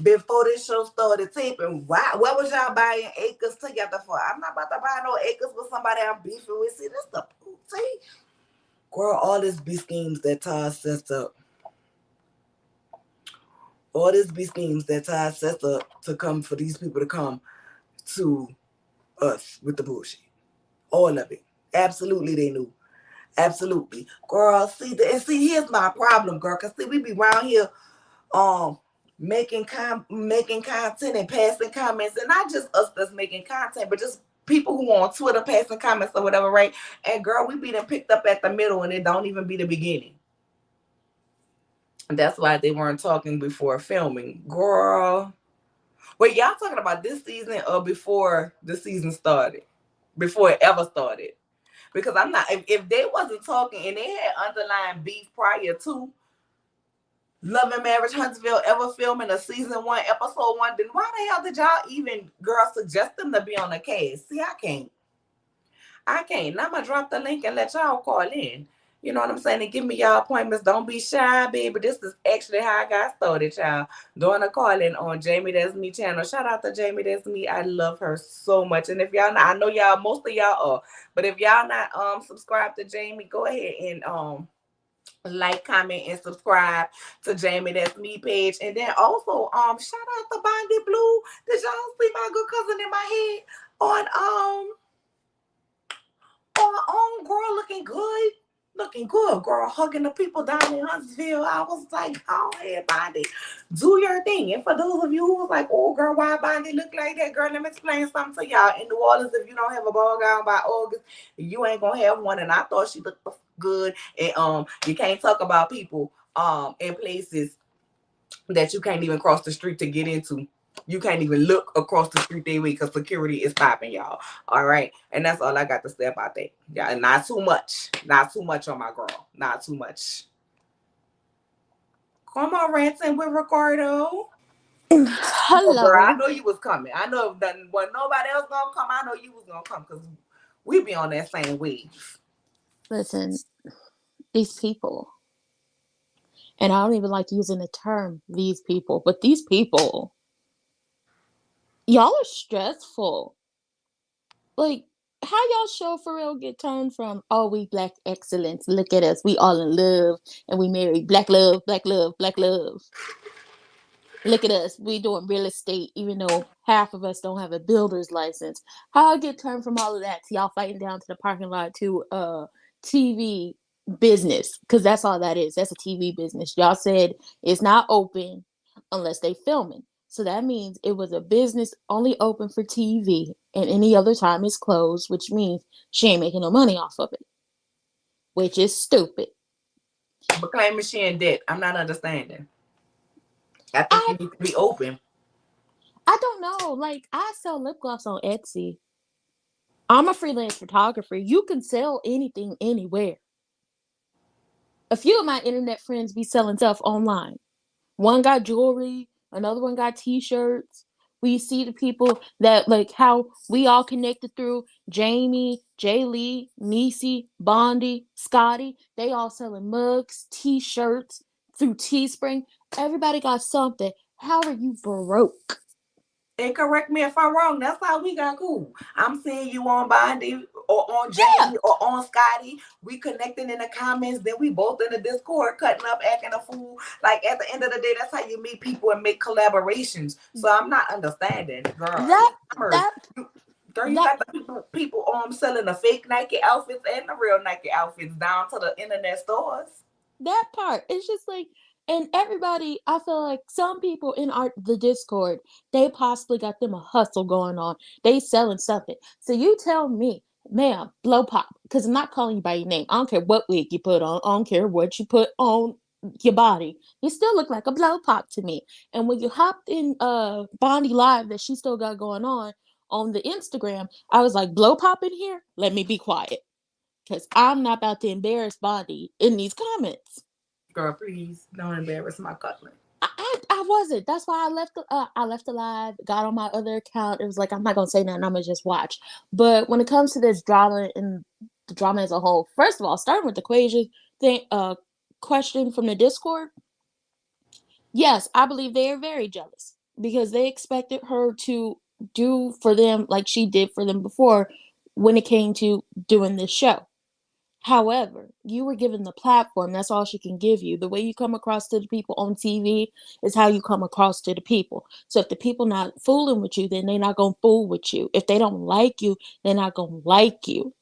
[SPEAKER 1] before this show started taping, why? What was y'all buying acres together for? I'm not about to buy no acres with somebody I'm beefing with. See, this the see, girl, all this beef schemes that Todd sets up. All this be schemes that Ty sets up to come for these people to come to us with the bullshit. All of it. Absolutely, they knew. Absolutely, girl. See, here's my problem, girl. Cause see, we be around here, um, making content and passing comments, and not just us that's making content, but just people who on Twitter passing comments or whatever, right? And girl, we be then picked up at the middle, and it don't even be the beginning. That's why they weren't talking before filming, girl. Wait, y'all talking about this season or before the season started? Before it ever started? Because I'm not. If they wasn't talking and they had underlying beef prior to Love and Marriage Huntsville ever filming a season 1, episode 1, then why the hell did y'all even, girl, suggest them to be on the cast? See, I can't. I can't. Now I'm gonna drop the link and let y'all call in. You know what I'm saying? And give me y'all appointments. Don't be shy, baby. This is actually how I got started, y'all. Doing a call in on Jamie That's Me channel. Shout out to Jamie That's Me. I love her so much. And if y'all not, I know y'all, most of y'all are. But if y'all not subscribed to Jamie, go ahead and like, comment, and subscribe to Jamie That's Me page. And then also shout out to Bondi Blue. Did y'all see my good cousin in my head on girl looking good, girl, hugging the people down in Huntsville. I was like, oh, hey, Bondi, do your thing. And for those of you who was like, oh, girl, why Bondi look like that, girl, let me explain something to y'all. In New Orleans, if you don't have a ball gown by August, you ain't gonna have one. And I thought she looked good. And you can't talk about people in places that you can't even cross the street to get into. You can't even look across the street that way because security is stopping y'all. All right. And that's all I got to say about that. Yeah, and not too much. Not too much on my girl. Not too much. Come on, Ransom with Ricardo. Oh, girl, I
[SPEAKER 2] Hello.
[SPEAKER 1] know you was coming. I know that when nobody else gonna come, I know you was gonna come because we be on that same wave.
[SPEAKER 2] Listen, these people, and I don't even like using the term these people, but these people, y'all are stressful. Like, how y'all show for real get turned from, oh, we black excellence, look at us, we all in love, and we married black love, black love, black love. Look at us, we doing real estate, even though half of us don't have a builder's license. How I get turned from all of that to y'all fighting down to the parking lot to TV business, because that's all that is. That's a TV business. Y'all said it's not open unless they filming. So that means it was a business only open for TV and any other time is closed, which means she ain't making no money off of it, which is stupid.
[SPEAKER 1] But claiming she in debt, I'm not understanding. I think
[SPEAKER 2] I
[SPEAKER 1] you need to be open.
[SPEAKER 2] I don't know. Like, I sell lip gloss on Etsy. I'm a freelance photographer. You can sell anything anywhere. A few of my internet friends be selling stuff online. One got jewelry, another one got t-shirts. We see the people that, like, how we all connected through Jamie, Jay Lee, Niecy, Bondi, Scotty. They all selling mugs, t-shirts through Teespring. Everybody got something. How are you broke?
[SPEAKER 1] And correct me if I'm wrong. That's how we got cool. I'm seeing you on Bondi or on Jamie
[SPEAKER 2] Yeah,
[SPEAKER 1] or on Scotty. We connecting in the comments. Then we both in the Discord cutting up, acting a fool. Like at the end of the day, that's how you meet people and make collaborations. So I'm not understanding, girl.
[SPEAKER 2] that
[SPEAKER 1] E-commerce.
[SPEAKER 2] that
[SPEAKER 1] You, girl, you
[SPEAKER 2] that
[SPEAKER 1] got the people selling the fake Nike outfits and the real Nike outfits down to the internet stores.
[SPEAKER 2] that part, it's just like, and everybody, I feel like some people in the Discord, they possibly got them a hustle going on, they selling something. So you tell me, ma'am, blow pop, because I'm not calling you by your name. I don't care what wig you put on, I don't care what you put on your body, you still look like a blow pop to me. And when you hopped in Bonnie live that she still got going on the Instagram, I was like, blow pop in here, let me be quiet, because I'm not about to embarrass Bonnie in these comments.
[SPEAKER 1] Girl, please don't embarrass my cousin.
[SPEAKER 2] I wasn't. That's why I left alive. Got on my other account. It was like, I'm not gonna say nothing. I'm gonna just watch. But when it comes to this drama and the drama as a whole, first of all, starting with the Quasia thing, question from the Discord. Yes, I believe they are very jealous because they expected her to do for them like she did for them before when it came to doing this show. However, you were given the platform. That's all she can give you. The way you come across to the people on TV is how you come across to the people. So if the people not fooling with you, then they're not gonna fool with you. If they don't like you, they're not gonna like you.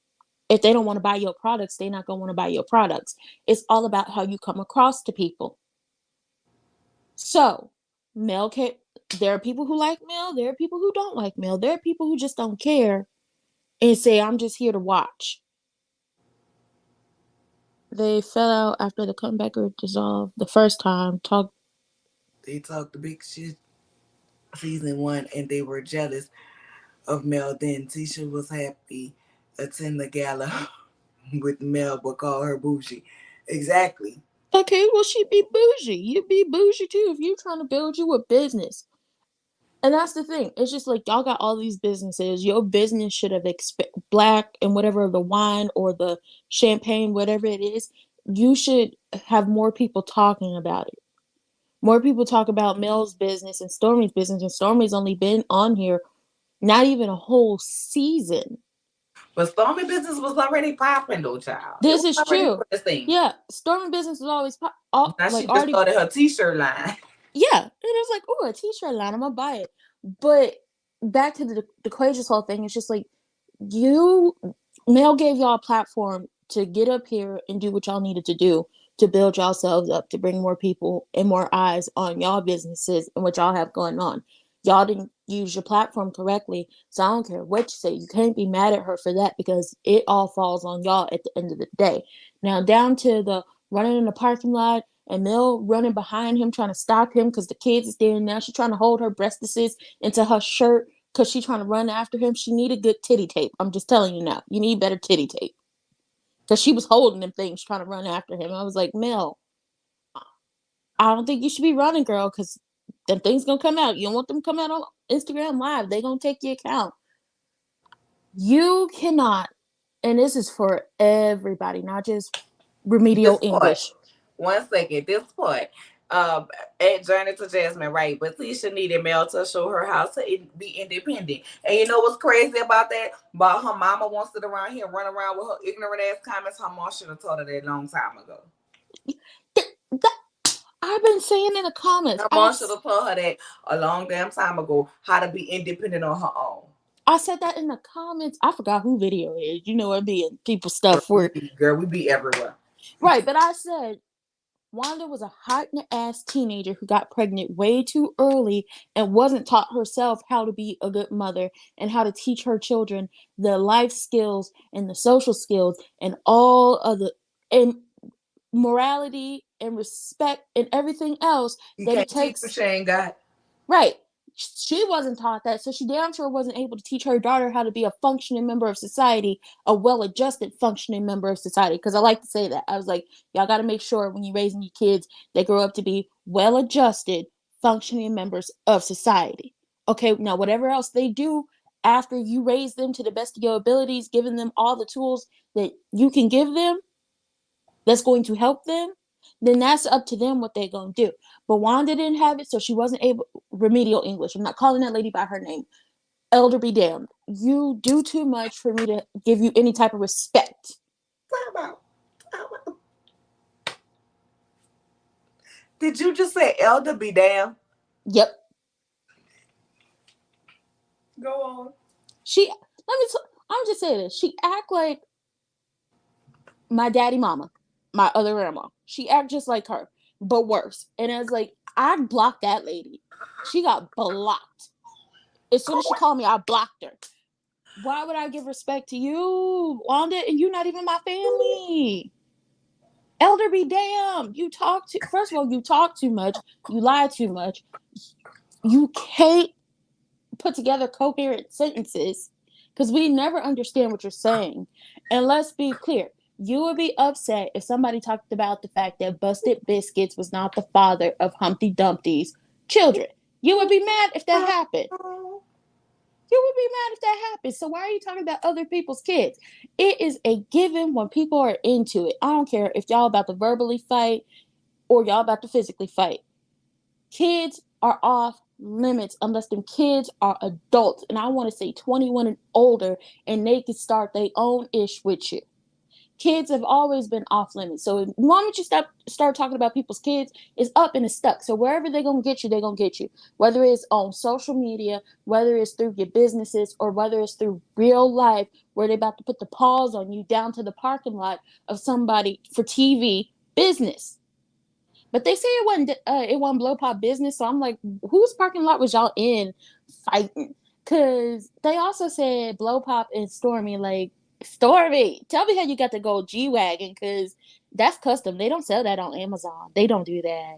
[SPEAKER 2] If they don't want to buy your products, they're not gonna want to buy your products. It's all about how you come across to people. So, Mel can there are people who like Mel, there are people who don't like Mel, there are people who just don't care and say, I'm just here to watch. They fell out after the comeback or dissolved the first time. Talk.
[SPEAKER 1] They talked the big shit season one, and they were jealous of Mel. Then Tisha was happy attend the gala with Mel, but call her bougie. Exactly.
[SPEAKER 2] Okay, well she be bougie. You be bougie too if you trying to build you a business. And that's the thing. It's just like y'all got all these businesses. Your business should have black and whatever the wine or the champagne, whatever it is. You should have more people talking about it. More people talk about Mel's business and Stormy's business, and Stormy's only been on here not even a whole season.
[SPEAKER 1] But Stormy business was already popping though, child. It
[SPEAKER 2] This
[SPEAKER 1] was
[SPEAKER 2] is
[SPEAKER 1] already
[SPEAKER 2] true.
[SPEAKER 1] doing this thing.
[SPEAKER 2] Yeah, Stormy business was always
[SPEAKER 1] Now
[SPEAKER 2] like
[SPEAKER 1] she just
[SPEAKER 2] already.
[SPEAKER 1] started her t-shirt line.
[SPEAKER 2] Yeah, and it was like, oh, a t-shirt line, I'm gonna buy it. But back to the Quages whole thing, it's just like you Mel gave y'all a platform to get up here and do what y'all needed to do to build yourselves up, to bring more people and more eyes on y'all businesses and what y'all have going on. Y'all didn't use your platform correctly, so I don't care what you say. You can't be mad at her for that because it all falls on y'all at the end of the day. Now, down to the running in the parking lot and Mel running behind him trying to stop him because the kids is there now. She's trying to hold her breastises into her shirt because she's trying to run after him. She needed good titty tape. I'm just telling you now. You need better titty tape. Because she was holding them things trying to run after him. I was like, Mel, I don't think you should be running, girl, because them things gonna come out. You don't want them to come out on Instagram Live. They gonna take your account. You cannot, and this is for everybody, not just remedial
[SPEAKER 1] This part.
[SPEAKER 2] English.
[SPEAKER 1] 1 second. This part. Um, at Journey to Jasmine, right? But Tisha needed Mel to show her how to be independent. And you know what's crazy about that? About her mama wants to sit around here and run around with her ignorant ass comments. Her mom should have told her that a long time ago.
[SPEAKER 2] That, I've been saying in the comments.
[SPEAKER 1] Her mom should have told her that a long damn time ago how to be independent on her own.
[SPEAKER 2] I said that in the comments. I forgot who video is. You know it being people
[SPEAKER 1] Girl,
[SPEAKER 2] stuff where
[SPEAKER 1] we be everywhere.
[SPEAKER 2] right, but I said Wanda was a hot in the ass teenager who got pregnant way too early and wasn't taught herself how to be a good mother and how to teach her children the life skills and the social skills and all of the and morality and respect and everything else
[SPEAKER 1] You
[SPEAKER 2] that it
[SPEAKER 1] can't teach what
[SPEAKER 2] takes.
[SPEAKER 1] she ain't got.
[SPEAKER 2] Right. She wasn't taught that, so she damn sure wasn't able to teach her daughter how to be a functioning member of society, a well-adjusted functioning member of society. Because I like to say that. I was like, y'all got to make sure when you're raising your kids, they grow up to be well-adjusted, functioning members of society. Okay, now whatever else they do after you raise them to the best of your abilities, giving them all the tools that you can give them, that's going to help them, then that's up to them what they're going to do. But Wanda didn't have it, so she wasn't able. Remedial English. I'm not calling that lady by her name. Elder be damned. You do too much for me to give you any type of respect.
[SPEAKER 1] Time out. Time out. Did you just say elder be damn?
[SPEAKER 2] Yep.
[SPEAKER 1] Go on.
[SPEAKER 2] She. Let me. I'm just saying this. She act like my daddy mama, my other grandma. She act just like her, but worse. And I was like, I blocked that lady. She got blocked. As soon as she called me, I blocked her. Why would I give respect to you, Wanda? And you not even my family. Elder be damned. You talk to first of all, you talk too much, you lie too much, you can't put together coherent sentences because we never understand what you're saying. And let's be clear, you would be upset if somebody talked about the fact that Busted Biscuits was not the father of Humpty Dumpty's children. You would be mad if that happened. You would be mad if that happens. So why are you talking about other people's kids? It is a given when people are into it. I don't care if y'all about to verbally fight or y'all about to physically fight. Kids are off limits unless them kids are adults. And I want to say 21 and older, and they can start their own ish with you. Kids have always been off limits. So the moment you start talking about people's kids, it's up and it's stuck. So wherever they're gonna get you, they're gonna get you. Whether it's on social media, whether it's through your businesses, or whether it's through real life, where they're about to put the paws on you down to the parking lot of somebody for TV business. But they say it wasn't blow pop business. So I'm like, whose parking lot was y'all in fighting? Cause they also said blow pop and Stormy, like, Stormy, tell me how you got the gold G Wagon, cause that's custom. They don't sell that on Amazon. They don't do that.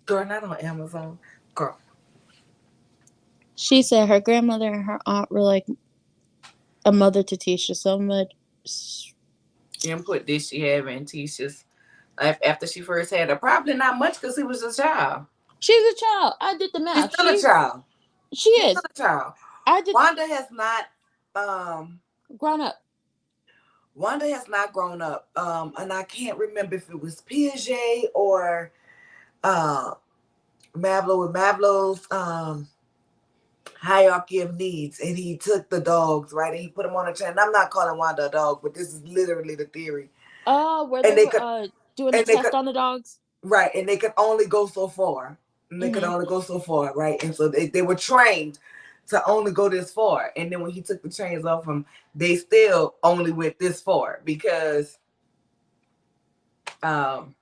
[SPEAKER 1] Girl, not on Amazon. Girl.
[SPEAKER 2] She said her grandmother and her aunt were like a mother to Tisha so much.
[SPEAKER 1] Input did she have in Tisha's life after she first had her? Probably not much because he was a child.
[SPEAKER 2] She's a child. I did the
[SPEAKER 1] She's
[SPEAKER 2] math.
[SPEAKER 1] still a child.
[SPEAKER 2] She
[SPEAKER 1] She's still
[SPEAKER 2] is.
[SPEAKER 1] a child.
[SPEAKER 2] I did
[SPEAKER 1] Wanda has not um
[SPEAKER 2] grown up.
[SPEAKER 1] Wanda has not grown up. And I can't remember if it was Piaget or uh Mavlo with Mavlo's hierarchy of needs, and he took the dogs, right, and he put them on a chain. I'm not calling Wanda a dog, but this is literally the theory.
[SPEAKER 2] Where
[SPEAKER 1] And
[SPEAKER 2] they
[SPEAKER 1] they
[SPEAKER 2] were
[SPEAKER 1] could
[SPEAKER 2] doing the
[SPEAKER 1] and they
[SPEAKER 2] test
[SPEAKER 1] could
[SPEAKER 2] on the dogs.
[SPEAKER 1] right, and they could only go so far. And they could
[SPEAKER 2] Mm-hmm.
[SPEAKER 1] only go so far, right? And so they were trained to only go this far. And then when he took the chains off them, they still only went this far because um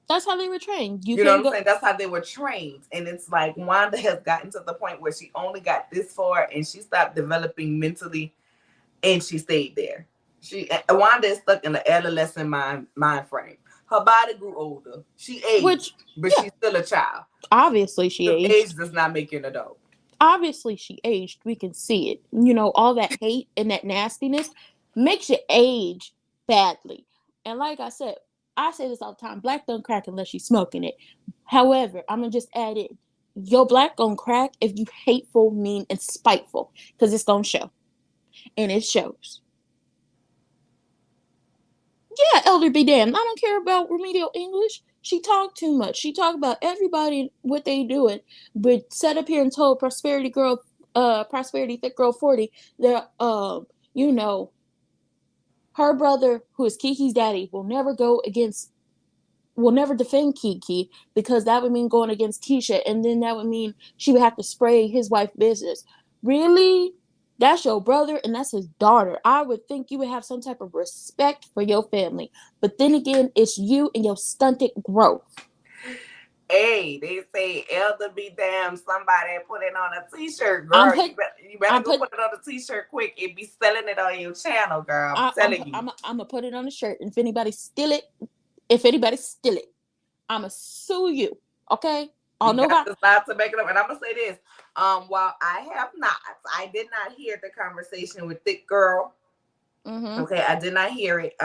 [SPEAKER 2] That's how they were trained. You
[SPEAKER 1] you know what
[SPEAKER 2] can't
[SPEAKER 1] I'm
[SPEAKER 2] go.
[SPEAKER 1] saying? That's how they were trained. And it's like Wanda has gotten to the point where she only got this far and she stopped developing mentally and she stayed there. Wanda is stuck in the adolescent mind frame. Her body grew older. She aged,
[SPEAKER 2] Which,
[SPEAKER 1] but
[SPEAKER 2] yeah,
[SPEAKER 1] she's still a child.
[SPEAKER 2] obviously she
[SPEAKER 1] Because age
[SPEAKER 2] aged.
[SPEAKER 1] does not make you an adult.
[SPEAKER 2] Obviously she aged. We can see it. All that hate and that nastiness makes you age badly. And like I say this all the time: black don't crack unless you smoking it. However, I'm gonna just add in: your black gonna crack if you hateful, mean, and spiteful, because it's gonna show, and it shows. Yeah, Elder be damned. I don't care about remedial English. She talked too much. She talked about everybody what they doing, but sat up here and told Prosperity Thick Girl 40 that you know, her brother, who is Kiki's daddy, will never defend Kiki because that would mean going against Tisha, and then that would mean she would have to spray his wife's business. Really? That's your brother and that's his daughter. I would think you would have some type of respect for your family. But then again, it's you and your stunted growth.
[SPEAKER 1] Hey, they say elder be damn, somebody put it on a t-shirt,
[SPEAKER 2] I'm
[SPEAKER 1] girl.
[SPEAKER 2] put
[SPEAKER 1] You better
[SPEAKER 2] I'm
[SPEAKER 1] go
[SPEAKER 2] put
[SPEAKER 1] put it on a t-shirt quick and be selling it on your channel, girl. I'm
[SPEAKER 2] I,
[SPEAKER 1] telling you.
[SPEAKER 2] I'm gonna put it on a shirt. And if anybody steal it, I'ma sue you. Okay? I
[SPEAKER 1] You
[SPEAKER 2] don't know
[SPEAKER 1] got
[SPEAKER 2] how.
[SPEAKER 1] to stop to make it up. And I'm gonna say this. While I did not hear the conversation with Thick Girl.
[SPEAKER 2] Mm-hmm.
[SPEAKER 1] Okay, I did not hear it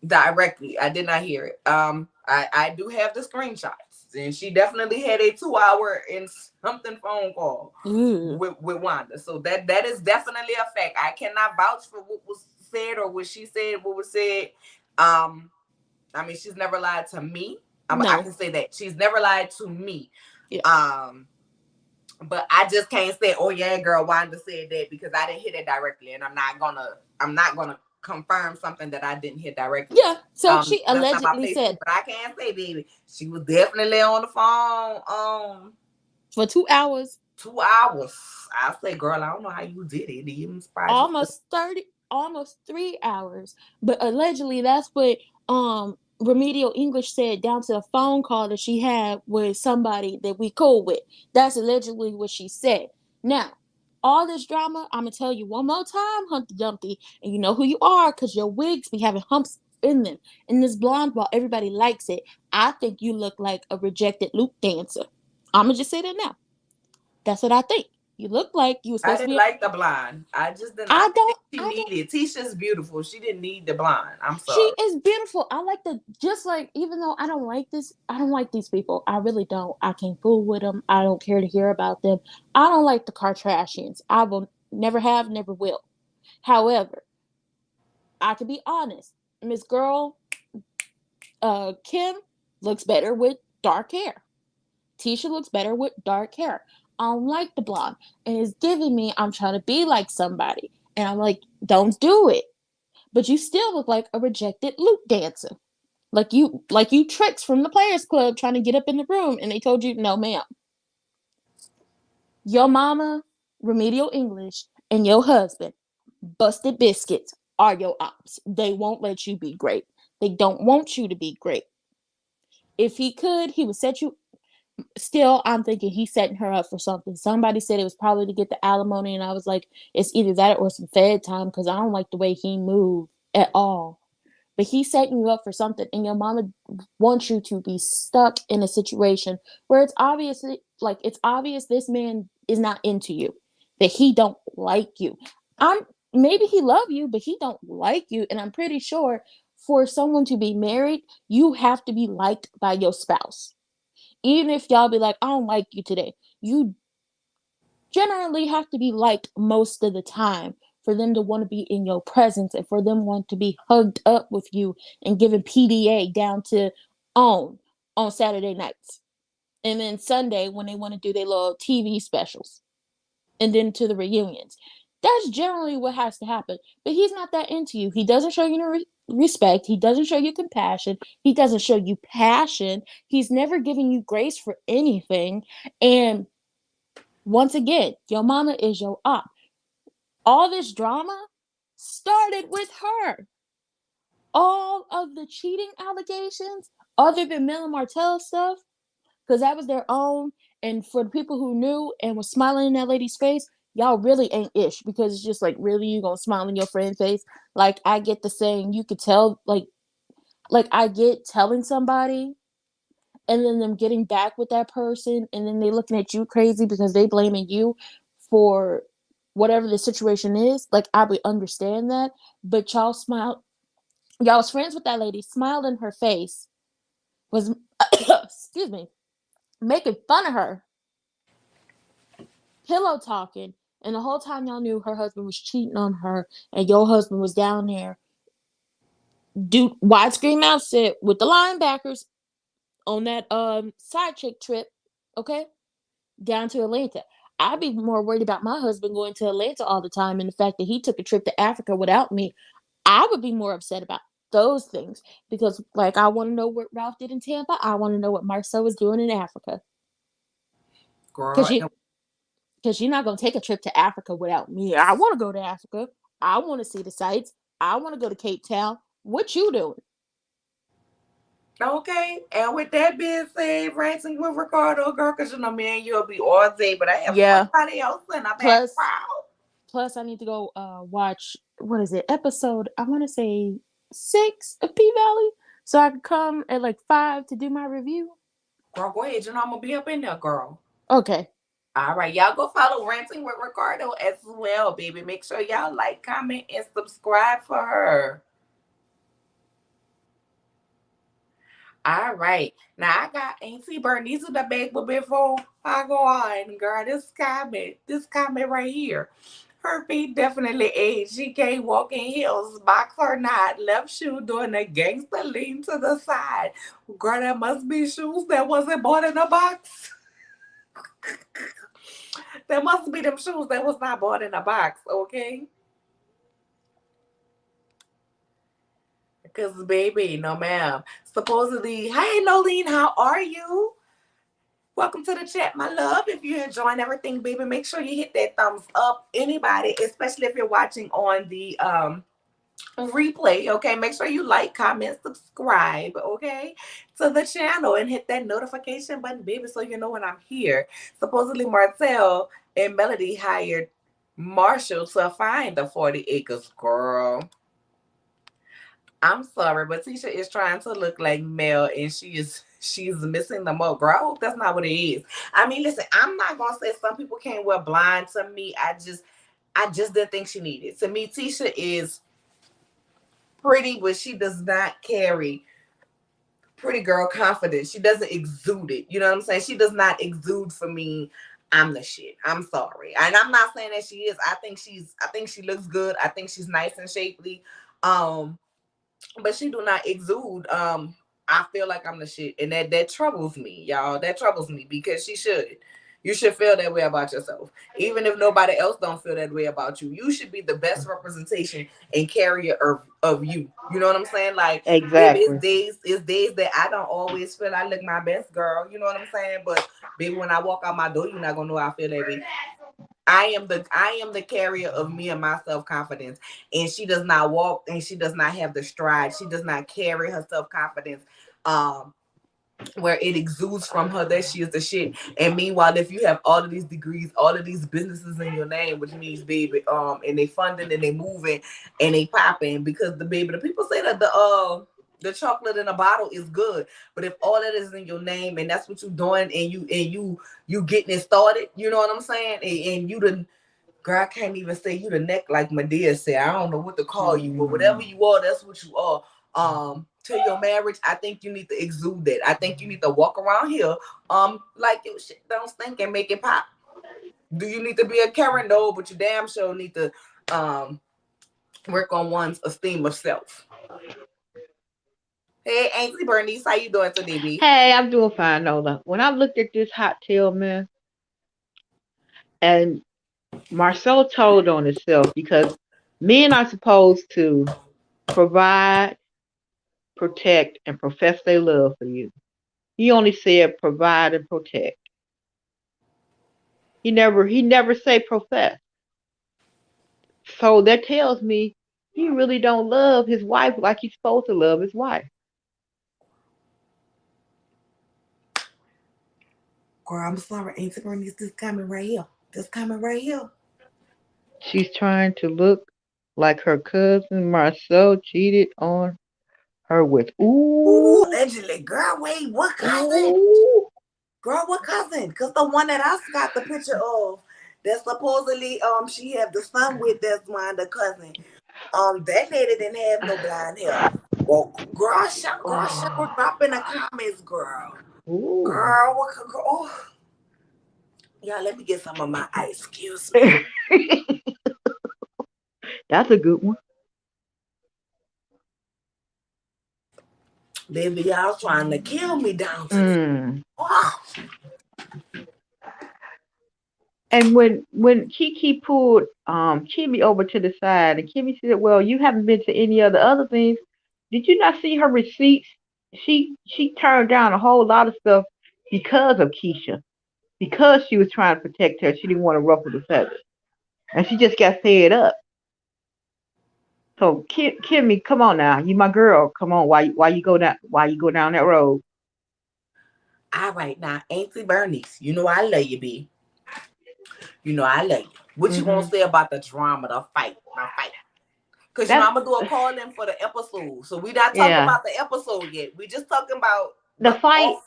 [SPEAKER 1] directly. I did not hear it. I do have the screenshots, and she definitely had a 2 hour and something phone call with Wanda. So that is definitely a fact. I cannot vouch for what was said or what she said, what was said. I mean, she's never lied to me. I
[SPEAKER 2] No.
[SPEAKER 1] can say that she's never lied to me.
[SPEAKER 2] Yeah.
[SPEAKER 1] But I just can't say, oh yeah, girl, Wanda said that because I didn't hear it directly, and I'm not gonna confirm something that I didn't hear directly.
[SPEAKER 2] Yeah. So she
[SPEAKER 1] That's not my
[SPEAKER 2] allegedly
[SPEAKER 1] place too,
[SPEAKER 2] said
[SPEAKER 1] but I can't say, baby, she was definitely on the phone.
[SPEAKER 2] for 2 hours,
[SPEAKER 1] 2 hours. I say, girl, I don't know how you did it. Even surprised me.
[SPEAKER 2] almost 3 hours. But allegedly that's what Remedial English said down to the phone call that she had with somebody that we cool with. That's allegedly what she said. Now, all this drama, I'm gonna tell you one more time, Humpty Dumpty, and you know who you are because your wigs be having humps in them. And this blonde ball, everybody likes it. I think you look like a rejected loop dancer. I'm gonna just say that now. That's what I think. You look like you were
[SPEAKER 1] I
[SPEAKER 2] supposed to
[SPEAKER 1] didn't
[SPEAKER 2] be.
[SPEAKER 1] like the blonde. I just didn't. I
[SPEAKER 2] I
[SPEAKER 1] didn't think
[SPEAKER 2] don't.
[SPEAKER 1] she
[SPEAKER 2] I don't.
[SPEAKER 1] needed. Tisha's beautiful. She didn't need the blonde. I'm
[SPEAKER 2] She
[SPEAKER 1] sorry.
[SPEAKER 2] is beautiful. I like the just like even though I don't like this, I don't like these people. I really don't. I can't fool with them. I don't care to hear about them. I don't like the Kardashians. I will never have, never will. However, I can be honest. Miss Girl, Kim looks better with dark hair. Tisha looks better with dark hair. I don't like the blonde, and it's giving me I'm trying to be like somebody. And I'm like, don't do it. But you still look like a rejected loop dancer. Like you tricks from the players club trying to get up in the room and they told you, no, ma'am. Your mama, remedial English, and your husband, busted biscuits, are your ops. They won't let you be great. They don't want you to be great. If he could, he would set you. Still, I'm thinking he's setting her up for something. Somebody said it was probably to get the alimony, and I was like, it's either that or some fed time because I don't like the way he moved at all. But he's setting you up for something, and your mama wants you to be stuck in a situation where it's obvious this man is not into you, that he don't like you. I'm Maybe he love you, but he don't like you, and I'm pretty sure for someone to be married, you have to be liked by your spouse. Even if y'all be like, I don't like you today, you generally have to be liked most of the time for them to want to be in your presence and for them want to be hugged up with you and given PDA down to on on Saturday nights. And then Sunday when they want to do their little TV specials. And then to the reunions. That's generally what has to happen. But he's not that into you. He doesn't show you no respect. He doesn't show you compassion. He doesn't show you passion. He's never giving you grace for anything. And once again, your mama is your op. All this drama started with her. All of the cheating allegations, other than Mel and Martell stuff, because that was their own. And for the people who knew and was smiling in that lady's face, y'all really ain't ish because it's just like, really, you gonna smile in your friend's face? Like, I get the saying, you could tell, like I get telling somebody and then them getting back with that person and then they looking at you crazy because they blaming you for whatever the situation is. Like, I would understand that, but y'all smiled. Y'all was friends with that lady, smiled in her face, was excuse me, making fun of her, pillow talking, and the whole time y'all knew her husband was cheating on her, and your husband was down there, dude, widescreen mouse set with the linebackers on that side chick trip, okay, down to Atlanta. I'd be more worried about my husband going to Atlanta all the time and the fact that he took a trip to Africa without me. I would be more upset about those things because, like, I want to know what Ralph did in Tampa. I want to know what Marcel was doing in Africa. Because
[SPEAKER 1] Girl.
[SPEAKER 2] you, because you're not gonna take a trip to Africa without me. I want to go to Africa. I want to see the sights. I want to go to Cape Town. What you doing?
[SPEAKER 1] Okay, and with that being said, ranting with Ricardo, girl, because you know me and you'll be all day, but I have
[SPEAKER 2] Yeah.
[SPEAKER 1] somebody else in the
[SPEAKER 2] Plus,
[SPEAKER 1] background.
[SPEAKER 2] plus, I need to go watch what is it? Episode I want to say 6 of P Valley, so I can come at like 5 to do my review.
[SPEAKER 1] Girl, go ahead. You know I'm gonna be up in there, girl.
[SPEAKER 2] Okay.
[SPEAKER 1] All right, y'all go follow Ranting with Ricardo as well, baby. Make sure y'all like, comment, and subscribe for her. All right. Now I got Auntie Bernice in the back, but before I go on, girl, this comment right here. Her feet definitely aged. She can't walk in heels, box or not. Left shoe doing a gangster lean to the side. Girl, that must be shoes that wasn't bought in a box. That must be them shoes that was not bought in a box, okay? Because, baby, no, ma'am. Supposedly, hey, Nolene, how are you? Welcome to the chat, my love. If you're enjoying everything, baby, make sure you hit that thumbs up. Anybody, especially if you're watching on the replay, okay? Make sure you like, comment, subscribe, okay, to the channel and hit that notification button, baby, so you know when I'm here. Supposedly, Martell and Melody hired Marshall to find the 40 acres, girl. I'm sorry, but Tisha is trying to look like Mel, and she's missing the mark. Girl, I hope that's not what it is. I mean, listen, I'm not gonna say some people can't wear blind. To me, I just didn't think she needed. To me, Tisha is pretty, but she does not carry pretty girl confidence. She doesn't exude it. You know what I'm saying? She does not exude for me. I'm the shit. I'm sorry. And I'm not saying that she is. I think she looks good. I think she's nice and shapely. Um, but she do not exude. I feel like I'm the shit. And that troubles me, y'all. That troubles me because she should. You should feel that way about yourself. Even if nobody else don't feel that way about you, you should be the best representation and carrier of you. You know what I'm saying? Like, baby,
[SPEAKER 3] Exactly.
[SPEAKER 1] it's days that I don't always feel I look my best, girl. You know what I'm saying? But baby, when I walk out my door, you're not gonna know how I feel that way. I am the carrier of me and my self confidence, and she does not walk and she does not have the stride. She does not carry her self confidence. Um, where it exudes from her that she is the shit. And meanwhile, if you have all of these degrees, all of these businesses in your name, which means baby, and they funding and they moving and they popping because the people say that the chocolate in a bottle is good, but if all that is in your name and that's what you're doing and you getting it started, you know what I'm saying, and you the girl, I can't even say you the neck like Medea said. I don't know what to call you, but whatever you are, that's what you are. To your marriage, I think you need to exude that. I think you need to walk around here, like your shit don't stink and make it pop. Do you need to be a Karen? No, but you damn sure need to um work on one's esteem of self. Hey, Auntie Bernice, how you doing today, B?
[SPEAKER 3] Hey, I'm doing fine, Nola. When I looked at this hot tail man, and Marcel told on himself because men are supposed to provide, protect, and profess their love for you. He only said provide and protect. He never say profess. So that tells me he really don't love his wife like he's supposed to love his wife.
[SPEAKER 1] Girl, I'm sorry, Auntie Bernice, this coming right here. This coming right here.
[SPEAKER 3] She's trying to look like her cousin Marcel cheated on her with.
[SPEAKER 1] Ooh,
[SPEAKER 3] Ooh,
[SPEAKER 1] allegedly, girl. Wait, what cousin?
[SPEAKER 3] ooh.
[SPEAKER 1] Girl, what cousin? Cause the one that I got the picture of that supposedly she have the son with, that's Wanda cousin. That lady didn't have no blonde hair. Well, girl,
[SPEAKER 3] Oh,
[SPEAKER 1] drop in the comments, girl.
[SPEAKER 3] ooh.
[SPEAKER 1] Girl, what girl? Oh, y'all, let me get some of my ice. Excuse me.
[SPEAKER 3] That's a good one.
[SPEAKER 1] Baby, y'all trying to kill me down today.
[SPEAKER 3] Mm.
[SPEAKER 1] Oh,
[SPEAKER 3] And when Kiki pulled Kimmy over to the side, and Kimmy said, "Well, you haven't been to any of the other things. Did you not see her receipts? She turned down a whole lot of stuff because of Keisha, because she was trying to protect her. She didn't want to ruffle the feathers, and she just got fed up. So Kimmy, come on now, you my girl. Come on, why you go down that road?
[SPEAKER 1] all right now, Auntie Bernice. You know I love you, B. You know I love you. What you gonna
[SPEAKER 3] Hmm.
[SPEAKER 1] say about the drama, the fight? Cause
[SPEAKER 3] That's
[SPEAKER 1] I'm gonna do a call in for the episode. So we not talking
[SPEAKER 3] yeah.
[SPEAKER 1] about the episode yet. We just talking about
[SPEAKER 3] The
[SPEAKER 1] the
[SPEAKER 3] fight,
[SPEAKER 1] off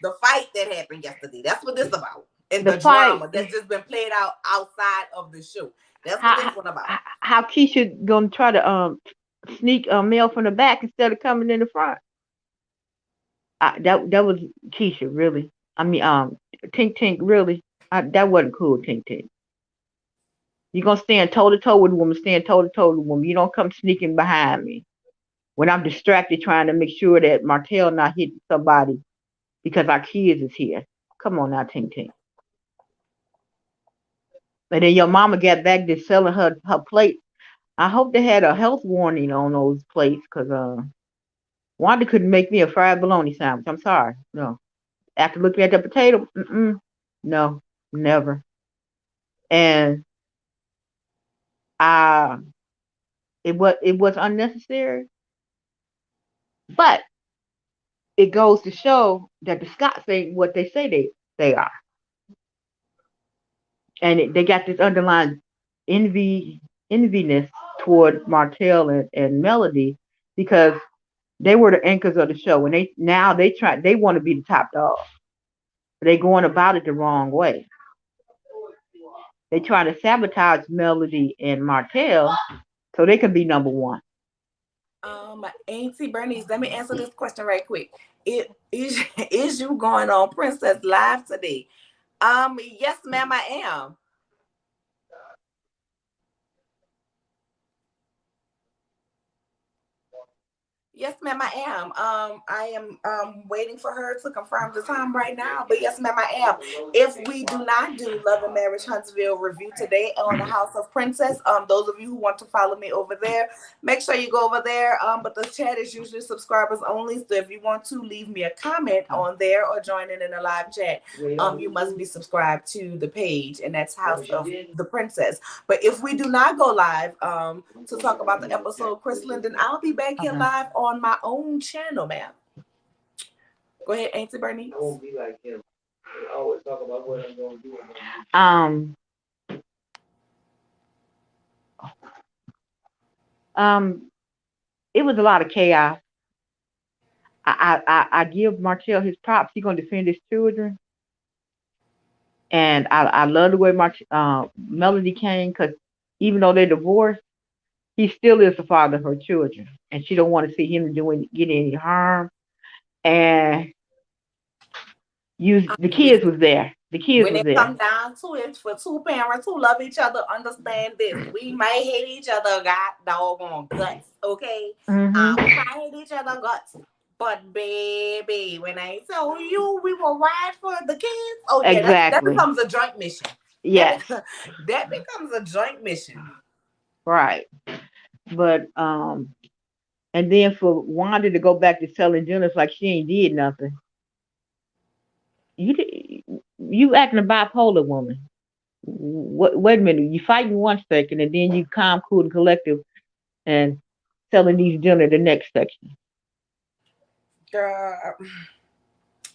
[SPEAKER 1] the fight that happened yesterday. That's what this about. And
[SPEAKER 3] the
[SPEAKER 1] the
[SPEAKER 3] fight.
[SPEAKER 1] drama that's just been played out outside of the show. That's what
[SPEAKER 3] how
[SPEAKER 1] this one about.
[SPEAKER 3] how Keisha gonna try to sneak a mail from the back instead of coming in the front? That was Keisha, really. I mean, Tink Tink, really. That wasn't cool, Tink Tink. You gonna stand toe to toe with a woman, stand toe to toe with a woman. You don't come sneaking behind me when I'm distracted trying to make sure that Martell not hitting somebody because our kids is here. Come on now, Tink Tink. And then your mama got back to selling her plate. I hope they had a health warning on those plates, cause Wanda couldn't make me a fried bologna sandwich. I'm sorry. No. After looking at the potato, no, never. And uh it was unnecessary, but it goes to show that the Scots ain't what they say they are, and they got this underlying envy enviness toward Martell and Melody because they were the anchors of the show, and they want to be the top dog. They going about it the wrong way. They trying to sabotage Melody and Martell so they can be number one.
[SPEAKER 1] Auntie Bernice, let me answer this question right quick. It is is you going on Princess Live today? Yes, ma'am, I am. Yes, ma'am, I am. I am waiting for her to confirm the time right now. But yes, ma'am, I am. If we do not do Love and Marriage Huntsville review today on the House of Princess, those of you who want to follow me over there, make sure you go over there. But the chat is usually subscribers only. So if you want to leave me a comment on there or join in a live chat, you must be subscribed to the page, and that's House of the Princess. But if we do not go live, to talk about the episode, Chris Linden, I'll be back here live on my own channel, ma'am. Go ahead, Auntie Bernice. I won't be like him. I always talk about what I'm going to do.
[SPEAKER 3] Um, it was a lot of chaos. I give Martell his props. He's gonna defend his children, and I love the way Melody came because even though they're divorced, he still is the father of her children, and she don't want to see him get any harm. And the kids was there. The kids
[SPEAKER 1] When
[SPEAKER 3] was
[SPEAKER 1] it
[SPEAKER 3] there.
[SPEAKER 1] comes down to it, for two parents who love each other, understand this. We might hate each other, got doggone guts, okay?
[SPEAKER 3] Hmm.
[SPEAKER 1] We might hate each other guts. But baby, when I tell you we will ride for the kids, oh yeah, that
[SPEAKER 3] Exactly.
[SPEAKER 1] becomes a joint mission.
[SPEAKER 3] Yes.
[SPEAKER 1] That becomes a joint mission.
[SPEAKER 3] Right. But and then for Wanda to go back to selling dinners like she ain't did nothing. You acting a bipolar woman. Wait a minute. You fighting one second, and then you calm, cool, and collective, and selling these dinner the next section.
[SPEAKER 1] Girl,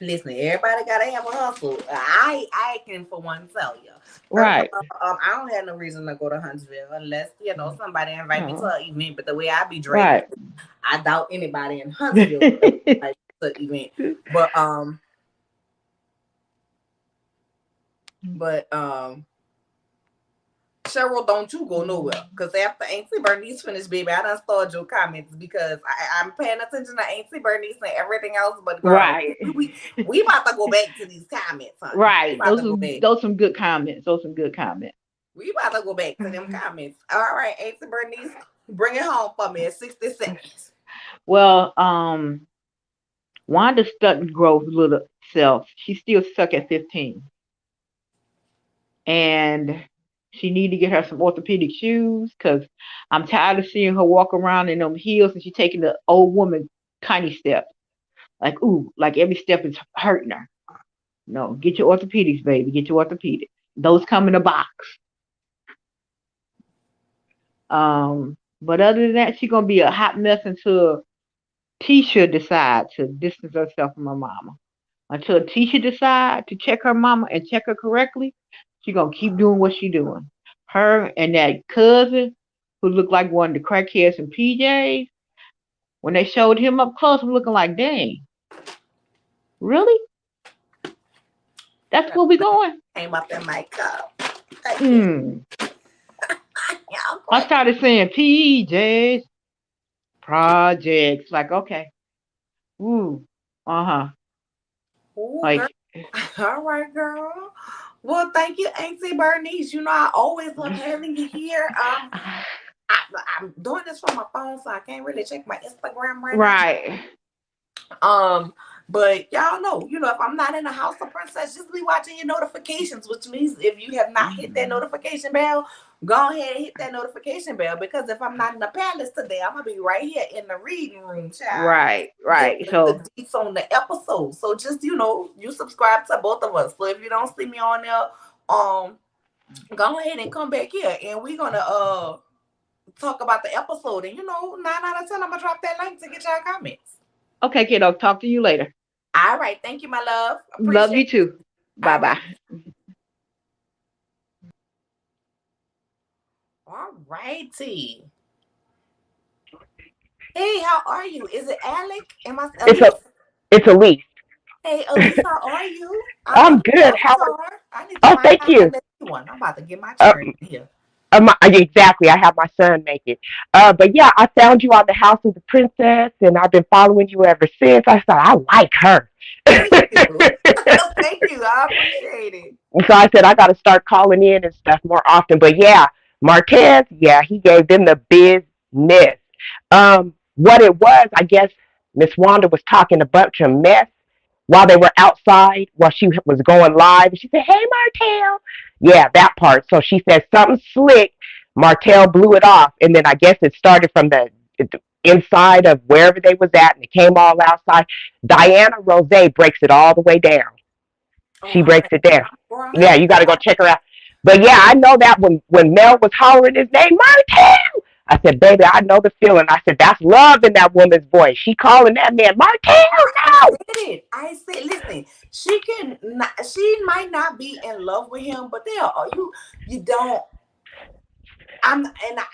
[SPEAKER 1] listen, everybody gotta have a hustle. I can for one tell you. First of
[SPEAKER 3] Right.
[SPEAKER 1] all, I don't have no reason to go to Huntsville unless somebody invite me to
[SPEAKER 3] Oh,
[SPEAKER 1] an event. But the way I be dressed,
[SPEAKER 3] right.
[SPEAKER 1] I doubt anybody in Huntsville would invite me to an event. But but Cheryl, don't you go nowhere. Because after Auntie Bernice finished, baby, I done started your comments because I'm paying attention to Auntie Bernice and everything else. But girl,
[SPEAKER 3] Right.
[SPEAKER 1] we about to go back to these comments, honey. We
[SPEAKER 3] Right.
[SPEAKER 1] about to go back.
[SPEAKER 3] Those some good comments. Those some good comments.
[SPEAKER 1] We about to go back to them comments. All right, Auntie Bernice, bring it home for me in 60 seconds.
[SPEAKER 3] Well, Wanda Stutton Grove's little self, she's still stuck at 15, and she need to get her some orthopedic shoes because I'm tired of seeing her walk around in them heels and she taking the old woman tiny steps. Like, ooh, like every step is hurting her. No, get your orthopedics, baby. Get your orthopedics. Those come in a box. But other than that, she's gonna be a hot mess until Tisha decide to distance herself from her mama. Until Tisha decide to check her mama and check her correctly, she gonna keep doing what she doing. Her and that cousin who looked like one of the crackheads in PJs, when they showed him up close, I'm looking like, dang, really? That's where we going?
[SPEAKER 1] Came up in my cup. Thank you.
[SPEAKER 3] Hmm.
[SPEAKER 1] Yeah,
[SPEAKER 3] I started saying PJs projects. Like, okay. Ooh. Uh-huh.
[SPEAKER 1] Ooh, girl.
[SPEAKER 3] Like,
[SPEAKER 1] All right, girl. Well, thank you, Auntie Bernice. You know, I always love having you here. I'm doing this from my phone, so I can't really check my Instagram right now.
[SPEAKER 3] right.
[SPEAKER 1] But y'all know, if I'm not in the House of Princess, just be watching your notifications, which means if you have not hit that notification bell, go ahead and hit that notification bell because if I'm not in the palace today, I'm gonna be right here in the reading room, child.
[SPEAKER 3] Right,
[SPEAKER 1] Give
[SPEAKER 3] right.
[SPEAKER 1] the
[SPEAKER 3] So,
[SPEAKER 1] deets on the episode. So just you subscribe to both of us. So if you don't see me on there, go ahead and come back here and we're gonna talk about the episode. And 9 out of 10, I'm gonna drop that link to get y'all comments.
[SPEAKER 3] okay, kiddo, talk to you later.
[SPEAKER 1] All right. Thank you, my love.
[SPEAKER 3] Love
[SPEAKER 1] Appreciate
[SPEAKER 3] you
[SPEAKER 1] it.
[SPEAKER 3] too. Bye
[SPEAKER 1] All
[SPEAKER 3] bye.
[SPEAKER 1] right. All righty. Hey, how are you? Is it Alec? Am I
[SPEAKER 4] It's a
[SPEAKER 1] Elise?
[SPEAKER 4] it's Elise.
[SPEAKER 1] Hey, Elise, how are you? I
[SPEAKER 4] I'm
[SPEAKER 1] love your
[SPEAKER 4] good. How are?
[SPEAKER 1] avatar. I need to
[SPEAKER 4] Oh,
[SPEAKER 1] find
[SPEAKER 4] thank
[SPEAKER 1] out my
[SPEAKER 4] you.
[SPEAKER 1] next one. I'm about to get my
[SPEAKER 4] Uh,
[SPEAKER 1] turn here.
[SPEAKER 4] exactly. I have my son make it. But yeah, I found you on the House of the Princess, and I've been following you ever since. I thought I like her.
[SPEAKER 1] Thank you. Thank you. I appreciate it.
[SPEAKER 4] So I said I got to start calling in and stuff more often. But yeah, Marquez, yeah, he gave them the business. what it was, I guess Miss Wanda was talking a bunch of mess while they were outside while she was going live. She said, "Hey, Martell." Yeah, that part. So she said something slick. Martell blew it off, and then I guess it started from the inside of wherever they was at, and it came all outside. Diana Rose breaks it all the way down.
[SPEAKER 1] Oh,
[SPEAKER 4] She
[SPEAKER 1] I'm
[SPEAKER 4] breaks it down.
[SPEAKER 1] girl, I'm
[SPEAKER 4] Yeah,
[SPEAKER 1] have
[SPEAKER 4] you
[SPEAKER 1] to
[SPEAKER 4] got to go
[SPEAKER 1] watch.
[SPEAKER 4] check her out. But yeah, I know that when Mel was hollering his name, Martell. I said, baby, I know the feeling. I said, that's love in that woman's voice. She calling that man, Martell,
[SPEAKER 1] I
[SPEAKER 4] no.
[SPEAKER 1] said it. I said, listen, she can not, she might not be in love with him, but they are you don't I'm and I,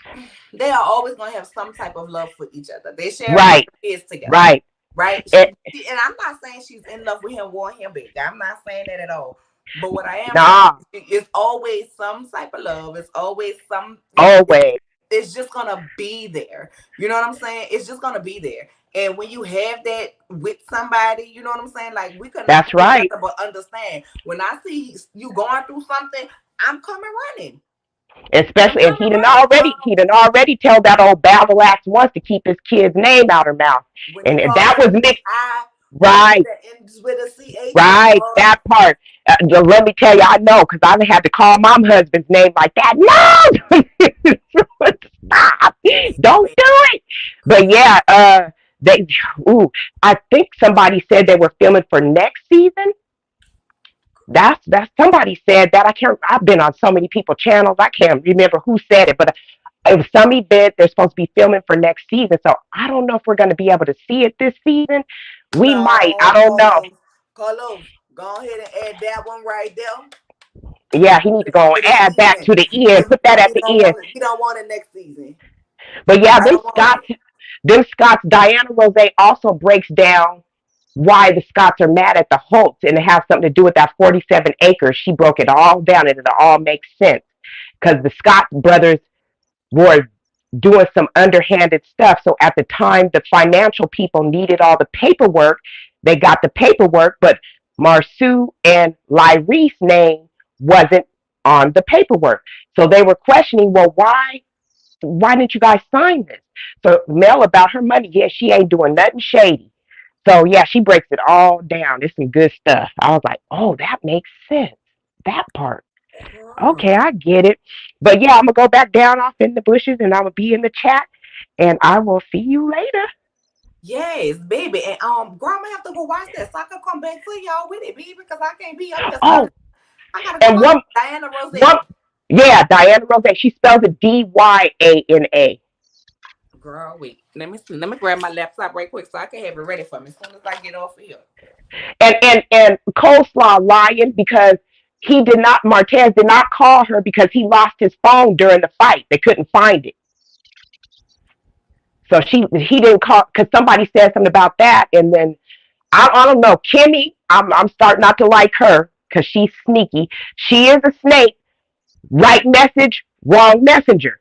[SPEAKER 1] they are always gonna have some type of love for each other. They share a couple
[SPEAKER 4] Right,
[SPEAKER 1] of kids together.
[SPEAKER 4] right.
[SPEAKER 1] Right?
[SPEAKER 4] It,
[SPEAKER 1] And I'm not saying she's in love with him, want him big. I'm not saying that at all. But what I am saying
[SPEAKER 4] nah,
[SPEAKER 1] is it's always some type of love. It's always some.
[SPEAKER 4] always.
[SPEAKER 1] It's just gonna be there. You know what I'm saying? It's just gonna be there. And when you have that with somebody, you know what I'm saying? Like we could not
[SPEAKER 4] That's
[SPEAKER 1] do
[SPEAKER 4] right.
[SPEAKER 1] nothing but understand. When I see you going through something, I'm coming running. I'm
[SPEAKER 4] Especially, and
[SPEAKER 1] coming
[SPEAKER 4] he done
[SPEAKER 1] running,
[SPEAKER 4] already,
[SPEAKER 1] girl.
[SPEAKER 4] he done already tell that old battle axe once to keep his kid's name out her mouth.
[SPEAKER 1] When he
[SPEAKER 4] And
[SPEAKER 1] called
[SPEAKER 4] that
[SPEAKER 1] her
[SPEAKER 4] was
[SPEAKER 1] C
[SPEAKER 4] mixed.
[SPEAKER 1] I
[SPEAKER 4] Right.
[SPEAKER 1] that ends with a CH,
[SPEAKER 4] Right,
[SPEAKER 1] girl.
[SPEAKER 4] that part. Let me tell you, I know because I had to call my husband's name like that. No, stop! Don't do it. But yeah, they. Ooh, I think somebody said they were filming for next season. That's somebody said that. I can't. I've been on so many people channels. I can't remember who said it, but it was some event they're supposed to be filming for next season. So I don't know if we're going to be able to see it this season. We might. I
[SPEAKER 1] No,
[SPEAKER 4] don't know.
[SPEAKER 1] Carlos, go ahead and add that one right there.
[SPEAKER 4] Yeah, he needs to go and
[SPEAKER 1] To the
[SPEAKER 4] add that
[SPEAKER 1] season.
[SPEAKER 4] to the end.
[SPEAKER 1] Cause
[SPEAKER 4] Put that at
[SPEAKER 1] we
[SPEAKER 4] the
[SPEAKER 1] don't
[SPEAKER 4] end.
[SPEAKER 1] want it. We don't want it next season.
[SPEAKER 4] But yeah,
[SPEAKER 1] I don't want it.
[SPEAKER 4] Them Scots. Diana Rose also breaks down why the Scots are mad at the Holts, and it has something to do with that 47 acres. She broke it all down, and it all makes sense because the Scott brothers were doing some underhanded stuff. So at the time, the financial people needed all the paperwork. They got the paperwork, but Marsu and Lyree's name wasn't on the paperwork. So they were questioning, well, why didn't you guys sign this? So Mel about her money, yeah, she ain't doing nothing shady. So yeah, she breaks it all down. It's some good stuff. I was like, oh, that makes sense. That part.
[SPEAKER 1] Girl.
[SPEAKER 4] Okay, I get it. But yeah, I'm gonna go back down off in the bushes and I'm gonna be in the chat and I will see you later.
[SPEAKER 1] Yes, baby. And girl, I'm gonna have to go watch that so I can come back to y'all with it, baby, because I can't be up here
[SPEAKER 4] Oh,
[SPEAKER 1] stunning. I gotta go
[SPEAKER 4] and
[SPEAKER 1] watch Diana
[SPEAKER 4] one
[SPEAKER 1] Rose.
[SPEAKER 4] yeah, Diana Rose. She spells it Dyana.
[SPEAKER 1] Girl, wait. Let me see. Let me grab my laptop right quick so I can have it ready for me as soon as I get off here.
[SPEAKER 4] And Coleslaw lying because he did not Martez did not call her because he lost his phone during the fight. They couldn't find it. So he didn't call because somebody said something about that, and then I don't know. Kimmy, I'm starting not to like her because she's sneaky. She is a snake. Right message, wrong messenger.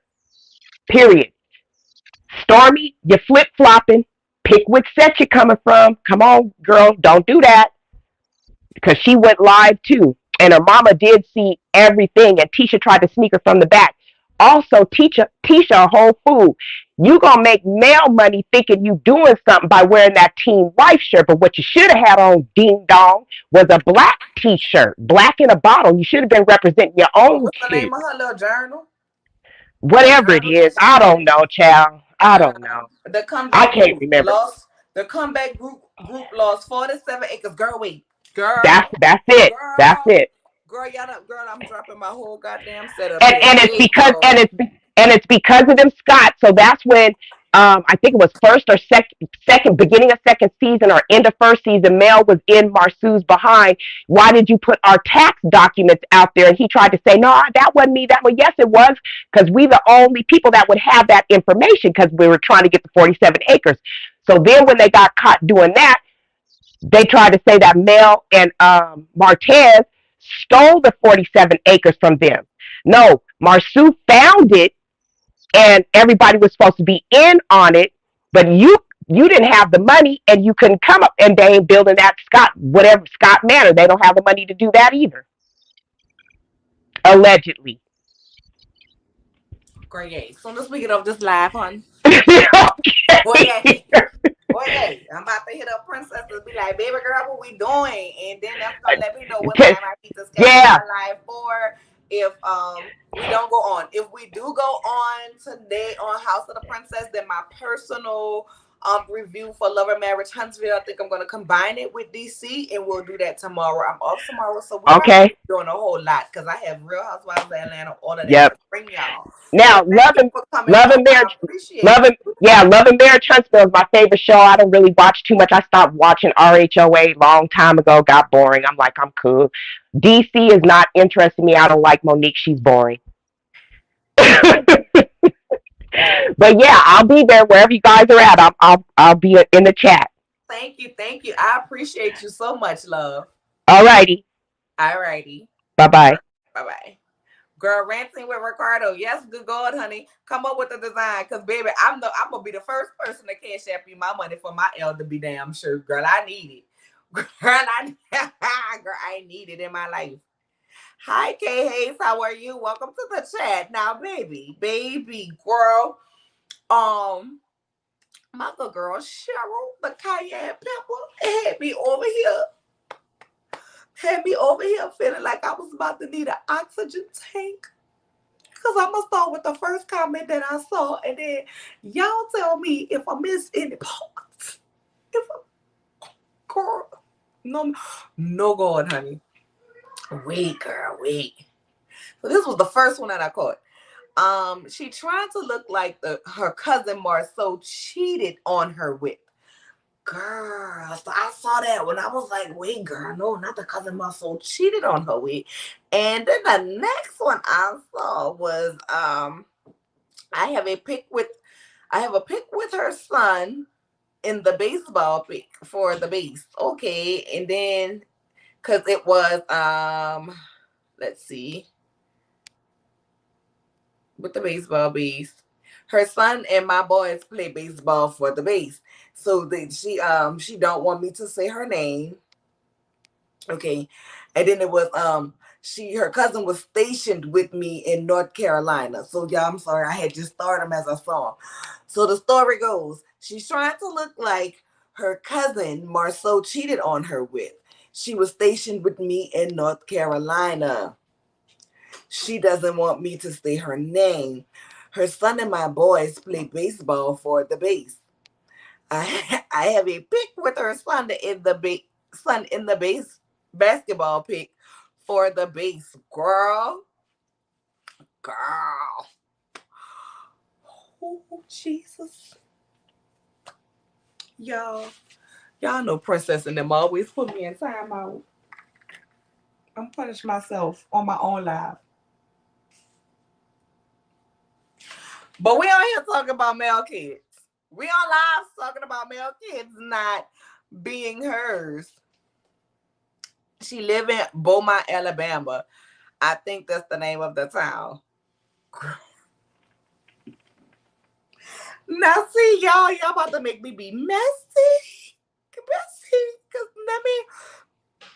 [SPEAKER 4] Period. Stormy, you flip flopping. Pick which set you're coming from. Come on, girl, don't do that because she went live too, and her mama did see everything. And Tisha tried to sneak her from the back. Also, Tisha, a whole fool. You gonna make male money thinking you doing something by wearing that Team Wife shirt, but what you should have had on, ding dong, was a black T-shirt, black in a bottle. You should have been representing your
[SPEAKER 1] Well,
[SPEAKER 4] own
[SPEAKER 1] what's the
[SPEAKER 4] kid,
[SPEAKER 1] name of her little journal? Her
[SPEAKER 4] whatever it
[SPEAKER 1] journal
[SPEAKER 4] is.
[SPEAKER 1] that she
[SPEAKER 4] I
[SPEAKER 1] had.
[SPEAKER 4] don't know, child. I don't know.
[SPEAKER 1] The
[SPEAKER 4] I
[SPEAKER 1] comeback
[SPEAKER 4] can't
[SPEAKER 1] group
[SPEAKER 4] remember.
[SPEAKER 1] lost. The comeback group lost 47 acres. Girl, wait, girl,
[SPEAKER 4] That's it. That's
[SPEAKER 1] girl,
[SPEAKER 4] it.
[SPEAKER 1] girl, y'all, girl. I'm dropping my whole goddamn setup
[SPEAKER 4] and
[SPEAKER 1] here.
[SPEAKER 4] and it's
[SPEAKER 1] Wait,
[SPEAKER 4] because
[SPEAKER 1] girl.
[SPEAKER 4] and it's because of them Scott. So that's when I think it was first or second beginning of second season or end of first season. Mel was in Marsu's behind. Why did you put our tax documents out there? And he tried to say, no, that wasn't me. That one, yes, it was, because we the only people that would have that information because we were trying to get the 47 acres. So then when they got caught doing that, they tried to say that Mel and Martez stole the 47 acres from them. No, Marsu found it and everybody was supposed to be in on it, but you didn't have the money and you couldn't come up and they ain't building that Scott, whatever Scott Manor. They don't have the money to do that either. Allegedly.
[SPEAKER 1] Girl, yeah. As soon as we get off this live, hon. Boy, yeah.
[SPEAKER 4] Okay.
[SPEAKER 1] Boy, yeah. I'm about to hit up Princess and be like, baby girl, what we doing? And then that's gonna let me know what time I need to schedule
[SPEAKER 4] Yeah.
[SPEAKER 1] my live for. If we don't go on. If we do go on today on House of the Princess, then my personal review for Lover Marriage Huntsville, I think I'm gonna combine it with DC and we'll do that tomorrow. I'm off tomorrow, so we're not
[SPEAKER 4] Okay.
[SPEAKER 1] doing a whole lot because I have Real Housewives of Atlanta, all of that
[SPEAKER 4] Yep.
[SPEAKER 1] to bring y'all. So
[SPEAKER 4] Now,
[SPEAKER 1] thank you for coming
[SPEAKER 4] love
[SPEAKER 1] on.
[SPEAKER 4] and
[SPEAKER 1] I
[SPEAKER 4] marriage,
[SPEAKER 1] appreciate you.
[SPEAKER 4] love and marriage Huntsville is my favorite show. I don't really watch too much. I stopped watching RHOA long time ago. Got boring. I'm like, I'm cool. DC is not interesting me. I don't like Monique. She's boring. But yeah, I'll be there wherever you guys are at. I'll be in the chat.
[SPEAKER 1] Thank you. Thank you. I appreciate you so much, love.
[SPEAKER 4] Alrighty.
[SPEAKER 1] Alrighty.
[SPEAKER 4] Bye bye.
[SPEAKER 1] Bye bye. Girl, ranting with Ricardo. Yes, good God, honey. Come up with the design. Cause baby, I'm gonna be the first person to cash app you my money for my L to be damn sure. Girl, I need it. Girl, I need it in my life. Hi, Kay Hayes. How are you? Welcome to the chat. Now, baby girl. Um, my little girl Cheryl, the cayenne pepper, had me over here feeling like I was about to need an oxygen tank. Cause I'm gonna start with the first comment that I saw, and then y'all tell me if I missed any parts. If I, girl, no, God, honey. Wait, girl, wait. So this was the first one that I caught. She tried to look like her cousin Marceau cheated on her with. Girl, so I saw that when I was like, wait, girl, no, not the cousin Marceau cheated on her with. And then the next one I saw was I have a pic with her son in the baseball pic for the base. Okay, and then because it was let's see, with the baseball base. Her son and my boys play baseball for the base. So she don't want me to say her name. Okay. And then it was her cousin was stationed with me in North Carolina. So yeah, I'm sorry, I had just started them as a song. So the story goes, she's trying to look like her cousin Marceau cheated on her with. She was stationed with me in North Carolina. She doesn't want me to say her name. Her son and my boys play baseball for the base. I have a pic with her son in the base basketball pic for the base. Girl. Oh, Jesus. Y'all know Princess and them always put me in timeout. I'm punishing myself on my own live. But we on here talking about male kids. We on live talking about male kids not being hers. She live in Beaumont, Alabama. I think that's the name of the town. Now see y'all about to make me be messy.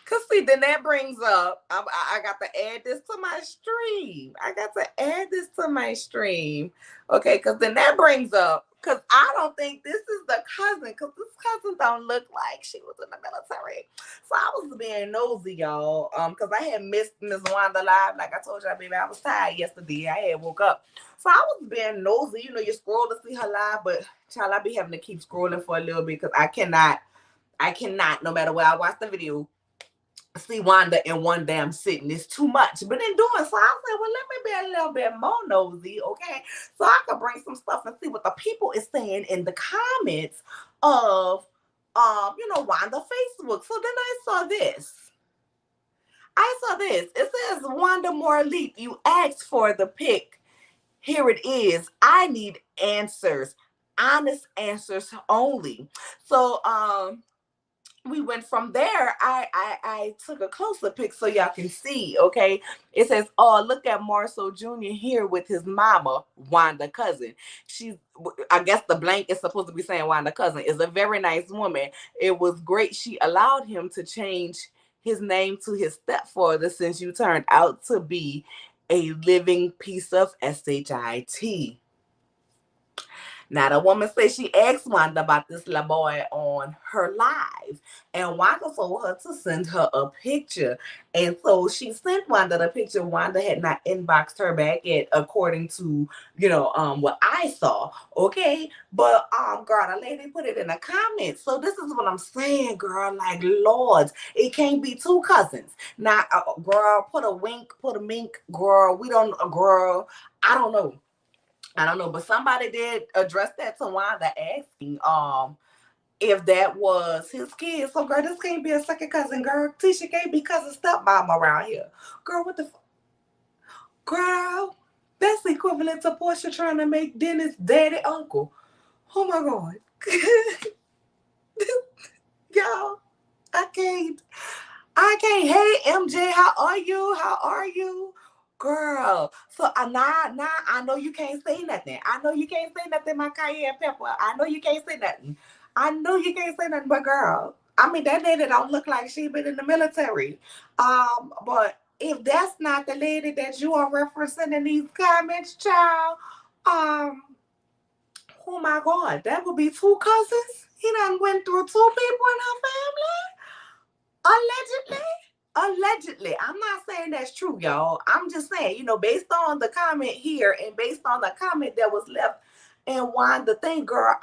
[SPEAKER 1] Cause see, then that brings up, I got to add this to my stream. Okay, cause then that brings up, cause I don't think this is the cousin, cause this cousin don't look like she was in the military. So I was being nosy, y'all. Cause I had missed Miss Wanda live, like I told y'all, baby, I was tired yesterday. I had woke up, so I was being nosy. You know, you scroll to see her live, but child, I be having to keep scrolling for a little bit, cause I cannot, no matter where I watch the video, see Wanda in one damn sitting. It's too much. But in doing so, I said, well, let me be a little bit more nosy, okay? So I could bring some stuff and see what the people is saying in the comments of Wanda Facebook. So then I saw this. It says, Wanda Morleaf, you asked for the pic. Here it is. I need answers. Honest answers only. So we went from there. I took a closer pic so y'all can see. Okay, it says, oh, look at Marceau Jr. here with his mama, Wanda cousin. I guess the blank is supposed to be saying Wanda cousin is a very nice woman. It was great she allowed him to change his name to his stepfather since you turned out to be a living piece of shit. Now the woman said she asked Wanda about this little boy on her live, and Wanda told her to send her a picture. And so she sent Wanda the picture. Wanda had not inboxed her back yet, according to what I saw. Okay, but girl, the lady put it in the comments. So this is what I'm saying, girl. Like, Lord, it can't be two cousins. Now, girl, put a wink, put a mink, girl. We don't, girl. I don't know. I don't know, but somebody did address that to Wanda, asking if that was his kid. So girl, this can't be a second cousin, girl. Tisha can't be cousin stepmom around here. Girl, what the girl? That's equivalent to Portia trying to make Dennis daddy uncle. Oh my god. Y'all, I can't. Hey, MJ, how are you? How are you? Girl. So nah, I know you can't say nothing. I know you can't say nothing, my cayenne pepper. I know you can't say nothing. I know you can't say nothing, but girl, I mean that lady don't look like she been in the military. But if that's not the lady that you are referencing in these comments, child, um, oh my god, that would be two cousins. He done went through two people in her family. Allegedly. Allegedly. I'm not saying that's true, y'all. I'm just saying, based on the comment here and based on the comment that was left and one the thing, girl,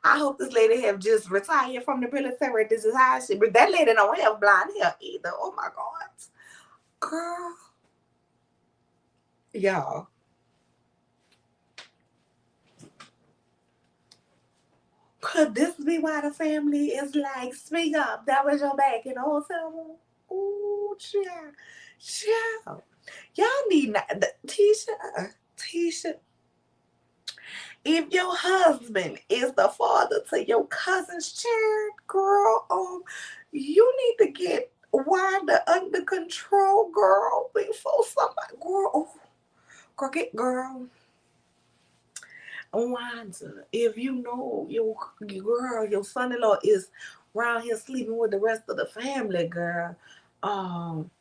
[SPEAKER 1] I hope this lady have just retired from the military. This is how she, but that lady don't have blonde hair either. Oh my God. Girl. Y'all. Could this be why the family is like, speak up? That was your back in the hotel room. Ooh, child. Child. Y'all need not, Tisha, if your husband is the father to your cousin's child, girl, you need to get Wanda under control, girl, before somebody, girl, girl. Wanda, if you know your girl, your son-in-law is around here sleeping with the rest of the family, girl, um,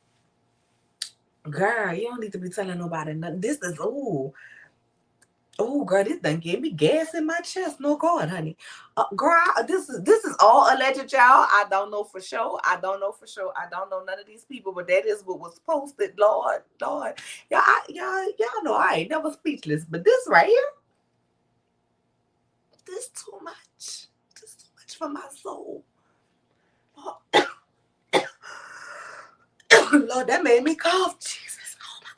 [SPEAKER 1] girl, you don't need to be telling nobody nothing. This is girl, this done gave me gas in my chest. No God, honey. Girl, this is all alleged, y'all. I don't know for sure. I don't know for sure. I don't know none of these people, but that is what was posted. Lord, y'all know I ain't never speechless, but this right here, this too much. This too much for my soul. Lord, that made me cough. Jesus, oh my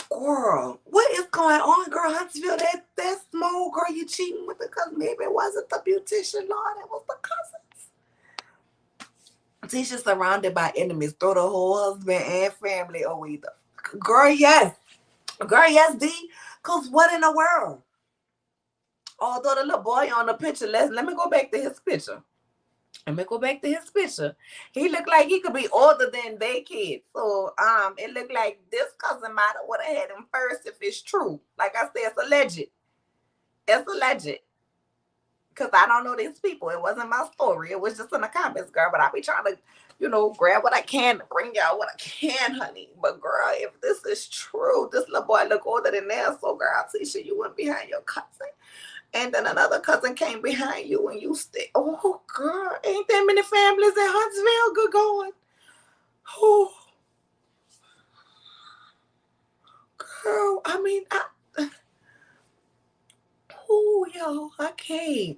[SPEAKER 1] God. Girl, what is going on, girl? Huntsville, that small girl you cheating with, because maybe it wasn't the beautician, Lord, it was the cousins. Tisha surrounded by enemies, throw the whole husband and family away. Girl, yes. Girl, yes, D. Cause what in the world? Although the little boy on the picture, let me go back to his picture. Let me go back to his picture. He looked like he could be older than their kid. So it looked like this cousin might have would have had him first if it's true. Like I said, it's alleged. It's alleged. Because I don't know these people. It wasn't my story. It was just in the comments, girl. But I be trying to, grab what I can to bring y'all what I can, honey. But girl, if this is true, this little boy look older than that. So girl, Tisha, you went behind your cousin. And then another cousin came behind you and you stay. Oh, girl, ain't that many families in Huntsville? Good going. Oh, girl, I mean, yo, I can't.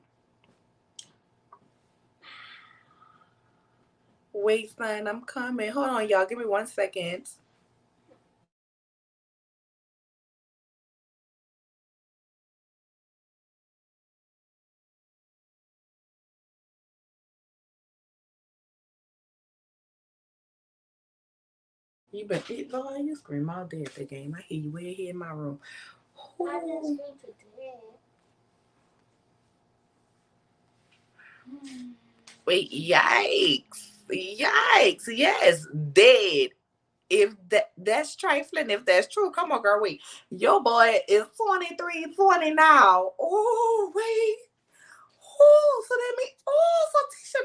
[SPEAKER 1] Wait, son, I'm coming. Hold on, y'all. Give me 1 second. You better eat, Lord. You scream all day at the game. I hear you way here in my room. I just scream to dead. Wait, yikes. Yikes. Yes, dead. If that's trifling, if that's true, come on, girl. Wait, your boy is 23, 20 now. Oh, wait. Oh, so that mean, oh, so Tisha,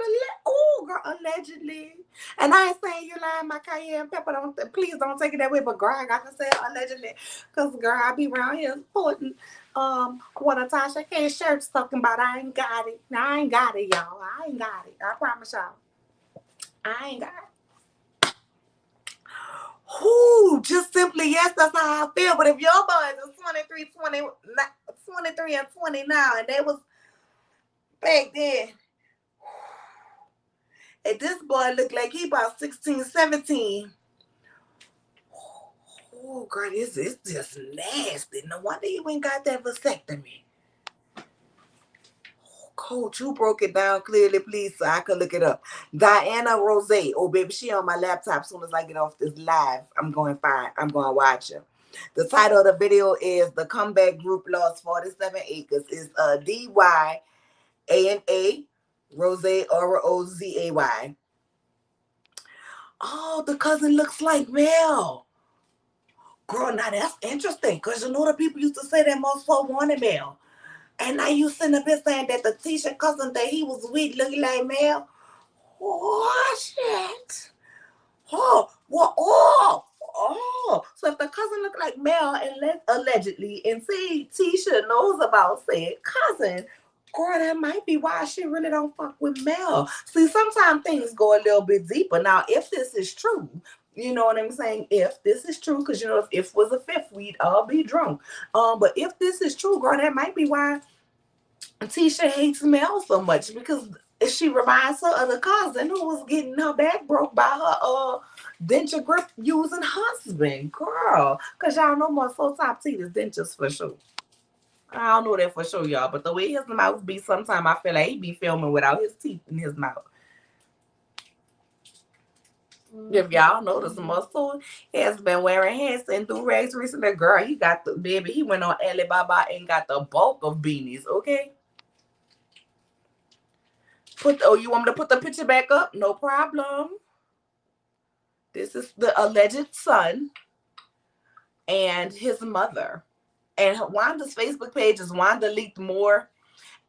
[SPEAKER 1] oh, girl, allegedly. And I ain't saying you lying, my cayenne pepper. Please don't take it that way. But girl, I got to say allegedly, cause girl, I be around here supporting what Natasha K shirt's talking about. I ain't got it. I ain't got it, y'all. I ain't got it. I promise y'all. I ain't got it. Who just simply yes, that's how I feel. But if your boys are 23 and 20 now, and they was back then. And this boy looked like he about 16, 17. Oh, girl, this is just nasty. No wonder you ain't got that vasectomy. Oh, Coach, you broke it down clearly, please, so I could look it up. Diana Rose. Oh, baby, she on my laptop. As soon as I get off this live, I'm going to watch her. The title of the video is The Comeback Group Lost 47 Acres. It's D-Y-A-N-A Rose, R-O-Z-A-Y. Oh, the cousin looks like Mel. Girl, now that's interesting because you know the people used to say that most folk wanted Mel. And now you sitting up here saying that the Tisha cousin that he was with looking like Mel. Oh, shit. Oh, well, oh. So if the cousin look like Mel and allegedly, and see Tisha knows about said cousin, girl, that might be why she really don't fuck with Mel. See, sometimes things go a little bit deeper. Now, if this is true, you know what I'm saying? If this is true, because you know, if was a fifth, we'd all be drunk. But if this is true, girl, that might be why Tisha hates Mel so much, because she reminds her of the cousin who was getting her back broke by her denture grip using husband, girl. Because y'all know more so top teeth is dentures for sure. I don't know that for sure, y'all, but the way his mouth be, sometimes I feel like he be filming without his teeth in his mouth. If y'all notice, Muscle has been wearing hats and do rags recently. Girl, he got the baby. He went on Alibaba and got the bulk of beanies, okay? You want me to put the picture back up? No problem. This is the alleged son and his mother. And Wanda's Facebook page is Wanda Leaked More.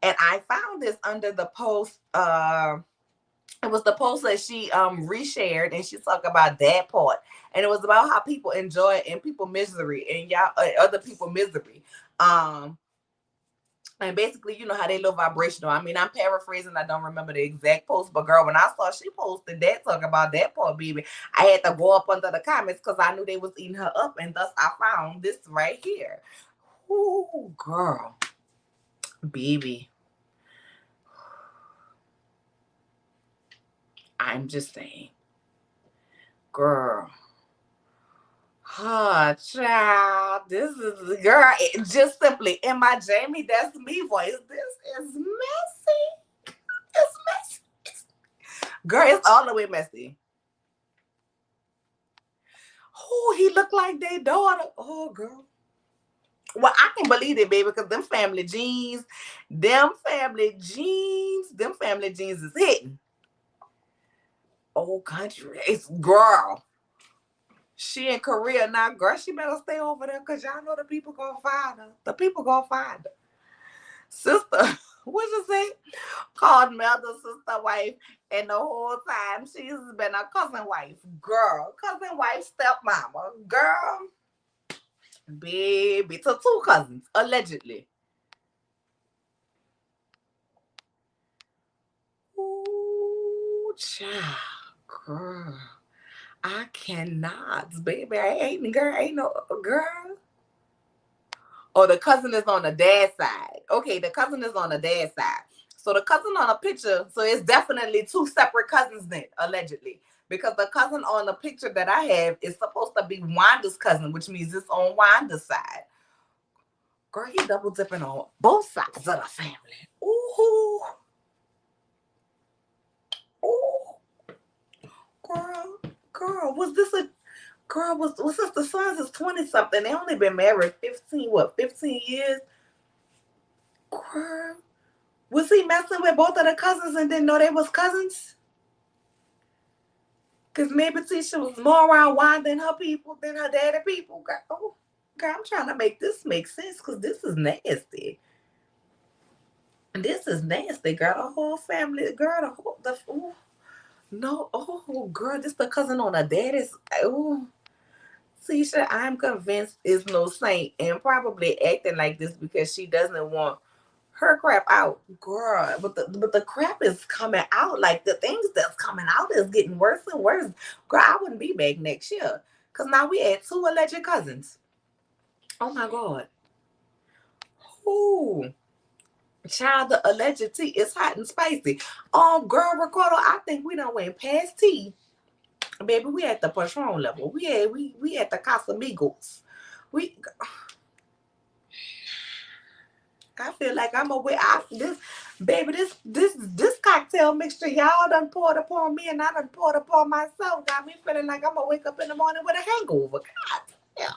[SPEAKER 1] And I found this under the post. It was the post that she reshared, and she talked about that part. And it was about how people enjoy it and people misery and y'all other people misery. And basically, you know how they look vibrational. I mean, I'm paraphrasing. I don't remember the exact post, but girl, when I saw she posted that, talking about that poor baby, I had to go up under the comments because I knew they was eating her up, and thus I found this right here. Ooh, girl, baby. I'm just saying, girl. Oh, child, this is girl. Just simply in my Jamie, that's me voice. This is messy. It's messy. Girl, it's all the way messy. Oh, he looked like their daughter. Oh, girl. Well, I can believe it, baby, because them family jeans is hitting. Old country. It's girl. She in Korea now, girl. She better stay over there because y'all know the people gonna find her. The people gonna find her. Sister, what you say? Called mother, sister, wife, and the whole time she's been a cousin wife. Girl, cousin wife, stepmama. Girl, baby. So 2 cousins, allegedly. Ooh, child. Girl. I cannot, baby. I ain't girl. Ain't no girl. Oh, the cousin is on the dad's side. Okay, the cousin is on the dad's side. So the cousin on a picture, so it's definitely 2 separate cousins then, allegedly. Because the cousin on the picture that I have is supposed to be Wanda's cousin, which means it's on Wanda's side. Girl, he double dipping on both sides of the family. Ooh. Ooh. Girl, was this the sons is 20 something? They only been married 15 years? Girl, was he messing with both of the cousins and didn't know they was cousins? Because maybe Tisha was more around Wanda than her people, than her daddy people. Girl, I'm trying to make this make sense because this is nasty. This is nasty, girl. The whole family, girl. Ooh, no, oh, girl. This the cousin on a daddy's. Oh, Tisha, I'm convinced is no saint and probably acting like this because she doesn't want her crap out, girl. But the crap is coming out. Like the things that's coming out is getting worse and worse. Girl, I wouldn't be back next year because now we had two alleged cousins. Oh my god. Ooh. Child, the alleged tea is hot and spicy. Girl, Ricardo, I think we done went past tea. Baby, we at the Patron level. We at the Casamigos. We I feel like I'm aware. This baby, this cocktail mixture y'all done poured upon me and I done poured upon myself. Got me feeling like I'm gonna wake up in the morning with a hangover. God damn.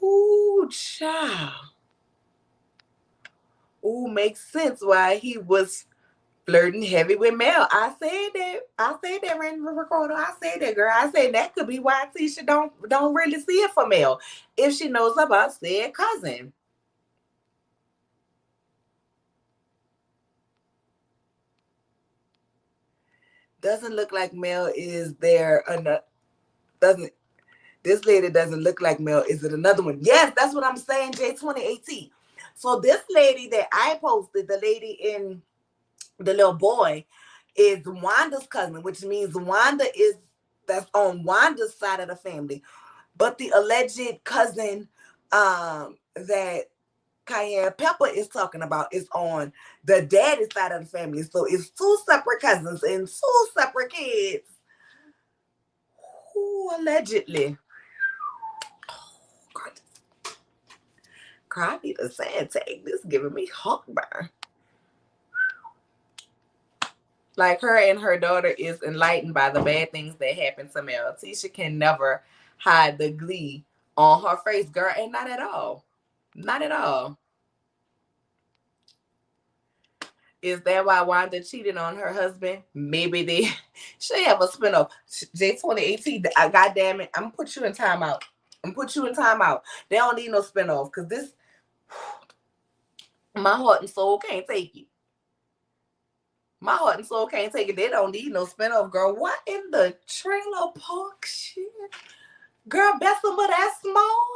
[SPEAKER 1] Ooh, child. Ooh, makes sense why he was flirting heavy with Mel. I said that. I said that in the recorder. I said that, girl. I said that could be why Tisha don't really see it for Mel if she knows about said cousin. Doesn't look like Mel is there. Doesn't this lady doesn't look like Mel? Is it another one? Yes, that's what I'm saying. J2018. So this lady that I posted, the lady in the little boy, is Wanda's cousin, which means Wanda is that's on Wanda's side of the family. But the alleged cousin that Cayenne Pepper is talking about is on the daddy side of the family. So it's two separate cousins and two separate kids who allegedly. Oh, God, I need a sand tag. This is giving me heartburn. Like her and her daughter is enlightened by the bad things that happen to Mel. Tisha can never hide the glee on her face, girl, and not at all. Not at all. Is that why Wanda cheated on her husband? Maybe they should have a spinoff. J2018, God damn it. I'm gonna put you in timeout. They don't need no spinoff because this my heart and soul can't take it. My heart and soul can't take it. They don't need no spinoff, girl. What in the trailer park shit? Girl, Bessemer that small?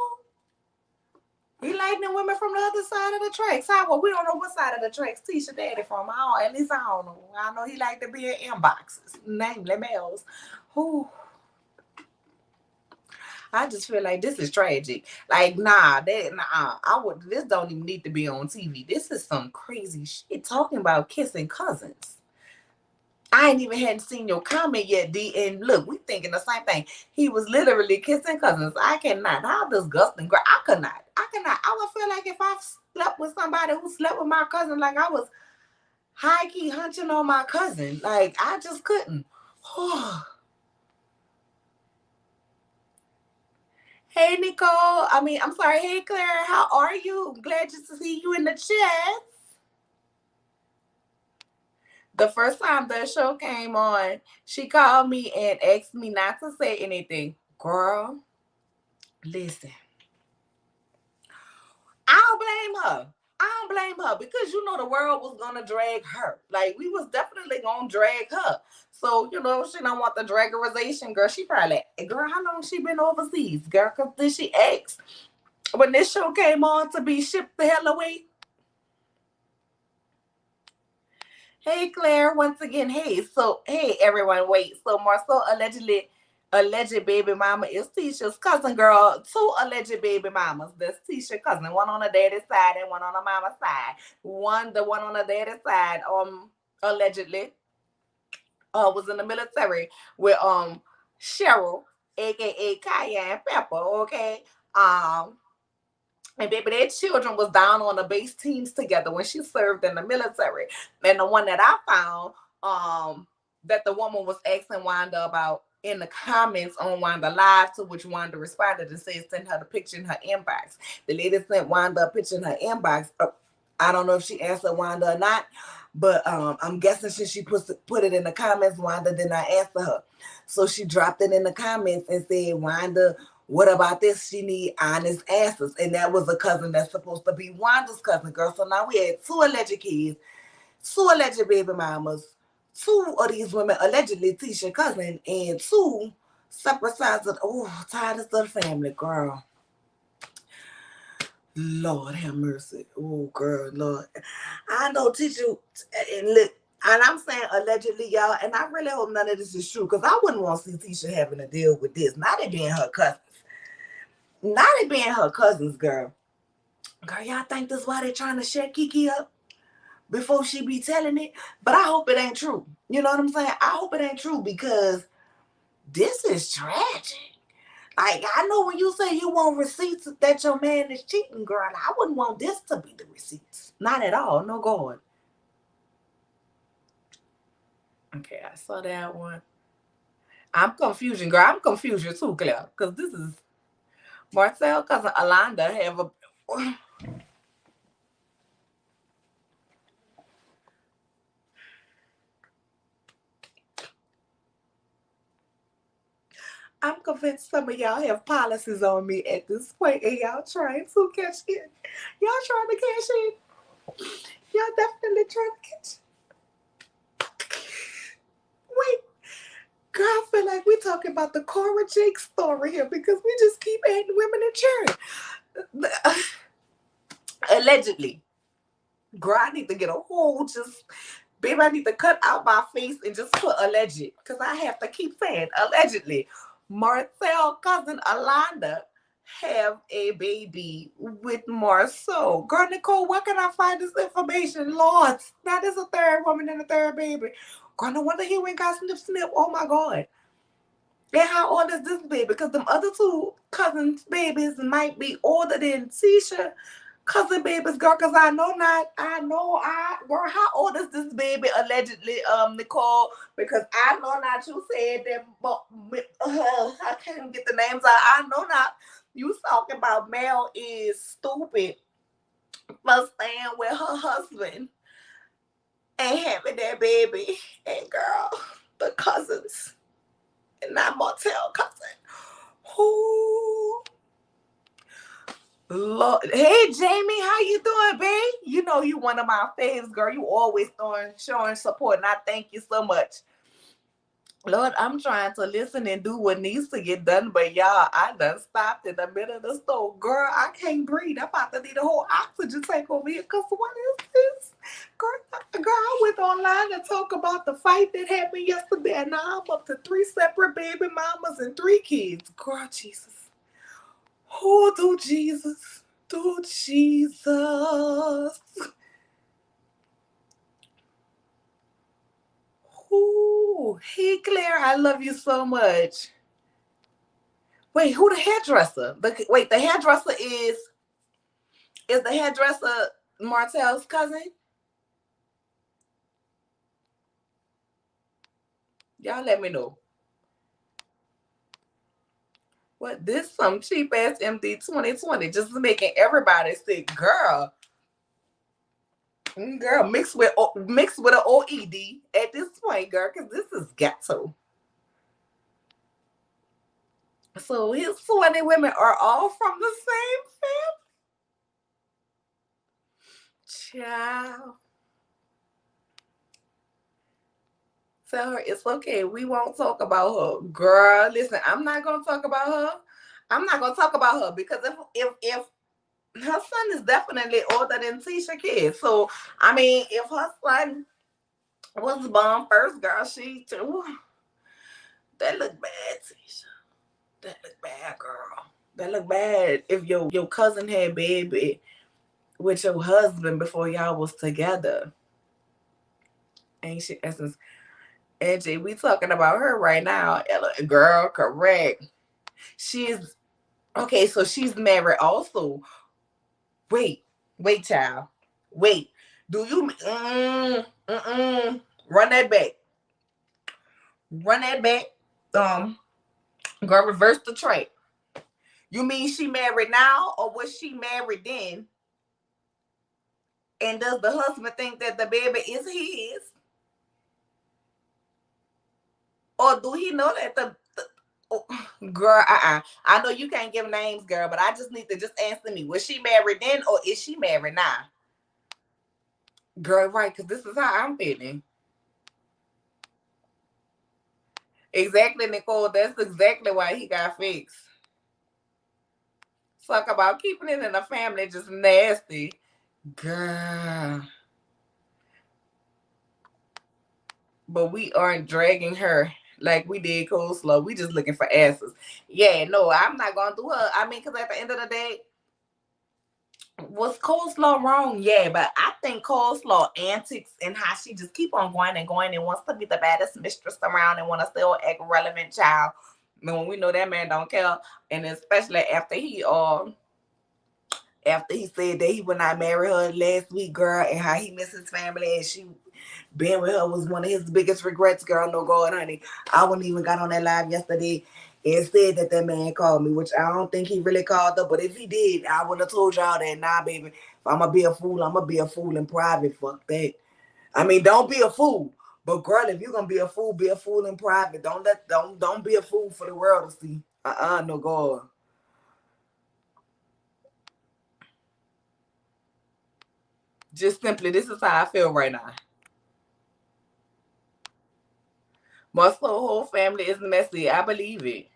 [SPEAKER 1] We like them women from the other side of the tracks. Well, we don't know what side of the tracks Tisha daddy from. At least I don't know. I know he like to be in inboxes, namely males. Who? I just feel like this is tragic. Like, this don't even need to be on TV. This is some crazy shit talking about kissing cousins. I ain't even hadn't seen your comment yet, D. And look, we thinking the same thing. He was literally kissing cousins. I cannot. How disgusting, girl. I could not. I would feel like if I slept with somebody who slept with my cousin, like I was high key hunching on my cousin. Like I just couldn't. Hey, Nicole. I'm sorry. Hey, Claire. How are you? Glad to see you in the chat. The first time the show came on, she called me and asked me not to say anything. Girl, listen. I don't blame her because the world was gonna drag her. Like we was definitely gonna drag her. So she don't want the draggerization, girl. She probably, girl, how long she been overseas, girl? Cause then she asked when this show came on to be shipped the hell away. Hey, Claire, once again. Hey, everyone. Wait. So Marcel alleged baby mama is Tisha's cousin, girl. Two alleged baby mamas. That's Tisha's cousin. One on the daddy's side and one on the mama's side. The one on the daddy's side, allegedly, was in the military with Cheryl, aka Cayenne Pepper. Okay. And baby, their children was down on the base teams together when she served in the military. And the one that I found, that the woman was asking Wanda about in the comments on Wanda Live, to which Wanda responded and said send her the picture in her inbox. The lady sent Wanda a picture in her inbox. I don't know if she answered Wanda or not, but I'm guessing since she put it in the comments, Wanda did not answer her. So she dropped it in the comments and said, Wanda, What about this? She need honest answers. And that was a cousin that's supposed to be Wanda's cousin, girl. So now we had two alleged kids, two alleged baby mamas, two of these women allegedly Tisha cousin, and two separate sides of tired of the family, girl. Lord have mercy. Oh, girl, Lord. I know Tisha, and look, and I'm saying allegedly, y'all, and I really hope none of this is true, because I wouldn't want to see Tisha having to deal with this. Not it being her cousins. Not it being her cousins, girl. Girl, y'all think this why they trying to shut Kiki up before she be telling it? But I hope it ain't true. You know what I'm saying? I hope it ain't true, because this is tragic. Like, I know when you say you want receipts that your man is cheating, girl, I wouldn't want this to be the receipts. Not at all. No God. Okay, I saw that one. I'm confusion, girl. I'm confusion too, Claire, because this is Marcel cousin Alonda have a. I'm convinced some of y'all have policies on me at this point, and y'all trying to cash in. Y'all trying to cash in. Y'all definitely trying to catch. Wait, girl, I feel like we're talking about the Cora Jake story here, because we just keep adding women in church. Allegedly. Girl, I need to get a whole baby, I need to cut out my face and just put alleged, because I have to keep saying allegedly. Marcel cousin Alonda have a baby with Marceau. Girl, Nicole, where can I find this information? Lord, now there's a third woman and a third baby. Girl, no wonder he went got snip. Oh my God. And how old is this baby? Because them other two cousins' babies might be older than Tisha cousin babies, girl. Because girl, how old is this baby allegedly, Nicole? Because I know not you said that, but I can't get the names out. I know not you talking about Mel is stupid for staying with her husband and having that baby. And girl, the cousins, and not Martell cousin. Who? Lord. Hey Jamie, how you doing, babe? You know you one of my faves, girl. You always showing support, and I thank you so much. Lord, I'm trying to listen and do what needs to get done, but y'all, I done stopped in the middle of the store. Girl, I can't breathe. I'm about to need a whole oxygen tank over here, because what is this? Girl, I went online to talk about the fight that happened yesterday, and now I'm up to 3 separate baby mamas and 3 kids. Girl, Jesus. Oh, do Jesus. Do Jesus. Ooh, hey Claire, I love you so much. Wait, who the hairdresser? The hairdresser is the hairdresser Martel's cousin? Y'all let me know. What, this some cheap ass MD 2020 just making everybody sick, girl. Girl, mixed with an OED at this point, girl, because this is ghetto. So his 20 women are all from the same family. Child. Tell her it's okay. We won't talk about her. Girl, listen, I'm not gonna talk about her. I'm not gonna talk about her, because if her son is definitely older than Tisha kid. So I mean, if her son was born first, girl, she too. That look bad, Tisha. That look bad, girl. That look bad if your cousin had baby with your husband before y'all was together. Ain't she essence? Angie, we talking about her right now. Ella, girl, correct. She's okay, so she's married also. Wait, child. Wait. Do you run that back? Run that back. Girl, reverse the trait. You mean she married now, or was she married then? And does the husband think that the baby is his? Or do he know that Oh, girl, I know you can't give names, girl, but I just need to just answer me. Was she married then or is she married now? Girl, right, because this is how I'm feeling. Exactly, Nicole. That's exactly why he got fixed. Talk about keeping it in the family just nasty. Girl. But we aren't dragging her like we did coleslaw. We just looking for answers. Yeah, no, I'm not going to do her. I mean, because at the end of the day, was coleslaw wrong? Yeah, but I think coleslaw antics and how she just keep on going and wants to be the baddest mistress around and want to still act relevant child. When we know that man don't care, and especially after he said that he would not marry her last week, girl, and how he missed his family and she being with her was one of his biggest regrets, girl. No God, honey. I wouldn't even got on that live yesterday and said that man called me, which I don't think he really called her. But if he did, I would have told y'all that, nah, baby, if I'm going to be a fool, I'm going to be a fool in private. Fuck that. I mean, don't be a fool. But girl, if you're going to be a fool in private. Don't be a fool for the world to see. No God. Just simply, this is how I feel right now. My whole family is messy. I believe it.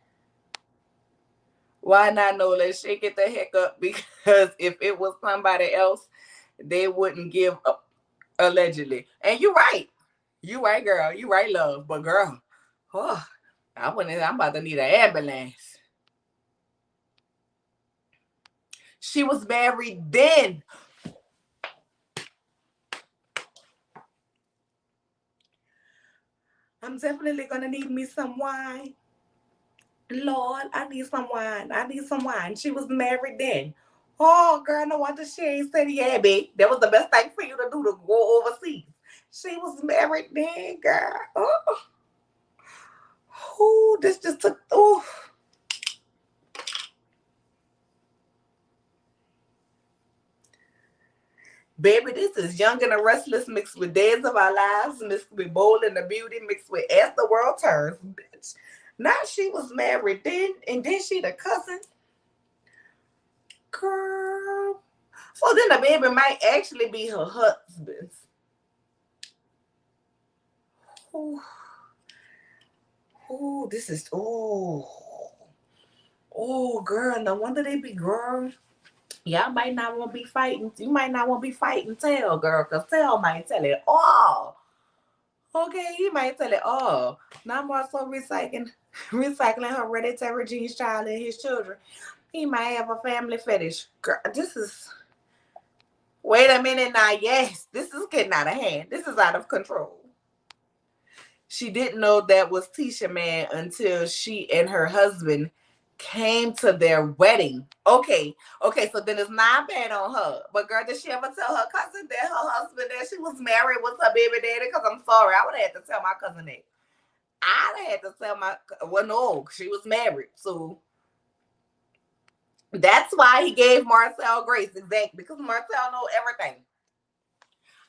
[SPEAKER 1] Why not? No, let's shake it the heck up, because if it was somebody else, they wouldn't give up, allegedly. And you're right. You right, girl. You right, love. But girl, oh, I'm about to need an ambulance. She was married then. I'm definitely gonna need me some wine. Lord, I need some wine. I need some wine. She was married then. Oh, girl, no wonder she ain't said yeah, babe. That was the best thing for you to do, to go overseas. She was married then, girl. Oh, this just took. Oh, baby, this is Young and the Restless mixed with Days of Our Lives, mixed with Bold and the Beauty, mixed with As the World Turns, bitch. Now she was married then, and then she the cousin. Girl. So then the baby might actually be her husband's. Oh, this is girl. No wonder they be girl. Y'all might not want to be fighting. You might not want to be fighting Tail, girl, because Tail might tell it all. Okay, he might tell it all. Now I'm also recycling hereditary genes, child, and his children. He might have a family fetish. Girl, this is. Wait a minute now. Yes, this is getting out of hand. This is out of control. She didn't know that was Tisha Man until she and her husband came to their wedding. Okay, so then it's not bad on her. But girl, did she ever tell her cousin that her husband that she was married with her baby daddy? Because I'm sorry, I would have had to tell my cousin that. I'd have had to tell no, she was married. So that's why he gave Marcel grace, exactly, because Marcel know everything.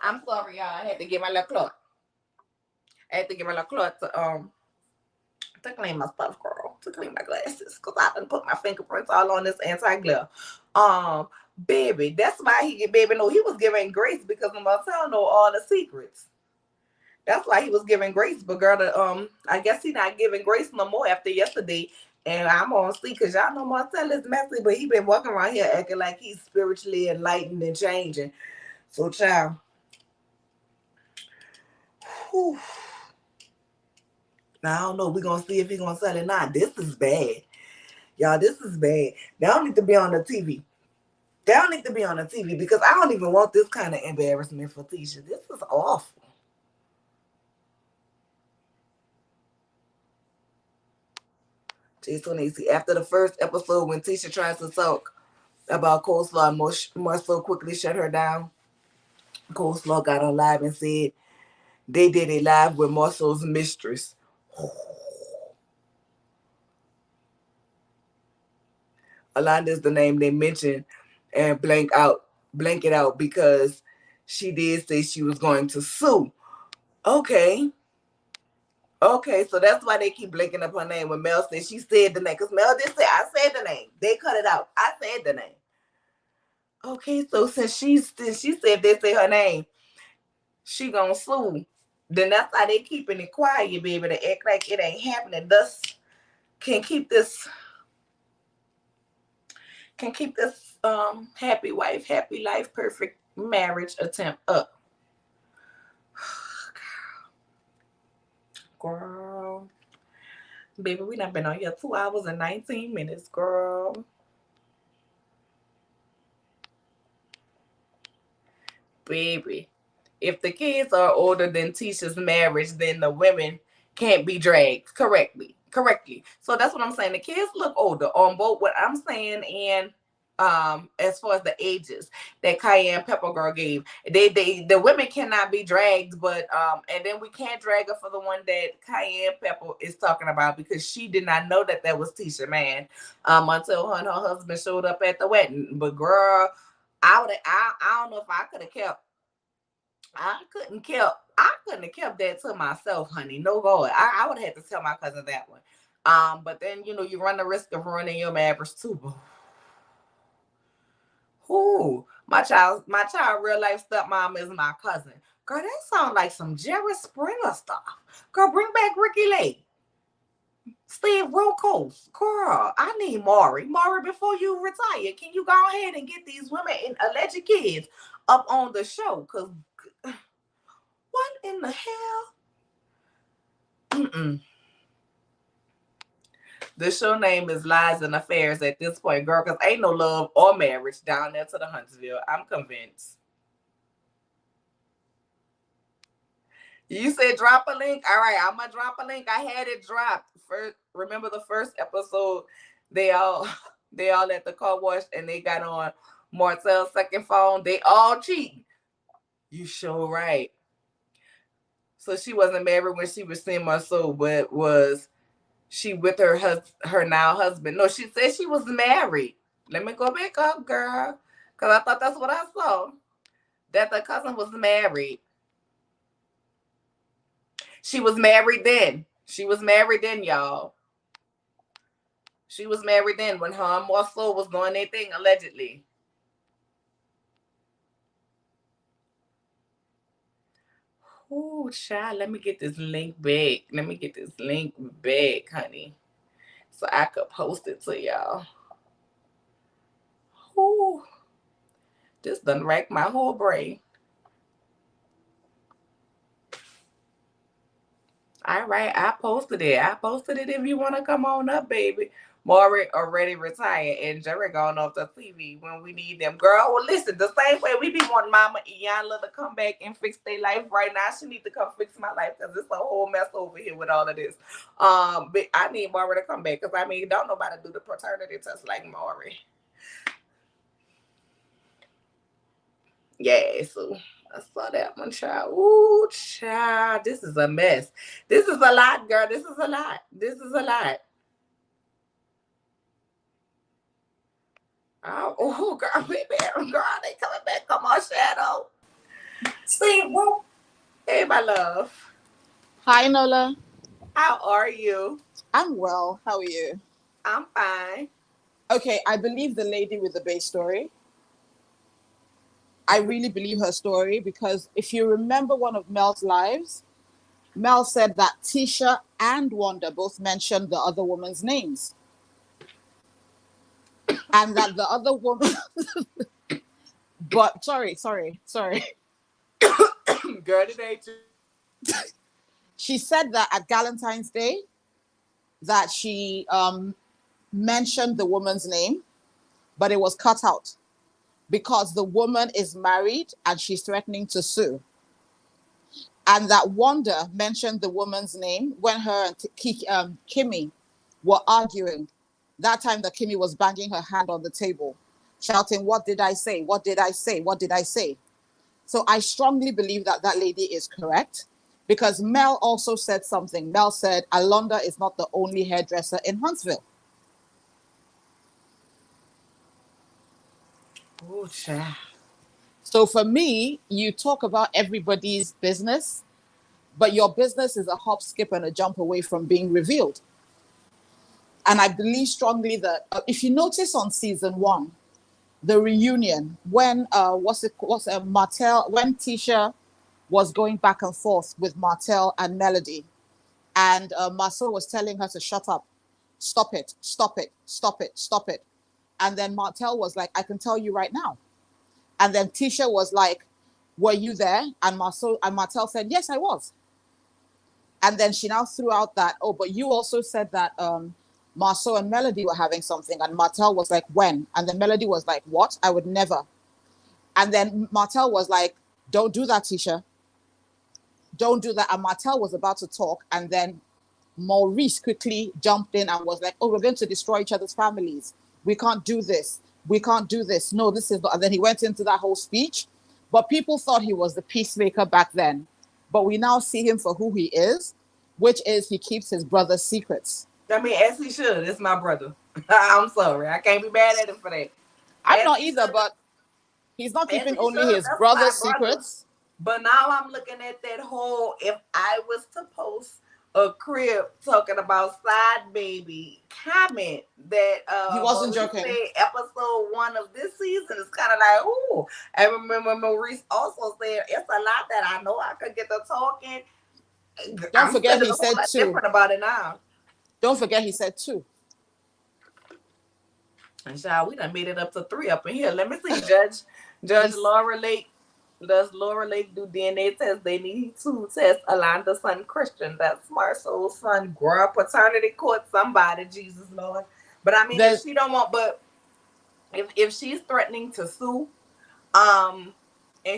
[SPEAKER 1] I'm sorry, y'all. I had to get my little cloth. To clean my stuff, girl. To clean my glasses. Because I done put my fingerprints all on this anti-glare. Baby, that's why baby, no, he was giving grace because Marcel know all the secrets. That's why he was giving grace. But girl, I guess he not giving grace no more after yesterday. And I'm on see, because y'all know Marcel is messy, but he been walking around here acting like he's spiritually enlightened and changing. So, child. Whew. Now, I don't know. We're going to see if he's going to sell it now. This is bad. Y'all, this is bad. They don't need to be on the TV. They don't need to be on the TV because I don't even want this kind of embarrassment for Tisha. This is awful. Jason see after the first episode when Tisha tries to talk about Coleslaw, Marcel quickly shut her down. Coleslaw got on live and said they did a live with Marcel's mistress. Alonda is the name they mentioned and blank it out because she did say she was going to sue. Okay. Okay, so that's why they keep blinking up her name when Mel said she said the name. Because Mel did say, I said the name. They cut it out. I said the name. Okay, so since she said they say her name, she gonna sue. Then that's why they keeping it quiet, baby, to act like it ain't happening. Thus can keep this happy wife, happy life, perfect marriage attempt up. Girl. Baby, we done been on here 2 hours and 19 minutes, girl. Baby. If the kids are older than Tisha's marriage, then the women can't be dragged correctly. So that's what I'm saying. The kids look older on both what I'm saying and as far as the ages that Cayenne Pepper Girl gave. The women cannot be dragged, but and then we can't drag her for the one that Cayenne Pepper is talking about because she did not know that was Tisha, man, until her and her husband showed up at the wedding. But girl, I don't know if I could have kept I couldn't have kept that to myself, honey. No God. I would have had to tell my cousin that one. But then you run the risk of ruining your marriage too. Ooh, my child real life stepmom is my cousin. Girl, that sounds like some Jerry Springer stuff. Girl, bring back Ricky Lake. Steve Rocos. Girl, I need Maury. Maury, before you retire, can you go ahead and get these women and alleged kids up on the show? Because what in the hell? Mm-mm. The show name is Lies and Affairs at this point, girl, because ain't no love or marriage down there to the Huntsville. I'm convinced. You said drop a link. All right, I'm gonna drop a link. I had it dropped. First, remember the first episode? They all they all at the car wash and they got on Marcel's second phone. They all cheating. You sure right. So she wasn't married when she was seeing Marcel, but was she with her now husband? No, she said she was married. Let me go back up, girl, because I thought that's what I saw. That the cousin was married. She was married then. She was married then, y'all. She was married then when her and Marcel was doing their thing, allegedly. Oh, child, let me get this link back. Let me get this link back, honey, so I could post it to y'all. Ooh, this done wrecked my whole brain. All right, I posted it. I posted it if you want to come on up, baby. Maury already retired and Jerry gone off the TV when we need them. Girl, well, listen, the same way we be wanting Mama Iyanla to come back and fix their life right now, she need to come fix my life because it's a whole mess over here with all of this. But I need Maury to come back because, I mean, don't nobody do the paternity test like Maury. Yeah, so I saw that one, child. Ooh, child, this is a mess. This is a lot, girl. This is a lot. This is a lot. Oh, girl, baby, girl, they coming back. Come on, Shadow. See, whoop. Hey, my love.
[SPEAKER 5] Hi, Nola.
[SPEAKER 1] How are you?
[SPEAKER 5] I'm well. How are you?
[SPEAKER 1] I'm fine.
[SPEAKER 5] Okay, I believe the lady with the base story. I really believe her story because if you remember one of Mel's lives, Mel said that Tisha and Wanda both mentioned the other woman's names. And that the other woman, but sorry.
[SPEAKER 1] Girl, today, too.
[SPEAKER 5] She said that at Valentine's Day, that she mentioned the woman's name, but it was cut out because the woman is married and she's threatening to sue. And that Wanda mentioned the woman's name when her and Kimmy were arguing. That time that Kimmy was banging her hand on the table, shouting, "What did I say? What did I say? What did I say?" So I strongly believe that that lady is correct because Mel also said something. Mel said, Alonda is not the only hairdresser in Huntsville.
[SPEAKER 1] Oh, child.
[SPEAKER 5] So for me, you talk about everybody's business, but your business is a hop, skip, and a jump away from being revealed. And I believe strongly that if you notice on season 1, the reunion, when Martell, when Tisha was going back and forth with Martell and Melody, and Marcel was telling her to shut up, stop it, stop it, stop it, stop it. And then Martell was like, I can tell you right now. And then Tisha was like, were you there? And Martell said, yes, I was. And then she now threw out that, oh, but you also said that Marceau and Melody were having something. And Martell was like, when? And then Melody was like, what? I would never. And then Martell was like, don't do that, Tisha. Don't do that. And Martell was about to talk. And then Maurice quickly jumped in and was like, oh, we're going to destroy each other's families. We can't do this. We can't do this. No, this is not. And then he went into that whole speech. But people thought he was the peacemaker back then. But we now see him for who he is, which is he keeps his brother's secrets.
[SPEAKER 1] I mean, as he should. It's my brother. I'm sorry. I can't be mad at him for that.
[SPEAKER 5] I'm not either, but he's not keeping only his brother's secrets.
[SPEAKER 1] But now I'm looking at that whole, if I was to post a crib talking about side baby comment that
[SPEAKER 5] he wasn't joking.
[SPEAKER 1] Episode 1 of this season is kind of like, ooh. I remember Maurice also said it's a lot that I know I could get to talking.
[SPEAKER 5] Don't forget he said 2.
[SPEAKER 1] Different about it now.
[SPEAKER 5] Don't forget he said 2.
[SPEAKER 1] And child, we done made it up to 3 up in here. Let me see, Judge Laura Lake. Does Laura Lake do DNA tests? They need to test Alanda's son Christian. That's Marcel's son. Girl, paternity court, somebody, Jesus Lord. But I mean, if she don't want, but if she's threatening to sue, and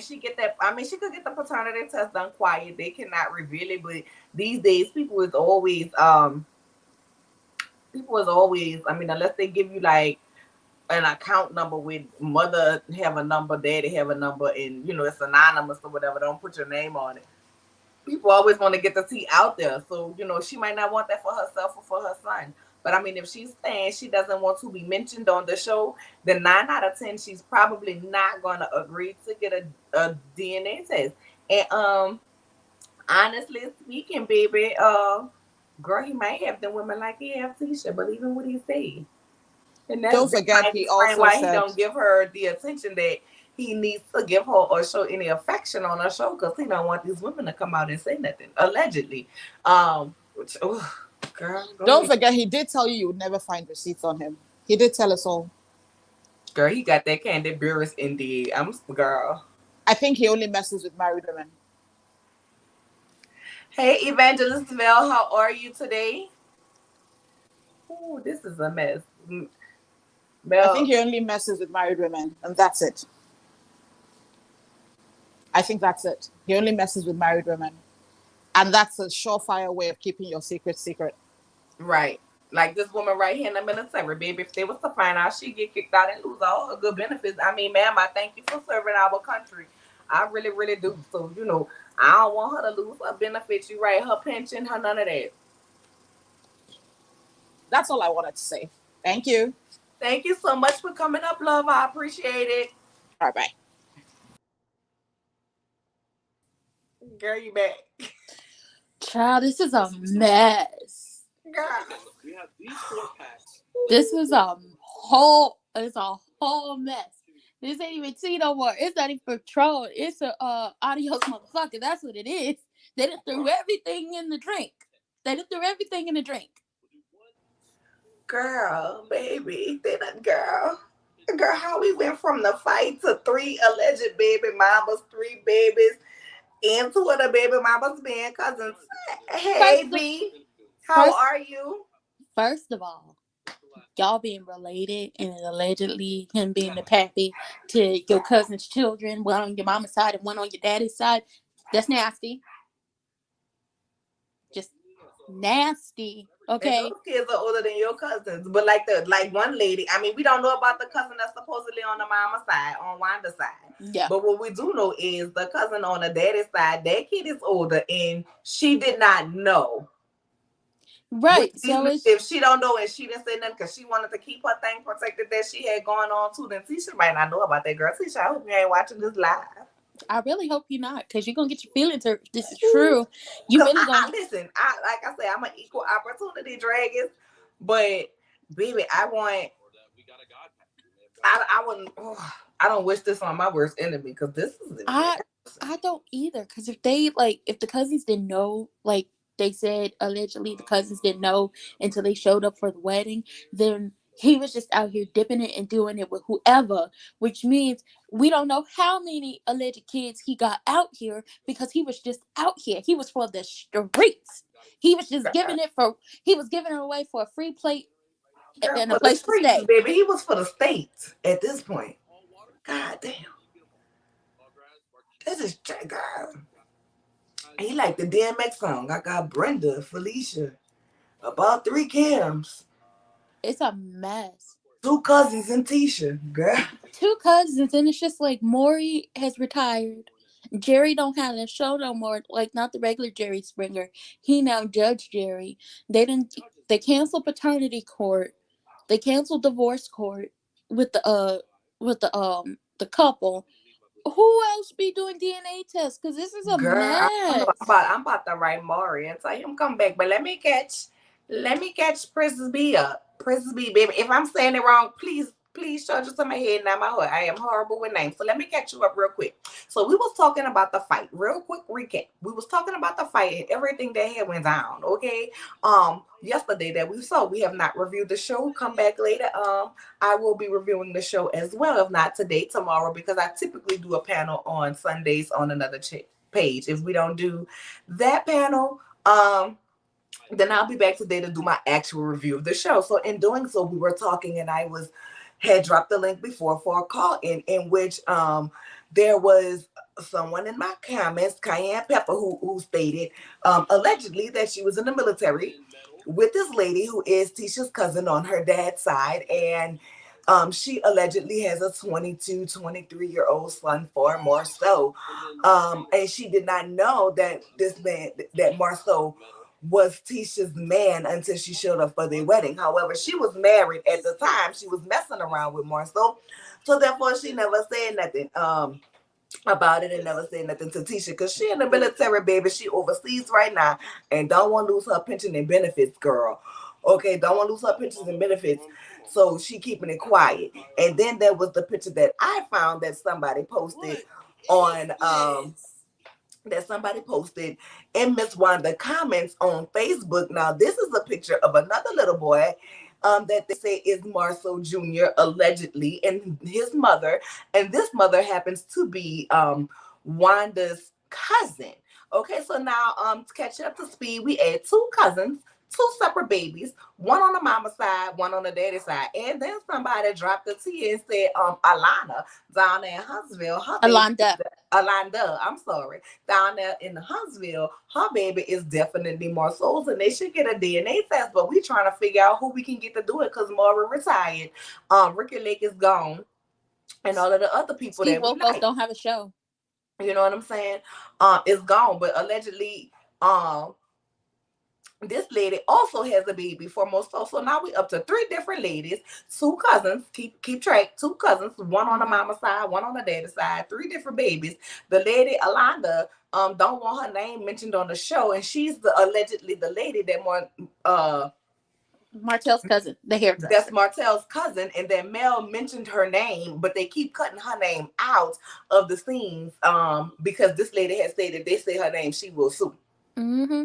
[SPEAKER 1] she get that, I mean, she could get the paternity test done quiet. They cannot reveal it, but these days people is always, I mean, unless they give you like an account number with mother have a number, daddy have a number, and you know it's anonymous or whatever. Don't put your name on it. People always want to get the tea out there, so you know she might not want that for herself or for her son. But I mean, if she's saying she doesn't want to be mentioned on the show, then 9 out of 10 she's probably not gonna agree to get a DNA test. And honestly speaking, baby, girl, he might have them women like he have Tisha, believing what he said. And that's
[SPEAKER 5] don't forget he also
[SPEAKER 1] why
[SPEAKER 5] said,
[SPEAKER 1] he don't give her the attention that he needs to give her or show any affection on her show, because he don't want these women to come out and say nothing, allegedly. Which, girl,
[SPEAKER 5] don't forget he did tell you would never find receipts on him. He did tell us all.
[SPEAKER 1] Girl, he got that Candy Burris indeed. Girl.
[SPEAKER 5] I think he only messes with married women.
[SPEAKER 1] Hey, Evangelist Vel, how are you today? Oh, this is a mess.
[SPEAKER 5] I think he only messes with married women, and that's it. I think that's it. He only messes with married women. And that's a surefire way of keeping your secret secret.
[SPEAKER 1] Right. Like this woman right here in the military, baby. If they was to find out, she'd get kicked out and lose all her good benefits. I mean, ma'am, I thank you for serving our country. I really, really do. So, you know, I don't want her to lose her benefits. You right, her pension, her none of that.
[SPEAKER 5] That's all I wanted to say. Thank you.
[SPEAKER 1] Thank you so much for coming up, love. I appreciate it.
[SPEAKER 5] All right, bye.
[SPEAKER 1] Girl, you back.
[SPEAKER 2] Child, this is a mess.
[SPEAKER 1] Girl.
[SPEAKER 6] We have these 4 packs.
[SPEAKER 2] This is it's a whole mess. This ain't even tea no more. It's not even Patron. It's a adios motherfucker. That's what it is. They done threw everything in the drink.
[SPEAKER 1] Girl, baby, girl, how we went from the fight to 3 alleged baby mamas, 3 babies, into the baby mamas being cousins. Hey, B, how are you?
[SPEAKER 2] First of all, y'all being related and allegedly him being the pappy to your cousin's children, one on your mama's side and one on your daddy's side, that's nasty. Just nasty. Okay.
[SPEAKER 1] And those kids are older than your cousins, but like one lady, I mean, we don't know about the cousin that's supposedly on the mama side, on Wanda's side.
[SPEAKER 2] Yeah.
[SPEAKER 1] But what we do know is the cousin on the daddy's side, that kid is older, and she did not know.
[SPEAKER 2] Right. So
[SPEAKER 1] if she don't know and she didn't say nothing because she wanted to keep her thing protected that she had going on too, then Tisha might not know about that. Girl, Tisha, I hope you ain't watching this live.
[SPEAKER 2] I really hope you're not, because you're gonna get your feelings hurt if this is
[SPEAKER 1] Ooh.
[SPEAKER 2] true. You
[SPEAKER 1] Cause
[SPEAKER 2] really gonna.
[SPEAKER 1] I listen. I like I said, I'm an equal opportunity dragon, but baby, I want. I wouldn't. Oh, I don't wish this on my worst enemy because this is
[SPEAKER 2] I
[SPEAKER 1] embarrassing.
[SPEAKER 2] I don't either, because if they like, if the cousins didn't know, like they said allegedly the cousins didn't know until they showed up for the wedding, then he was just out here dipping it and doing it with whoever, which means we don't know how many alleged kids he got out here, because he was just out here. He was for the streets. He was just
[SPEAKER 1] God,
[SPEAKER 2] giving it for, he was giving it away for a free plate
[SPEAKER 1] girl,
[SPEAKER 2] and a
[SPEAKER 1] for the
[SPEAKER 2] place to
[SPEAKER 1] streets,
[SPEAKER 2] stay.
[SPEAKER 1] baby. He was for the states at this point. God damn, this is God. He like the DMX song. I got Brenda, Felicia, about three Cams,
[SPEAKER 2] It's a mess.
[SPEAKER 1] two cousins, and Tisha. Girl,
[SPEAKER 2] Two cousins, and it's just like Maury has retired. Jerry don't have a show no more, like not the regular Jerry Springer. He now Judge Jerry. They didn't. They canceled paternity court. They canceled divorce court with the couple. Who else be doing DNA tests? Because this is a
[SPEAKER 1] girl, I don't know.
[SPEAKER 2] mess.
[SPEAKER 1] I'm about to write Maury and tell him come back. But let me catch Princess B up. Princess B, baby. If I'm saying it wrong, please charge it to my head, not my heart. I am horrible with names. So let me catch you up real quick. So we was talking about the fight. Real quick recap. We was talking about the fight and everything that had went down. Okay. Yesterday that we saw, we have not reviewed the show. Come back later. I will be reviewing the show as well, if not today, tomorrow, because I typically do a panel on Sundays on another page. If we don't do that panel, then I'll be back today to do my actual review of the show. So in doing so, we were talking, and I had dropped the link before for a call in which there was someone in my comments, Cayenne Pepper, who stated allegedly that she was in the military with this lady who is Tisha's cousin on her dad's side, and she allegedly has a 22, 23-year-old son for Marceau. And she did not know that this man, that Marceau was Tisha's man until she showed up for their wedding. However, she was married at the time. She was messing around with Marceau. So therefore she never said nothing about it and never said nothing to Tisha because she in the military, baby. She overseas right now and don't want to lose her pension and benefits, girl. Okay, don't want to lose her pensions and benefits. So she keeping it quiet. And then there was the picture that I found that somebody posted on in Miss Wanda comments on Facebook. Now, this is a picture of another little boy that they say is Marceau Jr. allegedly, and his mother. And this mother happens to be Wanda's cousin. Okay, so now to catch up to speed, we had two cousins, two separate babies, one on the mama side, one on the daddy side. And then somebody dropped the T and said, Alana down there in Huntsville, her baby
[SPEAKER 2] Alonda.
[SPEAKER 1] Alanda, I'm sorry, down there in Huntsville, her baby is definitely Marceau's, and they should get a DNA test. But we trying to figure out who we can get to do it because Maury retired, Ricky Lake is gone, and all of the other people
[SPEAKER 2] Steve
[SPEAKER 1] that we
[SPEAKER 2] Wilkos
[SPEAKER 1] like,
[SPEAKER 2] don't have a show.
[SPEAKER 1] you know what I'm saying, is gone. But allegedly, this lady also has a baby for Marceau. So now we up to three different ladies, two cousins. Keep track. Two cousins, one on the mama side, one on the daddy side. Three different babies. The lady Alanda don't want her name mentioned on the show, and she's allegedly the lady that
[SPEAKER 2] Martell's cousin, the
[SPEAKER 1] that's
[SPEAKER 2] hairdresser.
[SPEAKER 1] Martell's cousin, and then Mel mentioned her name, but they keep cutting her name out of the scenes because this lady has stated they say her name, she will sue.
[SPEAKER 2] Mm-hmm.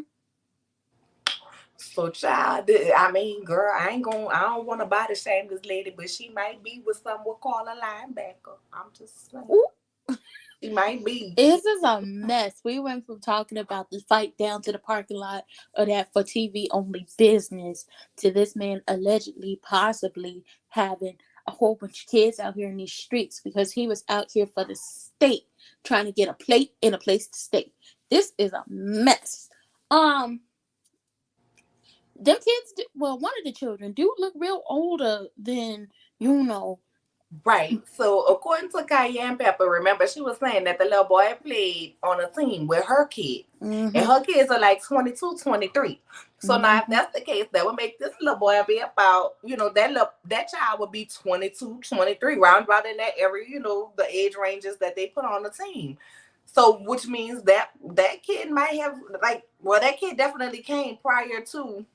[SPEAKER 1] So, child, I mean, girl, I don't want to body shame this lady, but she might be what some would call a linebacker. I'm just saying.
[SPEAKER 2] Ooh.
[SPEAKER 1] She might be.
[SPEAKER 2] This is a mess. We went from talking about the fight down to the parking lot of that for TV only business to this man allegedly, possibly having a whole bunch of kids out here in these streets because he was out here for the state trying to get a plate and a place to stay. This is a mess. Them kids, well, one of the children do look real older than, you know.
[SPEAKER 1] Right. So, according to Cayenne Pepper, remember, she was saying that the little boy played on a team with her kids.
[SPEAKER 2] Mm-hmm.
[SPEAKER 1] And her kids are like 22, 23. So
[SPEAKER 2] Mm-hmm.
[SPEAKER 1] now if that's the case, that would make this little boy be about, that child would be 22, 23, round about in that area, the age ranges that they put on the team. So, which means that that kid might have like, well, that kid definitely came prior to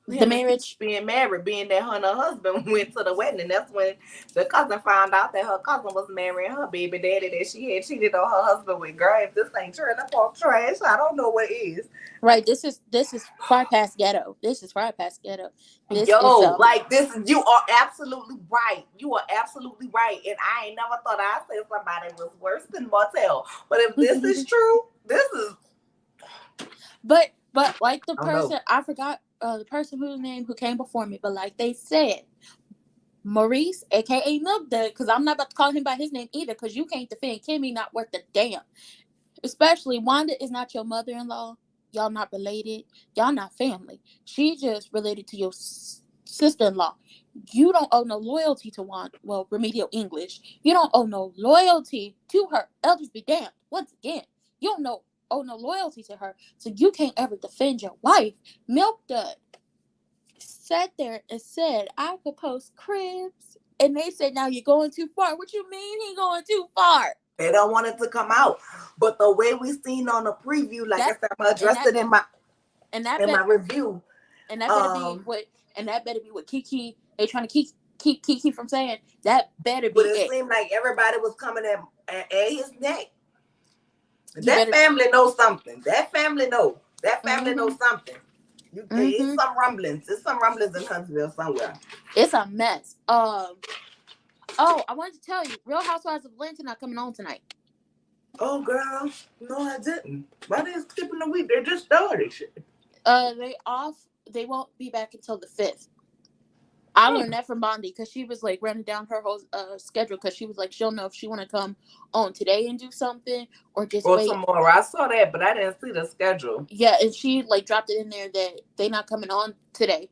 [SPEAKER 2] The
[SPEAKER 1] him and Keisha
[SPEAKER 2] marriage.
[SPEAKER 1] being married, being that her and her husband went to the wedding, and that's when the cousin found out that her cousin was marrying her baby daddy that she had cheated on her husband with. Girl, if this ain't trailer park trash, I don't know what is.
[SPEAKER 2] Right. This is far past ghetto. This is far past ghetto. This is
[SPEAKER 1] Yo, like this, you are absolutely right. You are absolutely right, and I ain't never thought I'd say somebody was worse than Martell. But if this is true, this is,
[SPEAKER 2] but like the
[SPEAKER 1] I don't know.
[SPEAKER 2] person I forgot the person whose name who came before me, but like they said, Maurice, aka Milk Dud, because I'm not about to call him by his name either, because you can't defend Kimmy not worth a damn. Especially Wanda is not your mother-in-law. Y'all not related. Y'all not family. She just related to your sister-in-law. You don't owe no loyalty to Wanda. Well, remedial English. You don't owe no loyalty to her. Elders be damned. Once again, you don't know owe no loyalty to her, so you can't ever defend your wife. Milk Dud sat there and said, I could post cribs. And they said, now you're going too far. What you mean he going too far?
[SPEAKER 1] They don't want it to come out. But the way we seen on the preview, like I
[SPEAKER 2] That
[SPEAKER 1] said, I'm gonna address
[SPEAKER 2] and
[SPEAKER 1] it
[SPEAKER 2] that
[SPEAKER 1] in
[SPEAKER 2] bet
[SPEAKER 1] my review.
[SPEAKER 2] and that better be
[SPEAKER 1] Um,
[SPEAKER 2] what Kiki they trying to keep Kiki from saying. That better
[SPEAKER 1] but
[SPEAKER 2] be
[SPEAKER 1] it
[SPEAKER 2] it.
[SPEAKER 1] seemed like everybody was coming at his neck.
[SPEAKER 2] You
[SPEAKER 1] That
[SPEAKER 2] better.
[SPEAKER 1] family knows something. That family know. That family knows
[SPEAKER 2] Mhm.
[SPEAKER 1] something. It's
[SPEAKER 2] Mhm.
[SPEAKER 1] some rumblings. It's some rumblings in Huntsville somewhere.
[SPEAKER 2] It's a mess. Oh, I wanted to tell you, Real Housewives of Atlanta not coming on tonight.
[SPEAKER 1] Oh, girl. No, I didn't. Why they skipping the week? They just started shit.
[SPEAKER 2] They off. They won't be back until the 5th. I
[SPEAKER 1] Hmm.
[SPEAKER 2] learned that from Bondi because she was like running down her whole schedule because she was like she'll know if she want to come on today and do something or just
[SPEAKER 1] Or
[SPEAKER 2] wait.
[SPEAKER 1] tomorrow. I saw that, but I didn't see the schedule.
[SPEAKER 2] Yeah, and she like dropped it in there that they not coming on today.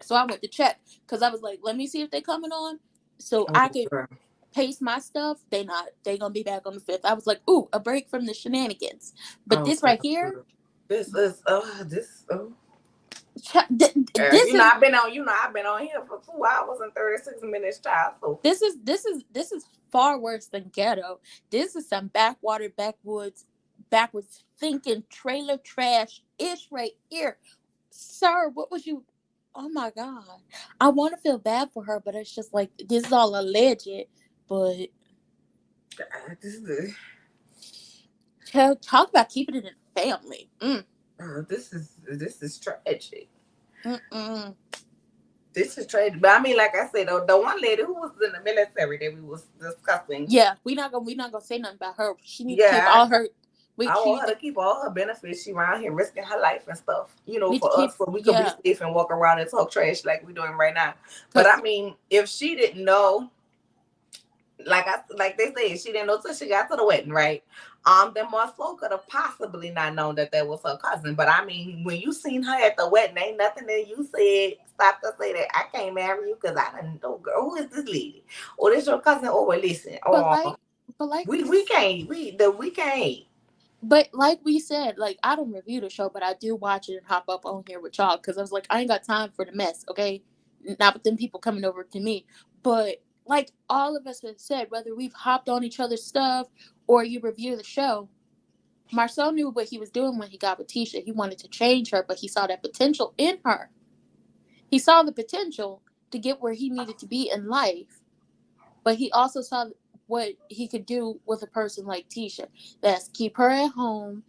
[SPEAKER 2] So I went to check because I was like, let me see if they coming on, so
[SPEAKER 1] Oh,
[SPEAKER 2] I could
[SPEAKER 1] girl.
[SPEAKER 2] paste my stuff. They not. They gonna be back on the 5th. I was like, ooh, a break from the shenanigans. But
[SPEAKER 1] Oh,
[SPEAKER 2] this right
[SPEAKER 1] girl.
[SPEAKER 2] here,
[SPEAKER 1] This is,
[SPEAKER 2] this is
[SPEAKER 1] I've been on here for 2 hours and 36 minutes, child. So
[SPEAKER 2] this is far worse than ghetto. This is some backwater, backwards thinking trailer trash ish right here, sir. What was you? Oh my god, I want to feel bad for her, but it's just like this is all alleged. But
[SPEAKER 1] this is,
[SPEAKER 2] talk about keeping it in the family.
[SPEAKER 1] this is tragic.
[SPEAKER 2] Mm-mm.
[SPEAKER 1] This is tragic. But I mean, like I said, the one lady who was in the military that we was discussing.
[SPEAKER 2] Yeah, we not gonna say nothing about her. She need to keep
[SPEAKER 1] Yeah,
[SPEAKER 2] all her.
[SPEAKER 1] I
[SPEAKER 2] She
[SPEAKER 1] want
[SPEAKER 2] need
[SPEAKER 1] her
[SPEAKER 2] to
[SPEAKER 1] to keep all her benefits. She around here risking her life and stuff,
[SPEAKER 2] need to
[SPEAKER 1] for
[SPEAKER 2] keep.
[SPEAKER 1] us, so we could be
[SPEAKER 2] Yeah,
[SPEAKER 1] safe and walk around and talk trash like we doing right now. But I
[SPEAKER 2] cause
[SPEAKER 1] mean, if she didn't know, like they said, she didn't know till she got to the wedding, right? Then Marcel could have possibly not known that that was her cousin. But I mean, when you seen her at the wedding, ain't nothing that you said stop to say that I can't marry you because I didn't know, girl, who is this lady? Or this your cousin? Oh, well, listen,
[SPEAKER 2] but
[SPEAKER 1] oh,
[SPEAKER 2] like but like
[SPEAKER 1] we can't, we can't.
[SPEAKER 2] But like we said, like I don't review the show, but I do watch it and hop up on here with y'all because I was like, I ain't got time for the mess, okay? Not with them people coming over to me. But like all of us have said, whether we've hopped on each other's stuff or you review the show, Marcel knew what he was doing when he got with Tisha. He wanted to change her, but he saw that potential in her. He saw the potential to get where he needed to be in life, but he also saw what he could do with a person like Tisha. That's keep her at home,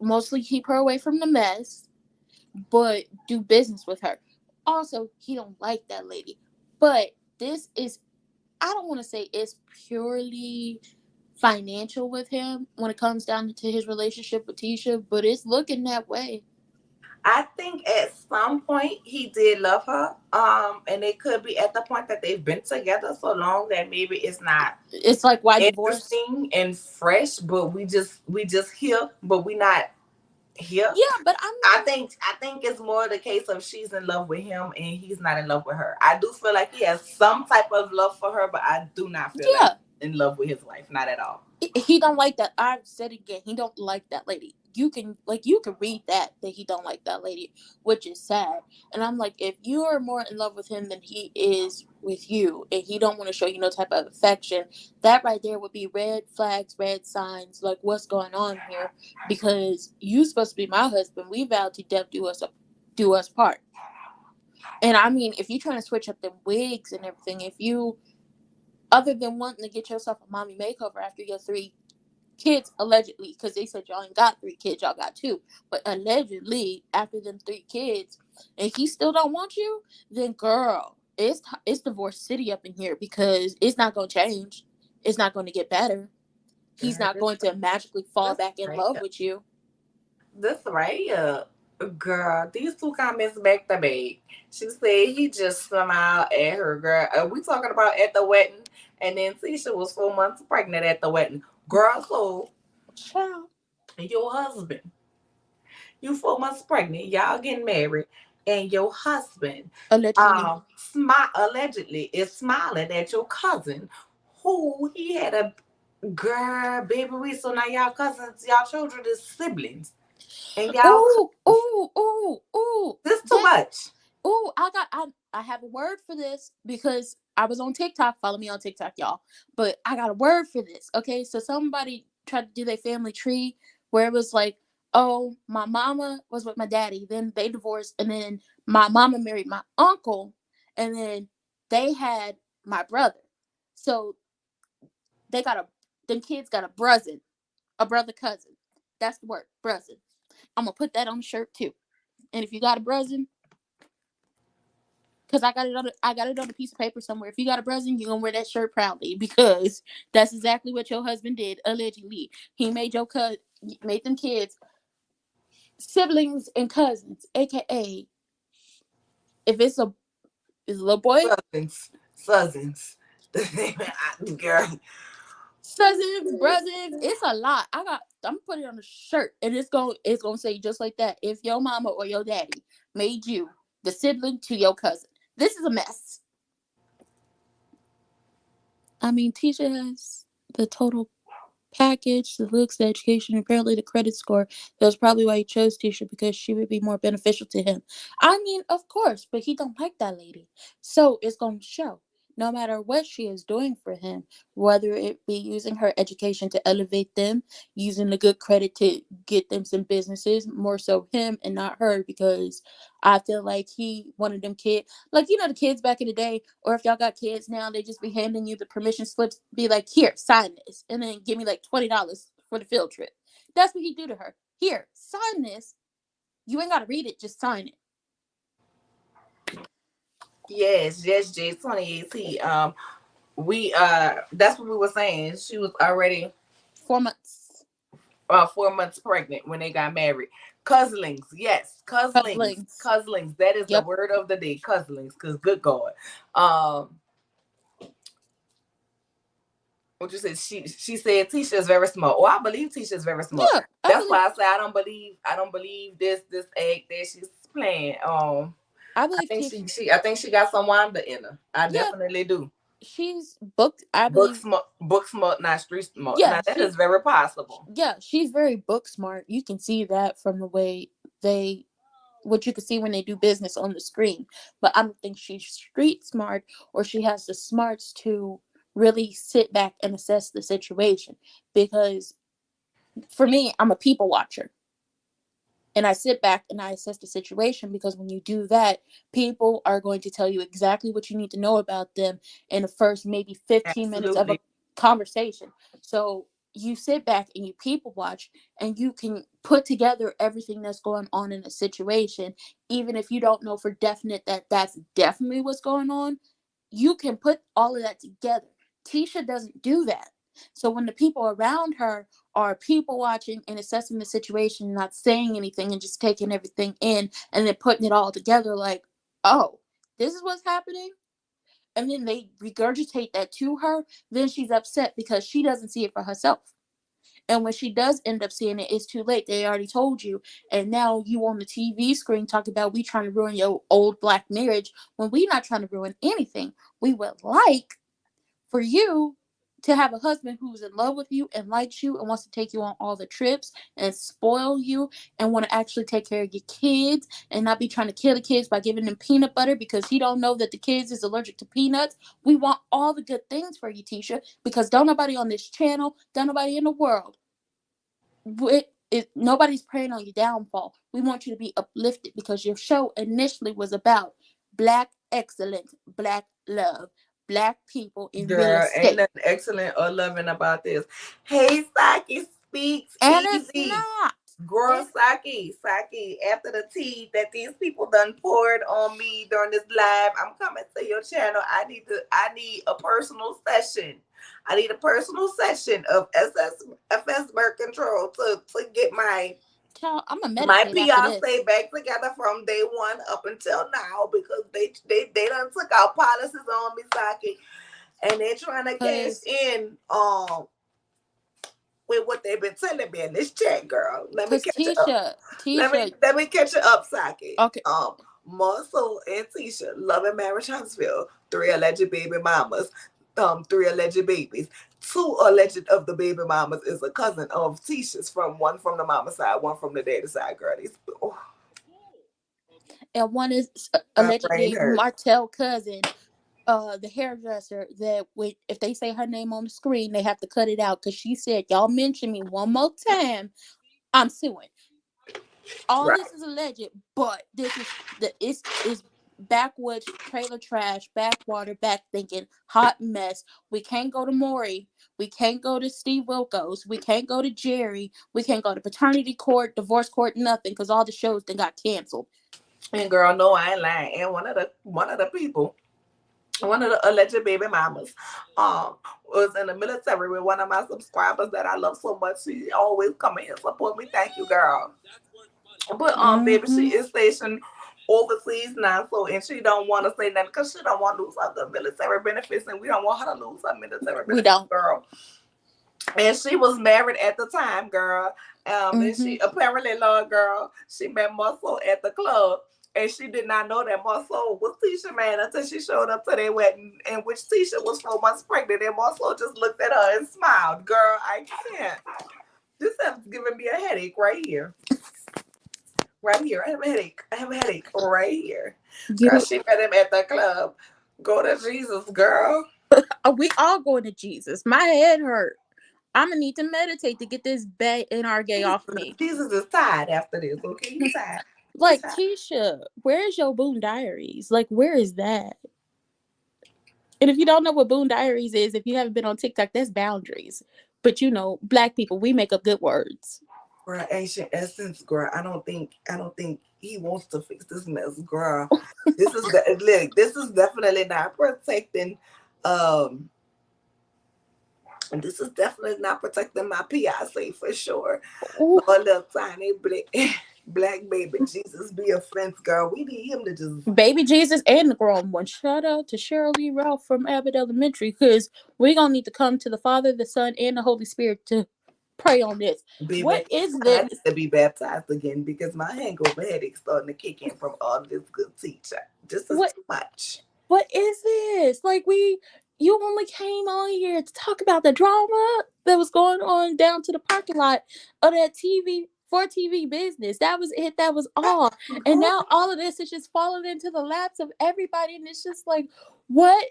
[SPEAKER 2] mostly keep her away from the mess, but do business with her. Also, he don't like that lady. But this is I don't want to say it's purely financial with him when it comes down to his relationship with Tisha, but it's looking that way.
[SPEAKER 1] I think at some point he did love her. And it could be at the point that they've been together so long that maybe it's not
[SPEAKER 2] It's like why divorce?
[SPEAKER 1] interesting and fresh, but we just here, but we not here.
[SPEAKER 2] Yeah, but I'm not.
[SPEAKER 1] I think it's more the case of she's in love with him and he's not in love with her. I do feel like he has some type of love for her, but I do not feel like
[SPEAKER 2] Yeah,
[SPEAKER 1] he's in love with his wife. Not at all.
[SPEAKER 2] he don't like that. I've said it again. He don't like that lady. you can read that he don't like that lady, which is sad. And I'm like, if you are more in love with him than he is with you, and he don't want to show you no type of affection, that right there would be red flags, red signs, like what's going on here. Because you supposed to be my husband. We vowed to death do us part. And I mean, if you trying to switch up the wigs and everything, if you, other than wanting to get yourself a mommy makeover after your 3 kids, allegedly, because they said y'all ain't got 3 kids, y'all got 2, but allegedly after them 3 kids, and he still don't want you, then girl, it's divorce city up in here, because it's not gonna change. It's not going to get better. He's
[SPEAKER 1] Girl,
[SPEAKER 2] not going to magically fall
[SPEAKER 1] this
[SPEAKER 2] back in
[SPEAKER 1] right
[SPEAKER 2] love
[SPEAKER 1] here.
[SPEAKER 2] with you.
[SPEAKER 1] This right here. Girl, these two comments back to back. She said he just smiled at her. Girl, we talking about at the wedding, and then Tisha was 4 months pregnant at the wedding. Girl, so
[SPEAKER 2] Child.
[SPEAKER 1] your husband, you 4 months pregnant, y'all getting married, and your husband,
[SPEAKER 2] Allegedly.
[SPEAKER 1] smile allegedly is smiling at your cousin, who he had a girl, baby. We so now y'all cousins, y'all children is siblings, and y'all
[SPEAKER 2] Ooh,
[SPEAKER 1] close.
[SPEAKER 2] ooh, ooh, ooh.
[SPEAKER 1] This too
[SPEAKER 2] That
[SPEAKER 1] much.
[SPEAKER 2] ooh, I have a word for this, because I was on TikTok. Follow me on TikTok, y'all. But I got a word for this. Okay, so somebody tried to do their family tree where it was like, oh, my mama was with my daddy, then they divorced, and then my mama married my uncle, and then they had my brother. So they got a them kids got a brother cousin. That's the word, brother. I'm gonna put that on the shirt too. And if you got a brother, because I got it on a piece of paper somewhere. If you got a brother, you're gonna wear that shirt proudly, because that's exactly what your husband did. Allegedly, he made them kids siblings and cousins, aka if it's a little boy,
[SPEAKER 1] Cousins. Girl,
[SPEAKER 2] cousins, brothers. It's a lot. I'm gonna put it on a shirt, and it's gonna say just like that. If your mama or your daddy made you the sibling to your cousin, this is a mess. I mean, Tisha has the total package, the looks, the education, apparently the credit score. That's probably why he chose Tisha, because she would be more beneficial to him. I mean, of course, but he don't like that lady. So it's going to show. No matter what she is doing for him, whether it be using her education to elevate them, using the good credit to get them some businesses, more so him and not her, because I feel like he wanted them kids, like, the kids back in the day, or if y'all got kids now, they just be handing you the permission slips, be like, here, sign this, and then give me like $20 for the field trip. That's what he do to her. Here, sign this. You ain't got to read it, just sign it.
[SPEAKER 1] yes, J 2018. We that's what we were saying. She was already
[SPEAKER 2] 4 months.
[SPEAKER 1] 4 months pregnant when they got married. Couslings, yes, couslings,
[SPEAKER 2] Couslings.
[SPEAKER 1] couslings. That is the
[SPEAKER 2] Yep.
[SPEAKER 1] word of the day, couslings. Cause good God, um, what you said? She said Tisha is very smart. Oh, I believe Tisha is very smart.
[SPEAKER 2] Yeah, I
[SPEAKER 1] That's
[SPEAKER 2] believe
[SPEAKER 1] why I say I don't believe this act that she's playing.
[SPEAKER 2] I
[SPEAKER 1] I
[SPEAKER 2] believe
[SPEAKER 1] think
[SPEAKER 2] Tisha.
[SPEAKER 1] she got some Wanda in her. I
[SPEAKER 2] Yeah,
[SPEAKER 1] definitely do.
[SPEAKER 2] she's booked. I
[SPEAKER 1] Book
[SPEAKER 2] believe.
[SPEAKER 1] smart, book smart, not street smart.
[SPEAKER 2] Yeah,
[SPEAKER 1] Now that is very possible.
[SPEAKER 2] she's very book smart. You can see that from the way they what you can see when they do business on the screen. But I don't think she's street smart, or she has the smarts to really sit back and assess the situation. Because for me, I'm a people watcher, and I sit back and I assess the situation, because when you do that, people are going to tell you exactly what you need to know about them in the first maybe 15 minutes of a
[SPEAKER 1] Absolutely.
[SPEAKER 2] conversation. So you sit back and you people watch, and you can put together everything that's going on in a situation, even if you don't know for definite that that's definitely what's going on. You can put all of that together. Tisha doesn't do that. So when the people around her are people watching and assessing the situation, not saying anything and just taking everything in and then putting it all together, like, oh, this is what's happening. And then they regurgitate that to her, then she's upset because she doesn't see it for herself. And when she does end up seeing it, it's too late. They already told you. And now you on the TV screen talking about we trying to ruin your old black marriage, when we not trying to ruin anything. We would like for you to have a husband who's in love with you and likes you and wants to take you on all the trips and spoil you and want to actually take care of your kids and not be trying to kill the kids by giving them peanut butter because he don't know that the kids is allergic to peanuts. We want all the good things for you, Tisha, because don't nobody on this channel, don't nobody in the world, nobody's praying on your downfall. We want you to be uplifted because your show initially was about Black excellence, Black love, Black people in real
[SPEAKER 1] Girl, ain't
[SPEAKER 2] estate.
[SPEAKER 1] nothing excellent or loving about this. Hey, Saki speaks
[SPEAKER 2] And it's
[SPEAKER 1] easy.
[SPEAKER 2] not.
[SPEAKER 1] Girl, Saki, after the tea that these people done poured on me during this live, I'm coming to your channel. I need a personal session. I need a personal session of FS birth control to get
[SPEAKER 2] Child, I'm gonna
[SPEAKER 1] my
[SPEAKER 2] meditate after
[SPEAKER 1] fiance
[SPEAKER 2] this.
[SPEAKER 1] back together from day one up until now because they done took out policies on me, Saki, and they're trying to cash
[SPEAKER 2] Cause,
[SPEAKER 1] in with what they've been telling me in this chat, girl. Let me
[SPEAKER 2] cause
[SPEAKER 1] catch it up.
[SPEAKER 2] Tisha,
[SPEAKER 1] Let me catch you up, Saki.
[SPEAKER 2] okay,
[SPEAKER 1] Muscle and Tisha, Love and Marriage Huntsville, 3 alleged baby mamas, 3 alleged babies. 2 alleged of the baby mamas is a cousin of Tisha's one from the mama side, one from the daddy side, girl.
[SPEAKER 2] and one is
[SPEAKER 1] My brain
[SPEAKER 2] allegedly
[SPEAKER 1] hurt.
[SPEAKER 2] Martell cousin, the hairdresser that if they say her name on the screen, they have to cut it out because she said, "Y'all mention me one more time, I'm suing." All
[SPEAKER 1] Right.
[SPEAKER 2] this is alleged, but this is backwoods, trailer trash, backwater, back thinking, hot mess. We can't go to Maury. We can't go to Steve Wilkos. We can't go to Jerry. We can't go to paternity court, divorce court, nothing, because all the shows then got canceled.
[SPEAKER 1] And girl, no, I ain't lying. And one of the people, one of the alleged baby mamas, was in the military with one of my subscribers that I love so much. She always come in and support me. Thank you, girl. But baby, she
[SPEAKER 2] Mm-hmm.
[SPEAKER 1] is stationed overseas now, so and she don't want to say nothing because she don't want to lose her military benefits, and we don't want her to lose her military
[SPEAKER 2] We
[SPEAKER 1] benefits,
[SPEAKER 2] don't.
[SPEAKER 1] girl. And she was married at the time, girl. And
[SPEAKER 2] Mm-hmm.
[SPEAKER 1] she apparently, Lord, girl, she met Muscle at the club. And she did not know that Muscle was Tisha man until she showed up to their wedding, in which Tisha was 4 months pregnant. And Muscle just looked at her and smiled. Girl, I can't. This has given me a headache right here. Right here. I have a headache. I have a headache right here. Girl,
[SPEAKER 2] You,
[SPEAKER 1] she met him at the club. Go to Jesus, girl.
[SPEAKER 2] we all going to Jesus. My head hurt. I'm gonna need to meditate to get this bad NR
[SPEAKER 1] Jesus,
[SPEAKER 2] off of me.
[SPEAKER 1] Jesus is tired after this, okay? He's tired. He's
[SPEAKER 2] Like,
[SPEAKER 1] tired.
[SPEAKER 2] Tisha, where's your Boone Diaries? Like, where is that? And if you don't know what Boone Diaries is, if you haven't been on TikTok, that's boundaries. But Black people, we make up good words.
[SPEAKER 1] Girl, ancient essence, girl. I don't think he wants to fix this mess, girl. This is definitely not protecting um and this is definitely not protecting my PIC for sure.
[SPEAKER 2] Ooh,
[SPEAKER 1] No little tiny black baby Jesus be a fence, girl. We need him to just
[SPEAKER 2] baby Jesus and the grown one. Shout out to Shirley Ralph from Abbott Elementary, because we're going to need to come to the Father, the Son, and the Holy Spirit to pray on this.
[SPEAKER 1] be
[SPEAKER 2] What
[SPEAKER 1] back.
[SPEAKER 2] is
[SPEAKER 1] I
[SPEAKER 2] this?
[SPEAKER 1] need to be baptized again because my hangover headache starting to kick in from all of this good teacher. This is
[SPEAKER 2] What
[SPEAKER 1] too much.
[SPEAKER 2] what is this? Like, you only came on here to talk about the drama that was going on down to the parking lot of that TV business. That was it. That was all. And now all of this is just falling into the laps of everybody. And it's just like, what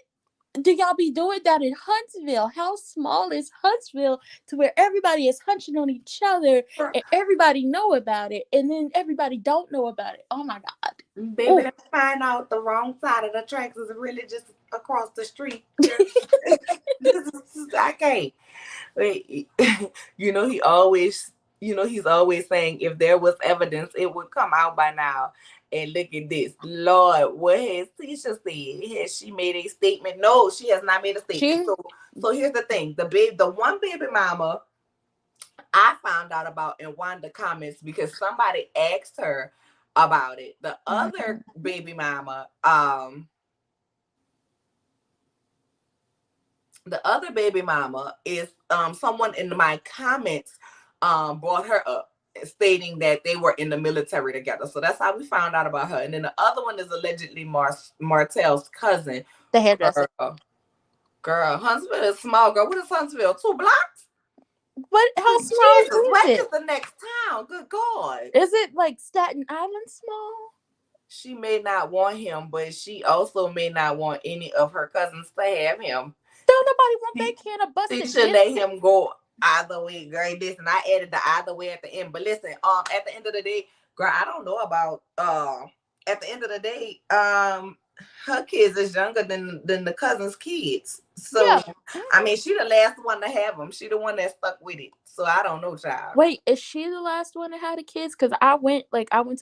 [SPEAKER 2] do y'all be doing down in Huntsville? How small is Huntsville to where everybody is hunching on each other and everybody know about it, and then everybody don't know about it? Oh my God.
[SPEAKER 1] Baby,
[SPEAKER 2] Oh,
[SPEAKER 1] let's find out the wrong side of the tracks is really just across the street. This is I can't. Wait, he's always saying if there was evidence, it would come out by now. And look at this, Lord, what has Tisha said? Has she made a statement? No, she has not made a statement.
[SPEAKER 2] she
[SPEAKER 1] So here's the thing: the one baby mama I found out about in Wanda comments because somebody asked her about it. The other baby mama, is someone in my comments brought her up stating that they were in the military together. So that's how we found out about her. And then the other one is allegedly Martell's cousin.
[SPEAKER 2] the hairdresser.
[SPEAKER 1] Her Girl, Huntsville is small. Girl, what is Huntsville? 2 blocks?
[SPEAKER 2] What? How small
[SPEAKER 1] Jesus,
[SPEAKER 2] is
[SPEAKER 1] where is
[SPEAKER 2] it?
[SPEAKER 1] the next town? Good God.
[SPEAKER 2] Is it like Staten Island small?
[SPEAKER 1] She may not want him, but she also may not want any of her cousins to have him.
[SPEAKER 2] Don't nobody want that
[SPEAKER 1] She,
[SPEAKER 2] can of
[SPEAKER 1] she
[SPEAKER 2] busted
[SPEAKER 1] should let
[SPEAKER 2] biscuit.
[SPEAKER 1] him go either way, girl. Listen, I added the either way at the end. But listen, at the end of the day, girl, I don't know about at the end of the day, her kids is younger than the cousin's kids. So
[SPEAKER 2] Yeah.
[SPEAKER 1] I mean, she the last one to have them. She the one that stuck with it. So I don't know, child.
[SPEAKER 2] Wait, is she the last one to have the kids? Because I went to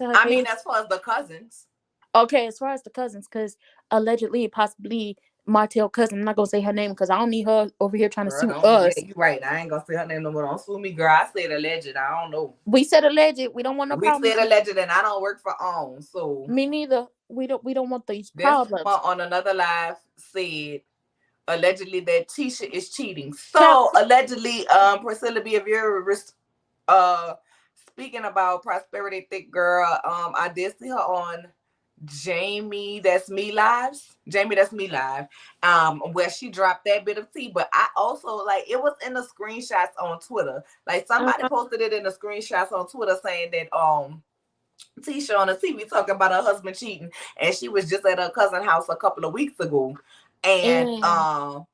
[SPEAKER 2] her
[SPEAKER 1] I mean,
[SPEAKER 2] parents.
[SPEAKER 1] as far as the cousins,
[SPEAKER 2] Okay, as far as the cousins, because allegedly, possibly Martell cousin. I'm not gonna say her name because I don't need her over here trying to
[SPEAKER 1] girl,
[SPEAKER 2] sue
[SPEAKER 1] don't. Yeah,
[SPEAKER 2] us.
[SPEAKER 1] you right. I ain't gonna say her name no more. Don't sue me, girl. I said alleged. I don't know.
[SPEAKER 2] We said alleged. We don't want no
[SPEAKER 1] We
[SPEAKER 2] problems.
[SPEAKER 1] said alleged, and I don't work for OWN. So
[SPEAKER 2] Me neither. We don't want these
[SPEAKER 1] this
[SPEAKER 2] problems.
[SPEAKER 1] one on another live said allegedly that Tisha is cheating.
[SPEAKER 2] Child,
[SPEAKER 1] So allegedly, Priscilla B, if you're uh speaking about prosperity thick girl, I did see her on Jamie That's Me Lives. Jamie That's Me Live. Where she dropped that bit of tea. But I also like it was in the screenshots on Twitter. Like somebody
[SPEAKER 2] uh,
[SPEAKER 1] posted it in the screenshots on Twitter saying that Tisha on the TV talking about her husband cheating, and she was just at her cousin's house a couple of weeks ago, and
[SPEAKER 2] and the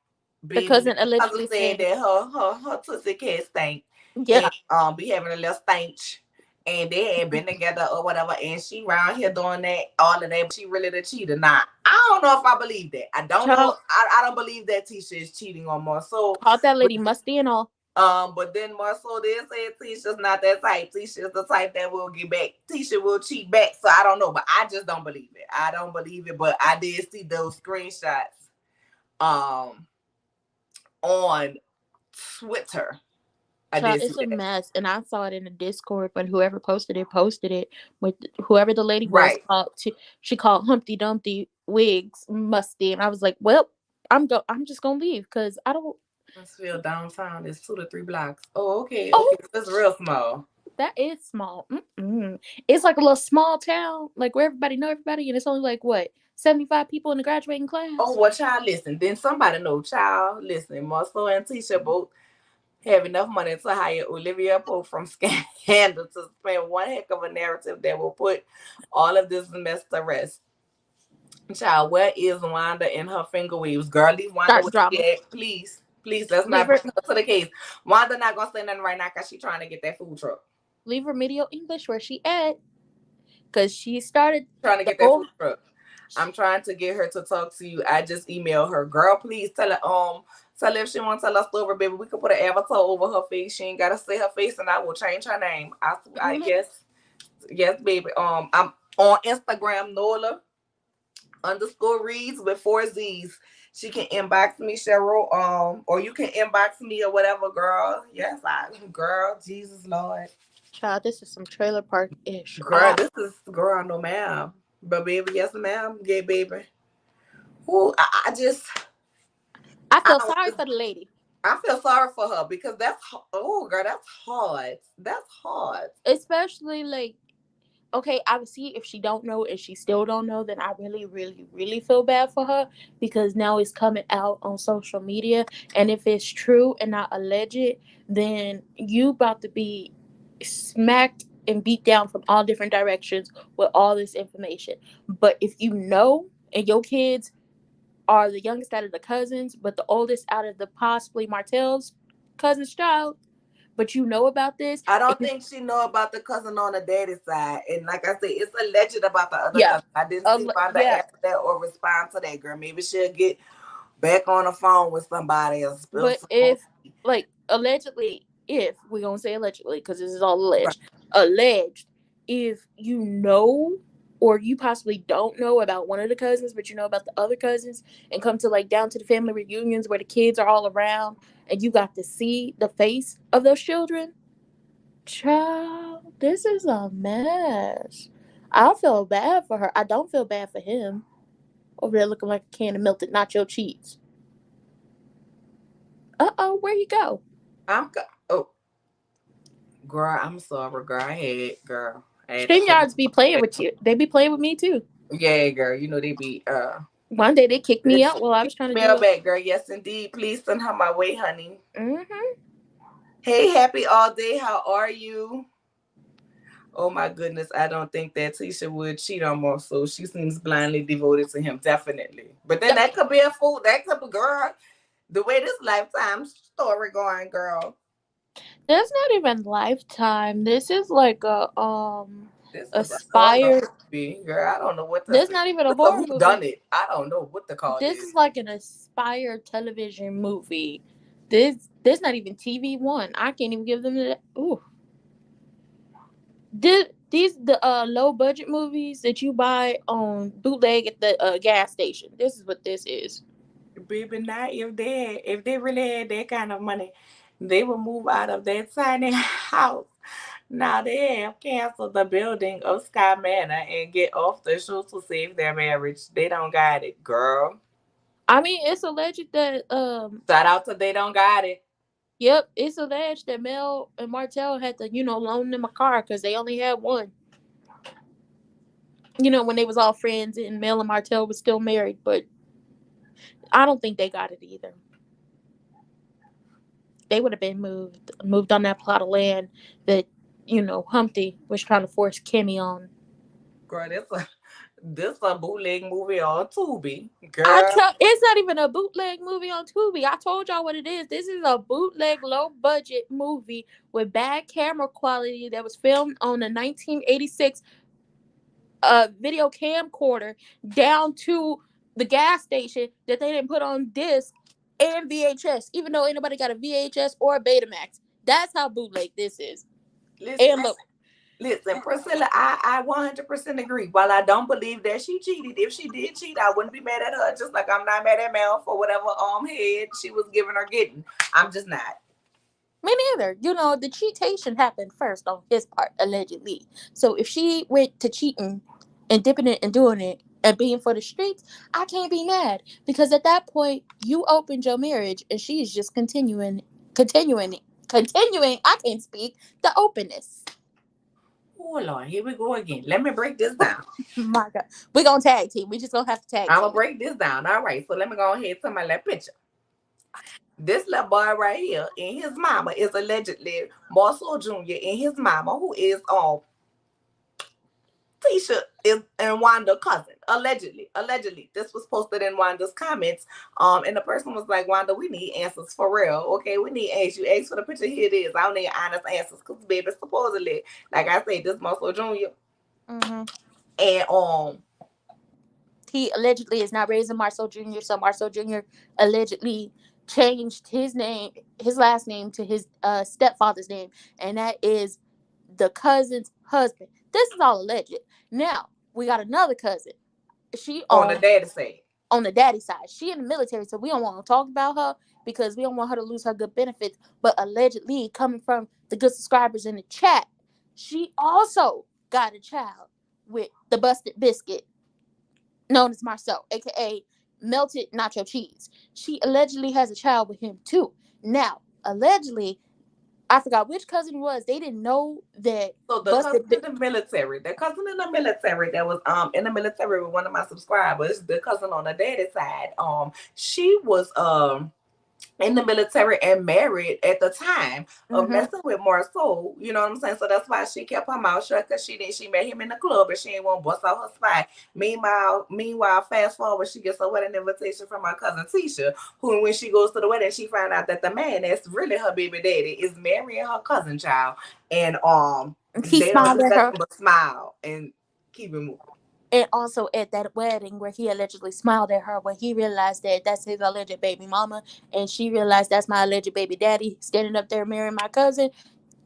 [SPEAKER 1] baby,
[SPEAKER 2] cousin
[SPEAKER 1] the cousin
[SPEAKER 2] allegedly
[SPEAKER 1] said
[SPEAKER 2] said,
[SPEAKER 1] that her Tootsie Cat stank,
[SPEAKER 2] "Yeah,
[SPEAKER 1] and be having a little stench, and they had been together or whatever, and she around here doing that, all of that, but she really the cheater. Now, I don't know if I believe that. I don't know.
[SPEAKER 2] child,
[SPEAKER 1] I don't believe that Tisha is cheating on Marceau.
[SPEAKER 2] called that lady musty and all."
[SPEAKER 1] But then Marceau did say Tisha's not that type. Tisha's the type that will get back. Tisha will cheat back. So I don't know, but I just don't believe it. I don't believe it, but I did see those screenshots um on Twitter. I
[SPEAKER 2] Child,
[SPEAKER 1] did see
[SPEAKER 2] it's a
[SPEAKER 1] that.
[SPEAKER 2] mess, and I saw it in the Discord. But whoever posted it with whoever the lady was
[SPEAKER 1] Right.
[SPEAKER 2] called to. She called Humpty Dumpty wigs musty, and I was like, "Well, I'm just gonna leave because I don't."
[SPEAKER 1] Huntsville downtown is 2 to 3 blocks. Oh, okay,
[SPEAKER 2] Oh,
[SPEAKER 1] okay. So it's real small.
[SPEAKER 2] that is small. Mm-mm. It's like a little small town, like where everybody know everybody, and it's only like what 75 people in the graduating
[SPEAKER 1] Oh,
[SPEAKER 2] class.
[SPEAKER 1] well, child, listen. Then somebody know, child, listen. Marceau and Tisha both have enough money to hire Olivia Pope from Scandal to spend one heck of a narrative that will put all of this mess to rest. Child, where is Wanda and her finger waves? Girl, leave Wanda
[SPEAKER 2] Start
[SPEAKER 1] where
[SPEAKER 2] drama.
[SPEAKER 1] she at. Please. Please, let's
[SPEAKER 2] Leave
[SPEAKER 1] not
[SPEAKER 2] her,
[SPEAKER 1] bring her to the case. Wanda not gonna say nothing right now because she trying to get that food truck.
[SPEAKER 2] leave remedial English where she at, cause she started
[SPEAKER 1] Trying to
[SPEAKER 2] the
[SPEAKER 1] get that
[SPEAKER 2] whole.
[SPEAKER 1] food truck. I'm trying to get her to talk to you. I just emailed her. Girl, please tell her if she want to tell us story, baby. We could put an avatar over her face. She ain't gotta say her face, and I will change her name. I yes, baby. I'm on Instagram, Nola_reads with 4 Z's. She can inbox me, Cheryl. Or you can inbox me or whatever, girl. Yes, girl, Jesus Lord.
[SPEAKER 2] Child, this is some trailer park ish.
[SPEAKER 1] Girl, this is girl, no ma'am. But baby, yes, ma'am. Yeah, baby. Who I just
[SPEAKER 2] I
[SPEAKER 1] I
[SPEAKER 2] feel
[SPEAKER 1] don't
[SPEAKER 2] sorry for the lady,
[SPEAKER 1] I feel sorry for her because oh girl, that's hard. That's hard.
[SPEAKER 2] especially like okay, obviously if she don't know and she still don't know, then I really, really, really feel bad for her because now it's coming out on social media, and if it's true and not alleged, then you about to be smacked and beat down from all different directions with all this information. But if you know and your kids are the youngest out of the cousins, but the oldest out of the possibly Martell's cousin's child, but you know about this,
[SPEAKER 1] I don't
[SPEAKER 2] and
[SPEAKER 1] think she know about the cousin on the daddy side. And like I said, it's alleged about the other
[SPEAKER 2] yeah,
[SPEAKER 1] cousin. I didn't see Wanda
[SPEAKER 2] yeah,
[SPEAKER 1] answer that or respond to that girl. Maybe she'll get back on the phone with somebody or spill
[SPEAKER 2] but
[SPEAKER 1] some more.
[SPEAKER 2] if like allegedly, if we're gonna say allegedly because this is all
[SPEAKER 1] Right.
[SPEAKER 2] alleged, if you know or you possibly don't know about one of the cousins, but you know about the other cousins, and come to like down to the family reunions where the kids are all around, and you got to see the face of those children, child, this is a mess. I feel bad for her. I don't feel bad for him over there looking like a can of melted nacho cheese. Where you go?
[SPEAKER 1] Oh, girl, I'm sorry, girl. I had to put
[SPEAKER 2] StreamYards be playing with you. They be playing with me too.
[SPEAKER 1] yeah, girl. You know they be
[SPEAKER 2] One day they kicked me
[SPEAKER 1] Let's
[SPEAKER 2] out while I was trying to do
[SPEAKER 1] mail
[SPEAKER 2] a.
[SPEAKER 1] back, girl. Yes, indeed. Please send her my way, honey.
[SPEAKER 2] Mm-hmm.
[SPEAKER 1] Hey, happy all day. How are you? Oh my goodness, I don't think that Tisha would cheat on more. So she seems blindly devoted to him, definitely. But then that could be a fool. That could be girl. The way this lifetime story going, girl.
[SPEAKER 2] That's not even Lifetime. This is like
[SPEAKER 1] This is a horror
[SPEAKER 2] Aspire.
[SPEAKER 1] movie, girl. I don't know what to.
[SPEAKER 2] That's not even a
[SPEAKER 1] What's the
[SPEAKER 2] horror
[SPEAKER 1] who
[SPEAKER 2] movie.
[SPEAKER 1] done it? I don't know what to call
[SPEAKER 2] This
[SPEAKER 1] this.
[SPEAKER 2] is like an Aspire television movie. This not even TV1. I can't even give them the. Ooh. These the low budget movies that you buy on bootleg at the gas station. This is what this is.
[SPEAKER 1] Baby, not if they really had that kind of money, they would move out of that tiny house. Now they have canceled the building of Sky Manor and get off the show to save their marriage. They don't got it, girl.
[SPEAKER 2] I mean, it's alleged that
[SPEAKER 1] Shout out to they don't got it.
[SPEAKER 2] yep, it's alleged that Mel and Martell had to loan them a car because they only had one. When they was all friends and Mel and Martell was still married, but I don't think they got it either. They would have been moved on that plot of land that Humpty was trying to force Kimmy on.
[SPEAKER 1] Girl, this a bootleg movie on Tubi. Girl.
[SPEAKER 2] It's not even a bootleg movie on Tubi. I told y'all what it is. This is a bootleg, low budget movie with bad camera quality that was filmed on a 1986 video camcorder down to the gas station that they didn't put on disc and VHS, even though anybody got a VHS or a Betamax. That's how bootleg this is.
[SPEAKER 1] Listen,
[SPEAKER 2] And look,
[SPEAKER 1] listen, Priscilla, I 100% agree. While I don't believe that she cheated, if she did cheat, I wouldn't be mad at her. Just like I'm not mad at Mel for whatever head she was giving or getting. I'm just not.
[SPEAKER 2] me neither. The cheatation happened first on his part, allegedly. So if she went to cheating and dipping it and doing it and being for the streets, I can't be mad because at that point you opened your marriage and she's just continuing. I can't speak the openness.
[SPEAKER 1] Oh Lord, here we go again. Let me break this down.
[SPEAKER 2] My God, we're gonna tag team. We just gonna have to tag
[SPEAKER 1] I'm
[SPEAKER 2] team.
[SPEAKER 1] gonna break this down. All right, so let me go ahead to my left picture. This little boy right here and his mama is allegedly Marcel Jr. and his mama, who is Tisha is and Wanda cousin. Allegedly. This was posted in Wanda's comments. And the person was like, Wanda, we need answers for real. Okay, we need answers. You asked for the picture, here it is. I don't need honest answers because baby, supposedly, like I said, this Marcel Jr.
[SPEAKER 2] Mm-hmm.
[SPEAKER 1] And
[SPEAKER 2] He allegedly is not raising Marcel Jr., so Marcel Jr. allegedly changed his last name to his stepfather's name, and that is the cousin's husband. This is all alleged. Now, we got another cousin. She
[SPEAKER 1] on the daddy side.
[SPEAKER 2] On the daddy side. She in the military, so we don't want to talk about her because we don't want her to lose her good benefits. But allegedly, coming from the good subscribers in the chat, she also got a child with the busted biscuit known as Marcel, aka melted nacho cheese. She allegedly has a child with him too. Now, allegedly, I forgot which cousin it was. They didn't know that.
[SPEAKER 1] So the cousin in the military, that was in the military with one of my subscribers, the cousin on the daddy side, she was in the military and married at the time of messing with Marceau. You know what I'm saying? So that's why she kept her mouth shut because she met him in the club and she ain't want to bust out her spine. Meanwhile, fast forward, she gets a wedding invitation from her cousin Tisha, who when she goes to the wedding, she found out that the man that's really her baby daddy is marrying her cousin child, and
[SPEAKER 2] he
[SPEAKER 1] they don't
[SPEAKER 2] smiled
[SPEAKER 1] do
[SPEAKER 2] at her.
[SPEAKER 1] nothing but smile and keep it moving.
[SPEAKER 2] And also at that wedding where he allegedly smiled at her when he realized that that's his alleged baby mama, and she realized that's my alleged baby daddy standing up there marrying my cousin.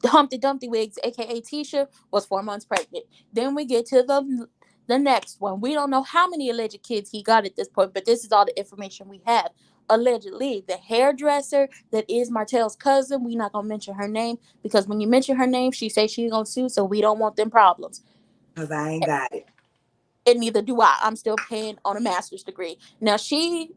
[SPEAKER 2] Humpty Dumpty Wigs, aka Tisha, was 4 months pregnant. Then we get to the next one. We don't know how many alleged kids he got at this point, but this is all the information we have. Allegedly, the hairdresser that is Martell's cousin, we not gonna mention her name because when you mention her name, she say she's gonna sue, so we don't want them problems.
[SPEAKER 1] Because I ain't got it.
[SPEAKER 2] And neither do I. I'm still paying on a master's degree. Now she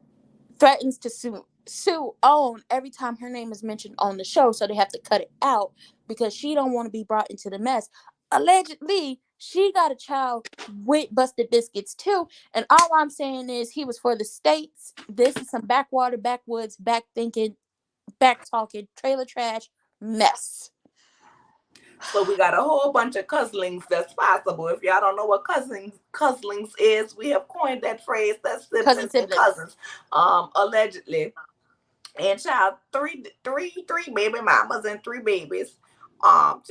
[SPEAKER 2] threatens to sue on every time her name is mentioned on the show, so they have to cut it out because she don't want to be brought into the mess. Allegedly, She got a child with busted biscuits too. And all I'm saying is he was for the states. This is some backwater, backwoods, back thinking, back talking, trailer trash mess.
[SPEAKER 1] So we got a whole bunch of couslings that's possible. If y'all don't know what couslings is, we have coined that phrase. That's
[SPEAKER 2] Cousin
[SPEAKER 1] siblings and
[SPEAKER 2] siblings.
[SPEAKER 1] cousins. Allegedly. And child, three baby mamas and three babies. Child,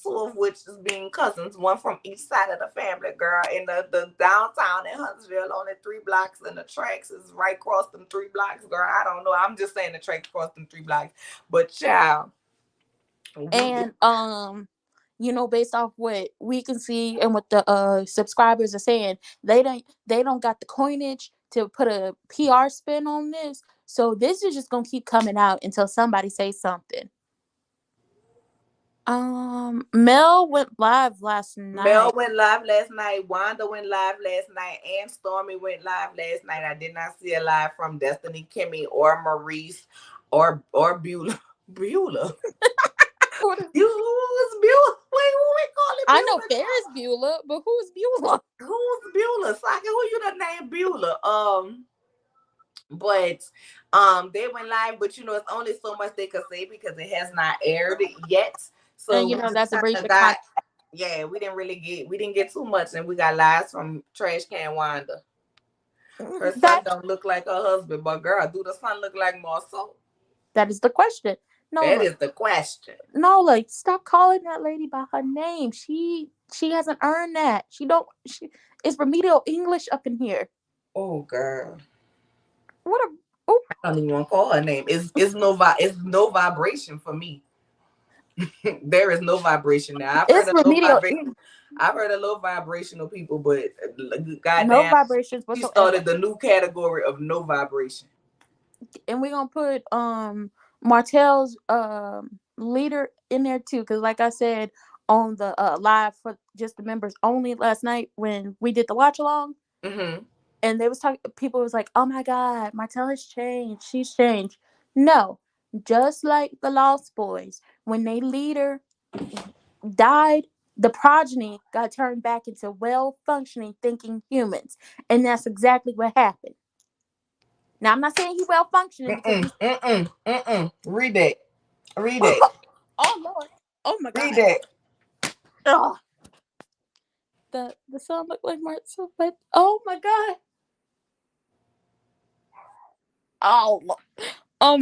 [SPEAKER 1] two of which is being cousins, one from each side of the family, girl. In the downtown in Huntsville, only 3 blocks, and the tracks is right across them 3 blocks, girl. I don't know. I'm just saying the tracks across them 3 blocks. But child,
[SPEAKER 2] And based off what we can see and what the subscribers are saying, they don't got the coinage to put a PR spin on this. So this is just gonna keep coming out until somebody says something. Mel went live last
[SPEAKER 1] Mel
[SPEAKER 2] night.
[SPEAKER 1] went live last night. Wanda went live last night. And Stormy went live last night. I did not see a live from Destiny, Kimmy, or Maurice, or Beulah. Beulah. You who's Beulah? Wait, who we call it
[SPEAKER 2] I know
[SPEAKER 1] Beulah?
[SPEAKER 2] Ferris Bueller, but who's Beulah?
[SPEAKER 1] Who's Beulah? Saka, who you the name Beulah? But they went live, but it's only so much they could say because it has not aired yet. So
[SPEAKER 2] And
[SPEAKER 1] we just
[SPEAKER 2] that's a
[SPEAKER 1] kind
[SPEAKER 2] breach
[SPEAKER 1] of
[SPEAKER 2] of
[SPEAKER 1] got,
[SPEAKER 2] contract.
[SPEAKER 1] yeah, we didn't get too much, and we got lives from Trash Can Wanda. Her son
[SPEAKER 2] That
[SPEAKER 1] don't look like her husband, but girl, do the son look like Marceau?
[SPEAKER 2] that is the question.
[SPEAKER 1] That
[SPEAKER 2] Nola,
[SPEAKER 1] is the question.
[SPEAKER 2] Nola, stop calling that lady by her name. She hasn't earned that. She don't. She It's remedial English up in here.
[SPEAKER 1] Oh girl,
[SPEAKER 2] What a oh,
[SPEAKER 1] I don't even want to call her name. It's no vibration for me. There is no vibration now.
[SPEAKER 2] it's remedial.
[SPEAKER 1] I've heard of low vibrational people, but
[SPEAKER 2] No
[SPEAKER 1] goddamn,
[SPEAKER 2] vibrations
[SPEAKER 1] she
[SPEAKER 2] whatsoever.
[SPEAKER 1] started the new category of no vibration.
[SPEAKER 2] And we're gonna put Martell's leader in there too, because like I said on the live for just the members only last night when we did the watch along,
[SPEAKER 1] Mm-hmm.
[SPEAKER 2] and they was talking, people was like, oh my god, Martell has changed, she's changed. No, just like the Lost Boys, when their leader died, the progeny got turned back into well-functioning thinking humans, and that's exactly what happened. Now I'm not saying he well-functioning because
[SPEAKER 1] Mm-mm.
[SPEAKER 2] we
[SPEAKER 1] Mm-mm. Mm-mm. Read that. Read that.
[SPEAKER 2] oh lord, oh my
[SPEAKER 1] Read
[SPEAKER 2] god.
[SPEAKER 1] that.
[SPEAKER 2] Ugh. The son looked like Martell, but oh my god. Oh, um,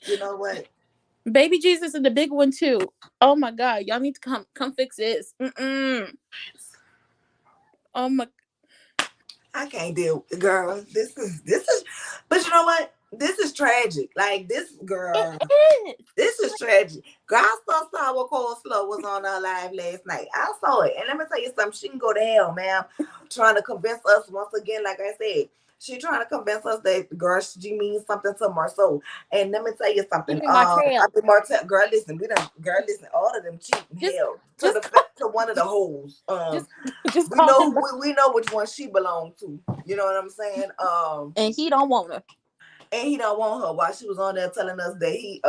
[SPEAKER 1] You know what?
[SPEAKER 2] baby Jesus is the big one too. Oh my god, y'all need to come fix this. Oh my.
[SPEAKER 1] I can't deal, girl. This is, but you know what? This is tragic. Like this girl.
[SPEAKER 2] It is.
[SPEAKER 1] This is tragic. Girl, I saw what Coleslaw was on her live last night. I saw it. And let me tell you something. She can go to hell, ma'am. Trying to convince us once again, like I said. She trying to convince us that girl, she means something to Marceau. And let me tell you something.
[SPEAKER 2] You mean Martell?
[SPEAKER 1] Martell, girl, listen, all of them cheating
[SPEAKER 2] Just
[SPEAKER 1] hell to
[SPEAKER 2] just
[SPEAKER 1] the to one of the hoes.
[SPEAKER 2] just just
[SPEAKER 1] We
[SPEAKER 2] call
[SPEAKER 1] know
[SPEAKER 2] him.
[SPEAKER 1] we know which one she belonged to. You know what I'm saying?
[SPEAKER 2] And he don't want her.
[SPEAKER 1] And he don't want her while she was on there telling us that he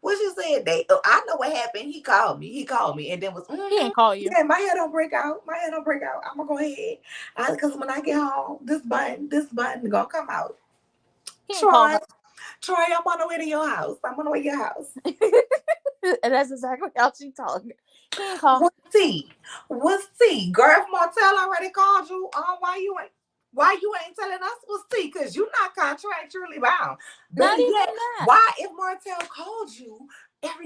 [SPEAKER 1] what you said? I know what happened. He called me. And then was
[SPEAKER 2] He ain't call you.
[SPEAKER 1] yeah. My hair don't break out. I'm gonna go ahead because when I get home, this button gonna come out.
[SPEAKER 2] He ain't call
[SPEAKER 1] Troy,
[SPEAKER 2] her.
[SPEAKER 1] I'm on the way to your house. I'm on the way to your house.
[SPEAKER 2] And that's exactly how she talked. He ain't call.
[SPEAKER 1] What's T? Girl, if Martell already called you, why you ain't telling us what's T? Because you're not contractually bound. Better
[SPEAKER 2] Not even
[SPEAKER 1] yet,
[SPEAKER 2] that.
[SPEAKER 1] why if Martell called you?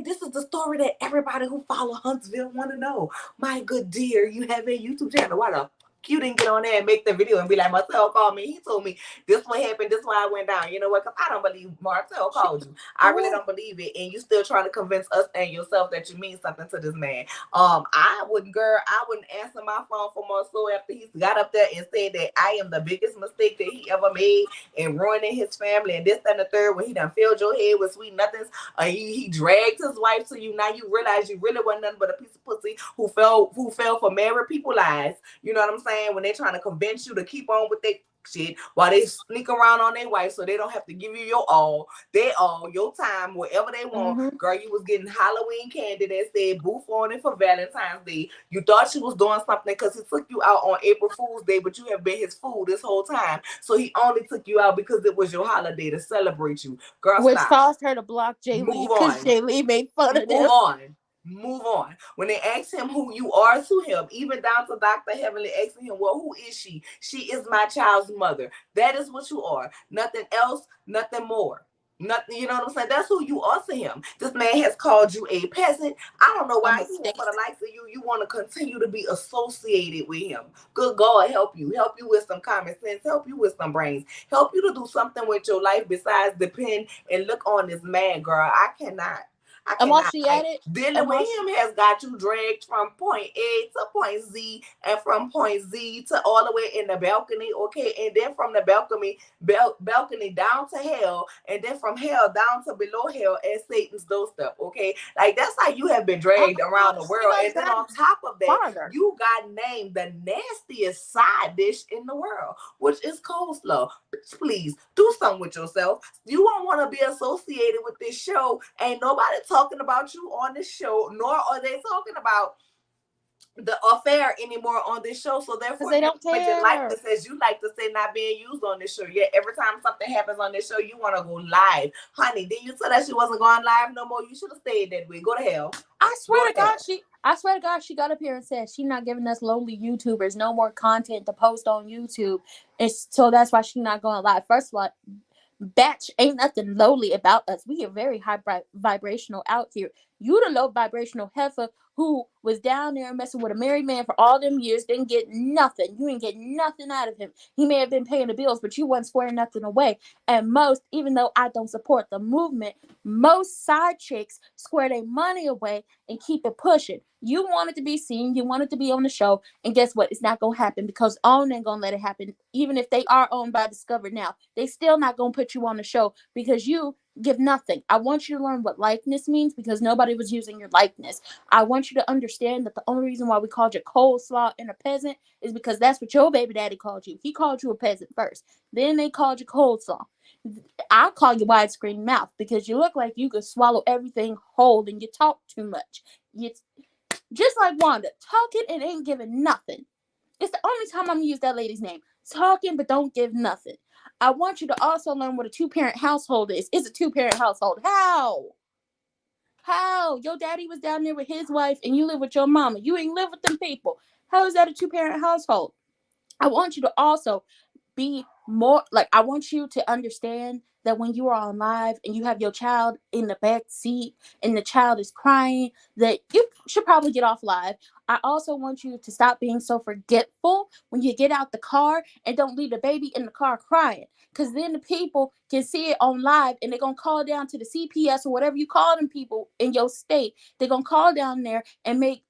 [SPEAKER 1] This is the story that everybody who follow Huntsville want to know. My good dear, you have a YouTube channel. Why the you didn't get on there and make the video and be like, Martell called me. He told me this what happened. This why I went down. You know what? Because I don't believe Martell called you. I really don't believe it. And you still trying to convince us and yourself that you mean something to this man. I wouldn't answer my phone for Marceau after he got up there and said that I am the biggest mistake that he ever made in ruining his family and this and the third when he done filled your head with sweet nothings. He dragged his wife to you. Now you realize you really wasn't nothing but a piece of pussy who fell for married people lies. You know what I'm saying? When they're trying to convince you to keep on with shit while they sneak around on their wife so they don't have to give you your all, your time, whatever they want.
[SPEAKER 2] Mm-hmm.
[SPEAKER 1] Girl, you was getting Halloween candy that said booth on it for Valentine's Day. You thought she was doing something because he took you out on April Fool's Day, but you have been his fool this whole time. So he only took you out because it was your holiday to celebrate you. Girl,
[SPEAKER 2] Which
[SPEAKER 1] stop.
[SPEAKER 2] caused her to block Jay Lee
[SPEAKER 1] Move
[SPEAKER 2] because
[SPEAKER 1] on.
[SPEAKER 2] Jay Lee made fun of
[SPEAKER 1] Move
[SPEAKER 2] them.
[SPEAKER 1] on. Move on. When they ask him who you are to him, even down to Dr. Heavenly asking him, well, who is she? She is my child's mother. That is what you are. Nothing else, nothing more. Nothing, you know what I'm saying? That's who you are to him. This man has called you a peasant. I don't know
[SPEAKER 2] A
[SPEAKER 1] why you want
[SPEAKER 2] mistake.
[SPEAKER 1] for the likes of you. You want to continue to be associated with him. Good God, help you. Help you with some common sense. Help you with some brains. Help you to do something with your life besides depend and look on this man, girl. I cannot. I
[SPEAKER 2] And while
[SPEAKER 1] cannot.
[SPEAKER 2] she at
[SPEAKER 1] Like
[SPEAKER 2] it,
[SPEAKER 1] dealing
[SPEAKER 2] and
[SPEAKER 1] with
[SPEAKER 2] while
[SPEAKER 1] him has got you dragged from point A to point Z, and from point Z to all the way in the balcony. Okay, and then from the balcony down to hell, and then from hell down to below hell at Satan's doorstep. Okay, like that's how you have been dragged around the
[SPEAKER 2] she
[SPEAKER 1] world.
[SPEAKER 2] done
[SPEAKER 1] And then
[SPEAKER 2] got
[SPEAKER 1] on top of that,
[SPEAKER 2] farther.
[SPEAKER 1] you got named the nastiest side dish in the world, which is coleslaw. Bitch, please do something with yourself. You don't want to be associated with this show. Ain't nobody talking about you on this show, nor are they talking about the affair anymore on this show. So
[SPEAKER 2] Because
[SPEAKER 1] therefore,
[SPEAKER 2] they
[SPEAKER 1] your
[SPEAKER 2] don't
[SPEAKER 1] image and
[SPEAKER 2] care.
[SPEAKER 1] likeness, as you like to say, not being used on this show. Yet every time something happens on this show, you want to go live. Honey, did you tell that she wasn't going live no more? You should have stayed that way. Go to hell.
[SPEAKER 2] I
[SPEAKER 1] Go
[SPEAKER 2] swear to
[SPEAKER 1] to
[SPEAKER 2] God,
[SPEAKER 1] hell.
[SPEAKER 2] she got up here and said she's not giving us lonely YouTubers no more content to post on YouTube. It's so that's why she's not going live. First of all, batch ain't nothing lowly about us. We are very high vibrational out here. You the low vibrational heifer who was down there messing with a married man for all them years, didn't get nothing. You didn't get nothing out of him. He may have been paying the bills, but you wasn't squaring nothing away. And most, even though I don't support the movement, most side chicks square their money away and keep it pushing. You wanted to be seen, you wanted to be on the show, and guess what? It's not gonna happen because OWN ain't gonna let it happen. Even if they are owned by Discover now, they still not gonna put you on the show because you give nothing. I want you to learn what likeness means because nobody was using your likeness. I want you to understand that the only reason why we called you coleslaw and a peasant is because that's what your baby daddy called you. He called you a peasant first. Then they called you coleslaw. I call you widescreen mouth because you look like you could swallow everything whole and you talk too much. You just like Wanda, talking and ain't giving nothing. It's the only time I'm gonna use that lady's name. Talking but don't give nothing. I want you to also learn what a two-parent household is. It's a two-parent household. How? How? Your daddy was down there with his wife and you live with your mama. You ain't live with them people. How is that a two-parent household? I want you to also be more like I want you to understand that when you are on live and you have your child in the back seat and the child is crying, that you should probably get off live. I also want you to stop being so forgetful when you get out the car and don't leave the baby in the car crying. Because then the people can see it on live and they're going to call down to the CPS or whatever you call them people in your state. They're going to call down there and make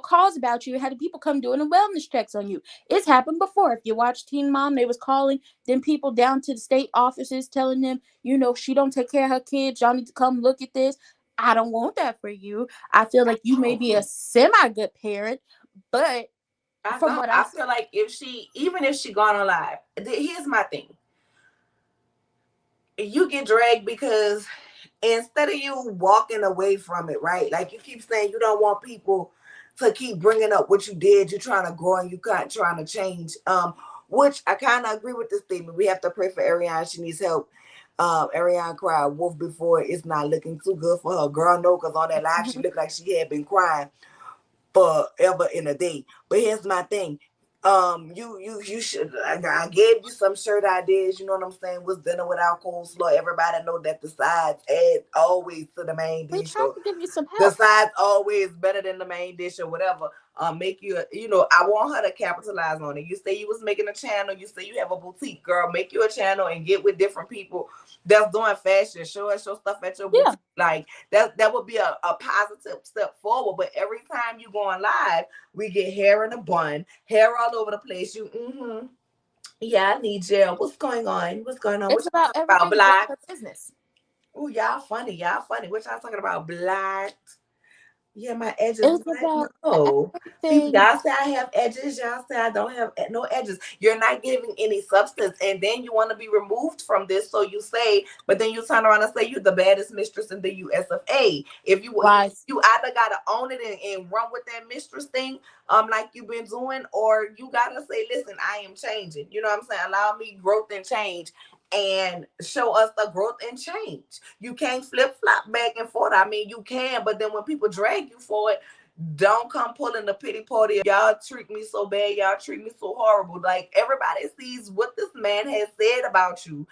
[SPEAKER 2] calls about you. Had people come doing the wellness checks on you. It's happened before. If you watch Teen Mom, they was calling them people down to the state offices telling them, she don't take care of her kids. Y'all need to come look at this. I don't want that for you. I feel like you may be a semi good parent, but
[SPEAKER 1] I
[SPEAKER 2] from
[SPEAKER 1] don't.
[SPEAKER 2] what
[SPEAKER 1] I feel like even if she gone on live, here's my thing. You get dragged because instead of you walking away from it, right? Like you keep saying you don't want people to keep bringing up what you did. You're trying to grow and you can't trying to change. Which I kind of agree with this statement. We have to pray for Ariane. She needs help. Ariane cried wolf before. It's not looking too good for her. Girl, no, because on that live she looked like she had been crying forever in a day. But here's my thing. You should. I gave you some shirt ideas. You know what I'm saying? Was dinner without coleslaw. Everybody know that the sides add always to the main
[SPEAKER 2] we
[SPEAKER 1] dish.
[SPEAKER 2] tried to give you some
[SPEAKER 1] The
[SPEAKER 2] help.
[SPEAKER 1] side's always better than the main dish or whatever. Make you, I want her to capitalize on it. You say you was making a channel. You say you have a boutique, girl. Make you a channel and get with different people that's doing fashion. Show us your stuff at your
[SPEAKER 2] Yeah,
[SPEAKER 1] boutique. Like that would be a positive step forward. But every time you go on live, we get hair in a bun, hair all over the place. Yeah, I need gel. What's going on? What's going on? What
[SPEAKER 2] it's
[SPEAKER 1] y'all
[SPEAKER 2] about
[SPEAKER 1] talking about?
[SPEAKER 2] everything but
[SPEAKER 1] Black.
[SPEAKER 2] her business.
[SPEAKER 1] Oh, y'all funny. Y'all funny. What y'all talking about? Black. Yeah, my edges.
[SPEAKER 2] It's
[SPEAKER 1] Like,
[SPEAKER 2] about
[SPEAKER 1] no. People,
[SPEAKER 2] everything.
[SPEAKER 1] y'all say I have edges. Y'all say I don't have no edges. You're not giving any substance, and then you want to be removed from this. So you say, but then you turn around and say you're the baddest mistress in the US of A. If
[SPEAKER 2] Right.
[SPEAKER 1] you either gotta own it and run with that mistress thing, like you've been doing, or you gotta say, listen, I am changing. You know what I'm saying? Allow me growth and change and show us the growth and change. You can't flip flop back and forth. I mean, you can, but then when people drag you for it, don't come pulling the pity party. Y'all treat me so bad. Y'all treat me so horrible. Like everybody sees what this man has said about you.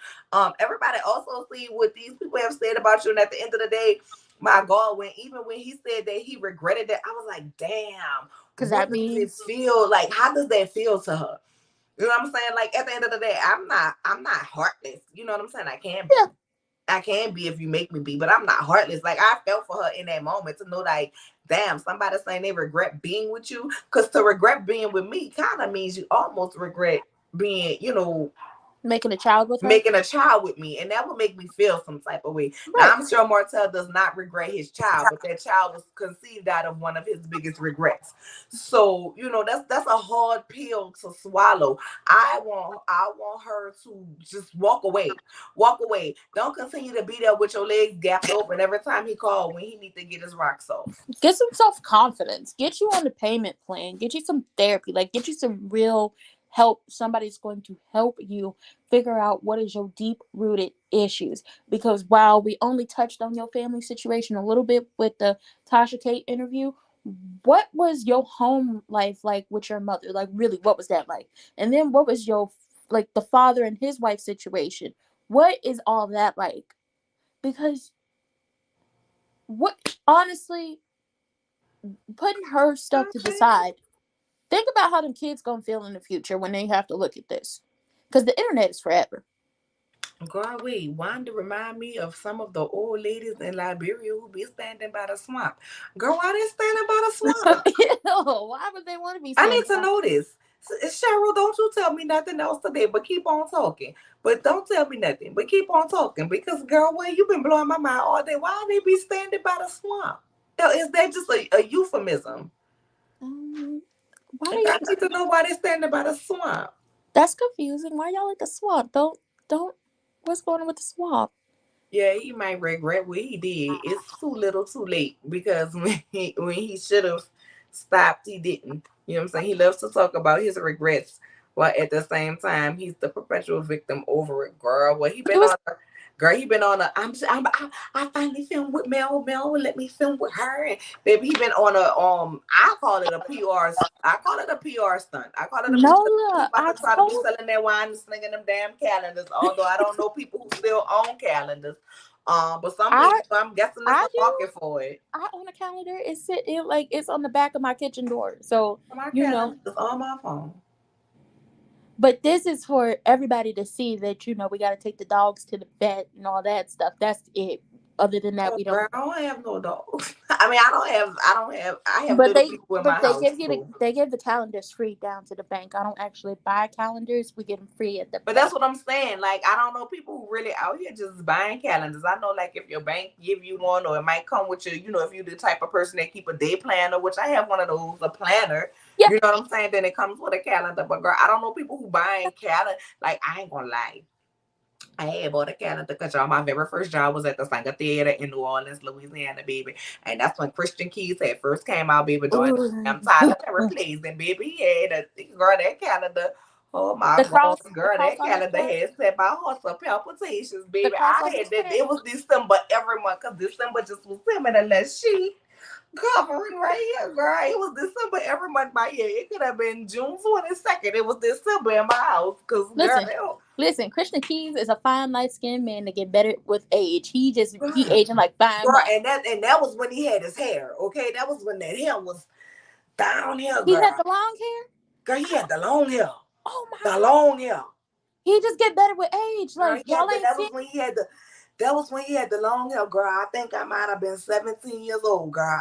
[SPEAKER 1] Everybody also see what these people have said about you. And at the end of the day, my God, when he said that he regretted that, I was like, damn,
[SPEAKER 2] Because
[SPEAKER 1] what
[SPEAKER 2] that
[SPEAKER 1] does it
[SPEAKER 2] means,
[SPEAKER 1] feel like? How does that feel to her? You know what I'm saying? Like at the end of the day, I'm not heartless. You know what I'm saying? I can be.
[SPEAKER 2] yeah,
[SPEAKER 1] I can be if you make me be, but I'm not heartless. Like I felt for her in that moment to know, like, damn, somebody saying they regret being with you. Because to regret being with me kind of means you almost regret being,
[SPEAKER 2] making a child with her.
[SPEAKER 1] making a child with me, and that would make me feel some type of way. Now
[SPEAKER 2] Right.
[SPEAKER 1] I'm sure Martell does not regret his child, but that child was conceived out of one of his biggest regrets. So that's a hard pill to swallow. I want her to just walk away. Don't continue to be there with your legs gapped open every time he called when he need to get his rocks off.
[SPEAKER 2] Get some self confidence. Get you on the payment plan. Get you some therapy. Like, get you some real help. Somebody's going to help you figure out what is your deep rooted issues. Because while we only touched on your family situation a little bit with the Tasha Kate interview, what was your home life like with your mother? Like, really, what was that like? And then what was your, like, the father and his wife situation? What is all that like? Because what, honestly, putting her stuff to the side, think about how them kids gonna feel in the future when they have to look at this, because the internet is forever.
[SPEAKER 1] Girl, wait, Wanda remind me of some of the old ladies in Liberia who be standing by the swamp. Girl, why they standing by the swamp?
[SPEAKER 2] Why would they want to be
[SPEAKER 1] I need
[SPEAKER 2] standing
[SPEAKER 1] to
[SPEAKER 2] by?
[SPEAKER 1] know this. Cheryl, don't you tell me nothing else today, but keep on talking. But don't tell me nothing, but keep on talking. Because, girl, well, you've been blowing my mind all day. Why they be standing by the swamp? Is that just a euphemism?
[SPEAKER 2] um, why
[SPEAKER 1] Like,
[SPEAKER 2] do
[SPEAKER 1] I
[SPEAKER 2] you?
[SPEAKER 1] need to know why they standing by the swamp.
[SPEAKER 2] That's confusing. Why y'all like the swamp? Don't. What's going on with the swamp?
[SPEAKER 1] Yeah, he might regret what he did. It's too little, too late. Because when he should have stopped, he didn't. You know what I'm saying? He loves to talk about his regrets, while at the same time he's the perpetual victim over it. Girl, well, he
[SPEAKER 2] It
[SPEAKER 1] been
[SPEAKER 2] was
[SPEAKER 1] on. Girl, he been on a. I finally filmed with Mel. Mel would let me film with her, and baby, he been on a. I call it a PR. I call it a PR stunt. I call it a PR. He
[SPEAKER 2] Nola.
[SPEAKER 1] about
[SPEAKER 2] I
[SPEAKER 1] to try to be
[SPEAKER 2] told.
[SPEAKER 1] selling that wine and slinging them damn calendars. Although I don't know people who still own calendars. But some
[SPEAKER 2] I
[SPEAKER 1] people, I'm guessing there's
[SPEAKER 2] I
[SPEAKER 1] a
[SPEAKER 2] do.
[SPEAKER 1] market for it.
[SPEAKER 2] I own a calendar. It's on the back of my kitchen door. So
[SPEAKER 1] My
[SPEAKER 2] you know.
[SPEAKER 1] calendar is on my phone.
[SPEAKER 2] But this is for everybody to see that we got to take the dogs to the vet and all that stuff. That's it. Other than that,
[SPEAKER 1] Oh,
[SPEAKER 2] we don't.
[SPEAKER 1] girl, I don't have no dogs. I mean, I have
[SPEAKER 2] But
[SPEAKER 1] little
[SPEAKER 2] they
[SPEAKER 1] people in my
[SPEAKER 2] but they
[SPEAKER 1] house.
[SPEAKER 2] give you
[SPEAKER 1] So.
[SPEAKER 2] they give the calendars free down to the bank. I don't actually buy calendars. We get them free at the
[SPEAKER 1] But
[SPEAKER 2] bank.
[SPEAKER 1] that's what I'm saying. Like, I don't know people who really out here just buying calendars. I know, like, if your bank give you one, or it might come with if you're the type of person that keep a day planner, which I have one of those, a planner.
[SPEAKER 2] Yeah.
[SPEAKER 1] You know what I'm saying? Then it comes with a calendar. But girl, I don't know people who buying calendar. Like, I ain't gonna lie. I had bought a calendar because y'all, my very first job was at the Singer Theater in New Orleans, Louisiana, baby. And that's when Christian Keys had first came out, baby, doing the
[SPEAKER 2] Ooh.
[SPEAKER 1] damn Tyler Perry plays. And baby, he had girl, that calendar. Oh my
[SPEAKER 2] The
[SPEAKER 1] God,
[SPEAKER 2] cross the
[SPEAKER 1] girl,
[SPEAKER 2] cross
[SPEAKER 1] that
[SPEAKER 2] on his
[SPEAKER 1] calendar
[SPEAKER 2] chest.
[SPEAKER 1] had set my heart of palpitations,
[SPEAKER 2] The
[SPEAKER 1] baby.
[SPEAKER 2] cross
[SPEAKER 1] I
[SPEAKER 2] on
[SPEAKER 1] had
[SPEAKER 2] his
[SPEAKER 1] that.
[SPEAKER 2] chest.
[SPEAKER 1] It was December every month because December just was him and a little sheet covering right here, girl. It was December every month my year. It could have been June 22nd. It was December in my house because,
[SPEAKER 2] Listen,
[SPEAKER 1] girl,
[SPEAKER 2] listen. Christian Keys is a fine light skinned man to get better with age. He
[SPEAKER 1] girl,
[SPEAKER 2] aging like fine
[SPEAKER 1] girl,
[SPEAKER 2] wine.
[SPEAKER 1] and that was when he had his hair. Okay, that was when that hair was down here,
[SPEAKER 2] He had
[SPEAKER 1] girl.
[SPEAKER 2] the long hair.
[SPEAKER 1] Girl, he had the long hair,
[SPEAKER 2] Oh my
[SPEAKER 1] the
[SPEAKER 2] god.
[SPEAKER 1] long hair.
[SPEAKER 2] He just get better with age.
[SPEAKER 1] Girl,
[SPEAKER 2] Like y'all ain't
[SPEAKER 1] that
[SPEAKER 2] seen.
[SPEAKER 1] was when he had the. That was when he had the long hair, girl. I think I might have been 17 years old, girl.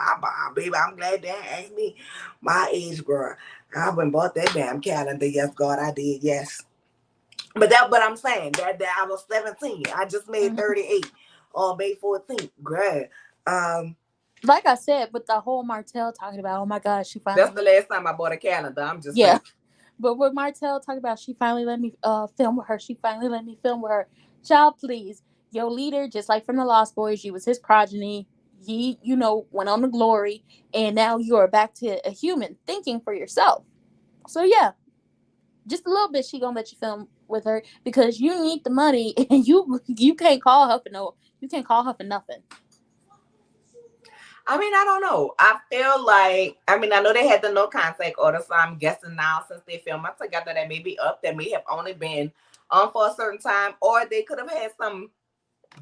[SPEAKER 1] Baby, I'm glad they asked me my age, girl. I went and bought that damn calendar. Yes, God, I did. Yes. But I'm saying that I was 17. I just made
[SPEAKER 2] Mhm.
[SPEAKER 1] 38 on May 14th. Girl. Um,
[SPEAKER 2] like I said, with the whole Martell talking about, oh my gosh, she
[SPEAKER 1] That's
[SPEAKER 2] finally,
[SPEAKER 1] the last time I bought a calendar. I'm just
[SPEAKER 2] yeah.
[SPEAKER 1] saying.
[SPEAKER 2] But with Martell talking about, she finally let me film with her. She finally let me film with her. Child, please, your leader, just like from the Lost Boys, you was his progeny. He, went on to glory, and now you are back to a human thinking for yourself. So yeah, just a little bit. She gonna let you film with her because you need the money, and you can't call her for you can't call her for nothing.
[SPEAKER 1] I mean, I don't know. I feel like, I mean, I know they had the no contact order, so I'm guessing now since they filmed together, that may be up. That may have only been on for a certain time, or they could have had some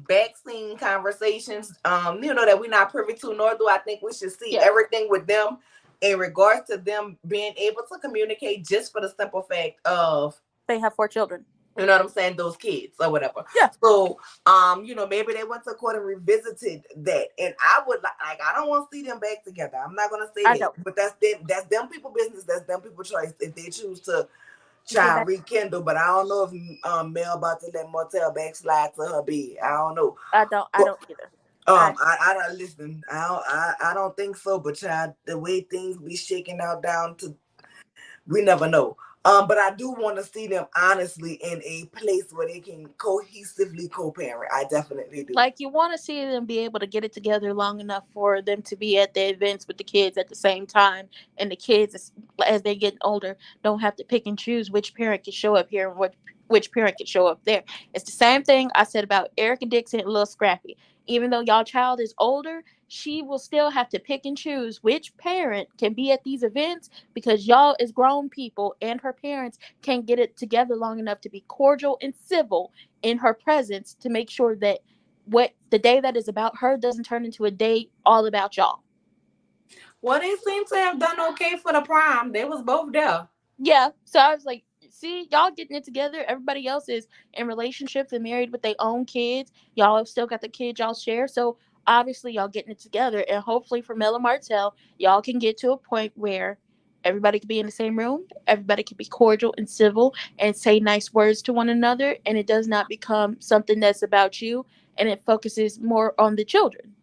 [SPEAKER 1] back scene conversations, that we're not privy to, nor do I think we should see
[SPEAKER 2] Yeah,
[SPEAKER 1] everything with them in regards to them being able to communicate just for the simple fact of,
[SPEAKER 2] they have 4 children.
[SPEAKER 1] you know what I'm saying, those kids or whatever.
[SPEAKER 2] Yeah,
[SPEAKER 1] So, maybe they went to court and revisited that. And I would like I don't want to see them back together. I'm not gonna say
[SPEAKER 2] I
[SPEAKER 1] that.
[SPEAKER 2] don't.
[SPEAKER 1] But that's them people business, that's them people choice if they choose to
[SPEAKER 2] Get
[SPEAKER 1] try and
[SPEAKER 2] back.
[SPEAKER 1] rekindle. But I don't know if Mel about to let Martell backslide to her bed. I don't know.
[SPEAKER 2] I don't. I
[SPEAKER 1] But
[SPEAKER 2] don't either. I
[SPEAKER 1] I don't listen. I don't think so. But child, the way things be shaking out down to, we never know. But I do want to see them honestly in a place where they can cohesively co-parent. I definitely do.
[SPEAKER 2] Like, you want to see them be able to get it together long enough for them to be at the events with the kids at the same time, and the kids, as they get older, don't have to pick and choose which parent can show up here and which parent can show up there. It's the same thing I said about Erica Dixon and Lil Scrappy. Even though y'all child is older, she will still have to pick and choose which parent can be at these events, because y'all as grown people and her parents can't get it together long enough to be cordial and civil in her presence, to make sure that what the day that is about her doesn't turn into a day all about y'all.
[SPEAKER 1] Well, they seem to have done okay for the prom. They was both there.
[SPEAKER 2] Yeah. So I was like, see, y'all getting it together. Everybody else is in relationships and married with their own kids. Y'all have still got the kids y'all share. So obviously y'all getting it together. And hopefully for Mel and Martell, y'all can get to a point where everybody can be in the same room. Everybody can be cordial and civil and say nice words to one another. And it does not become something that's about you, and it focuses more on the children.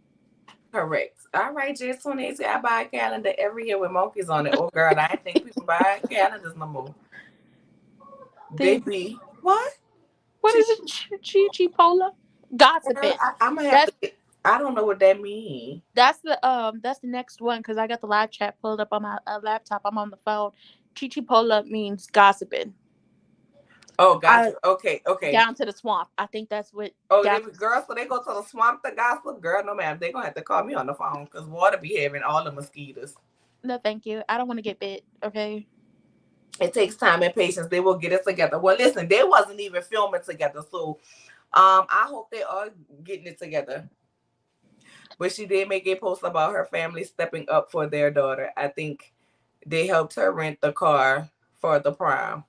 [SPEAKER 1] Correct. All right, just when they say I buy a calendar every year with monkeys on it. Oh, girl, I ain't think people buy calendars no more. They
[SPEAKER 2] The
[SPEAKER 1] be what?
[SPEAKER 2] What is it? Chi Pola?
[SPEAKER 1] Girl,
[SPEAKER 2] Gossiping.
[SPEAKER 1] I'm gonna have
[SPEAKER 2] That's
[SPEAKER 1] to get. I don't know what that means.
[SPEAKER 2] that's the next one, because I got the live chat pulled up on my laptop. I'm on the phone. Chichi Pola means gossiping.
[SPEAKER 1] Oh,
[SPEAKER 2] I
[SPEAKER 1] gotcha. Okay, okay.
[SPEAKER 2] Down to the swamp. I think that's what
[SPEAKER 1] Oh, they
[SPEAKER 2] down
[SPEAKER 1] be
[SPEAKER 2] to.
[SPEAKER 1] girls, so they go to the swamp to gossip. Girl, no ma'am, they gonna have to call me on the phone because water be having all the mosquitoes.
[SPEAKER 2] No, thank you. I don't want to get bit. Okay.
[SPEAKER 1] It takes time and patience. They will get it together. Well, listen, they wasn't even filming together, so I hope they are getting it together. But she did make a post about her family stepping up for their daughter. I think they helped her rent the car for the prom.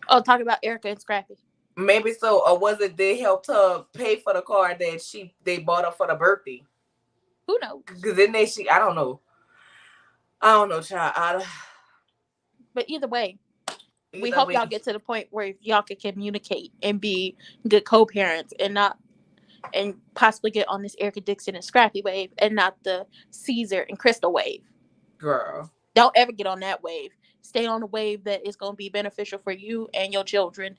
[SPEAKER 2] Oh, talk about Erica and Scrappy.
[SPEAKER 1] Maybe so, or was it they helped her pay for the car that they bought her for the birthday?
[SPEAKER 2] Who knows?
[SPEAKER 1] Because then I don't know. I don't know, child.
[SPEAKER 2] But either way, we
[SPEAKER 1] Either
[SPEAKER 2] hope
[SPEAKER 1] way,
[SPEAKER 2] y'all get to the point where y'all can communicate and be good co-parents, and not and possibly get on this Erica Dixon and Scrappy wave, and not the Caesar and Crystal wave.
[SPEAKER 1] girl.
[SPEAKER 2] Don't ever get on that wave. Stay on a wave that is going to be beneficial for you and your children,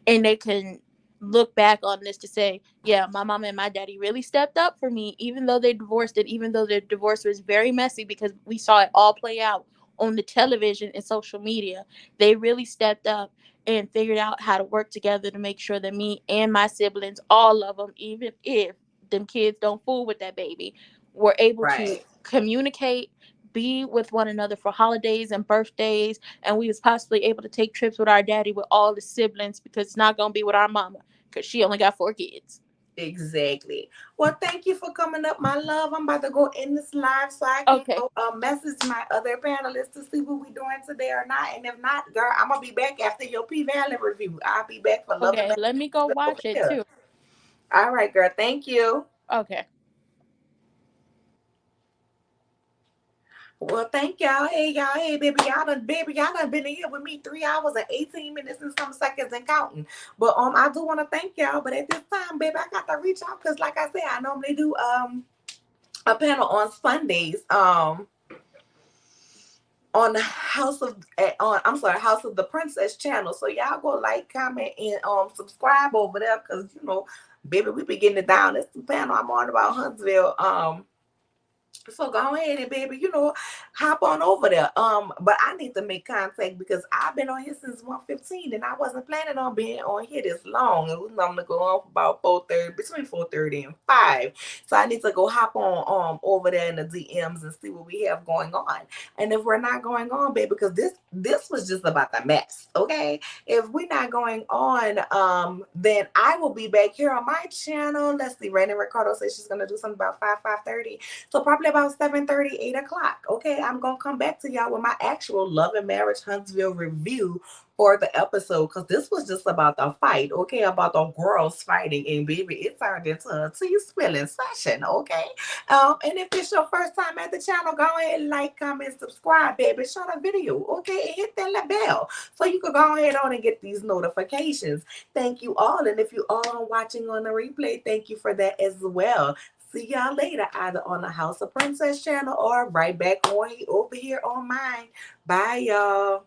[SPEAKER 2] and they can look back on this to say, yeah, my mom and my daddy really stepped up for me, even though they divorced, and even though their divorce was very messy, because we saw it all play out on the television and social media. They really stepped up and figured out how to work together to make sure that me and my siblings, all of them, even if them kids don't fool with that baby, were able to
[SPEAKER 1] Right.
[SPEAKER 2] communicate, be with one another for holidays and birthdays, and we was possibly able to take trips with our daddy with all the siblings, because it's not gonna be with our mama because she only got 4 kids.
[SPEAKER 1] Exactly. Well, thank you for coming up, my love. I'm about to go in this live so I can
[SPEAKER 2] Okay,
[SPEAKER 1] go message my other panelists to see what we doing today or not. And if not, girl, I'm gonna be back after your P Valley review. I'll be back for Love and
[SPEAKER 2] okay, let me go
[SPEAKER 1] over
[SPEAKER 2] watch it
[SPEAKER 1] here.
[SPEAKER 2] too.
[SPEAKER 1] All right, girl. Thank you.
[SPEAKER 2] Okay.
[SPEAKER 1] Well, thank y'all. Hey, y'all. Hey, baby, y'all done been in here with me 3 hours and 18 minutes and some seconds and counting. But I do want to thank y'all. But at this time, baby, I got to reach out because, like I said, I normally do a panel on Sundays. On the House of the Princess channel. So y'all go like, comment, and subscribe over there, because baby, we be getting it down. It's the panel I'm on about Huntsville. So go ahead and, baby, hop on over there. But I need to make contact because I've been on here since 1:15, and I wasn't planning on being on here this long. It was normally go on for about 4:30, between 4:30 and 5. So I need to go hop on over there in the DMs and see what we have going on. And if we're not going on, baby, because this was just about the mess, okay? If we're not going on, then I will be back here on my channel. Let's see. Rainy Ricardo says she's gonna do something about 5:30. So probably about 7:30, 8 o'clock. Okay, I'm gonna come back to y'all with my actual Love and Marriage Huntsville review for the episode, because this was just about the fight, okay, about the girls fighting, and baby, it turned into a tea spilling session, okay. And if it's your first time at the channel, go ahead and like, comment, subscribe, baby, share the video, okay, and hit that little bell so you can go ahead on and get these notifications. Thank you all, and if you are watching on the replay, thank you for that as well. See y'all later, either on the House of Princess channel or right back on over here on mine. Bye, y'all.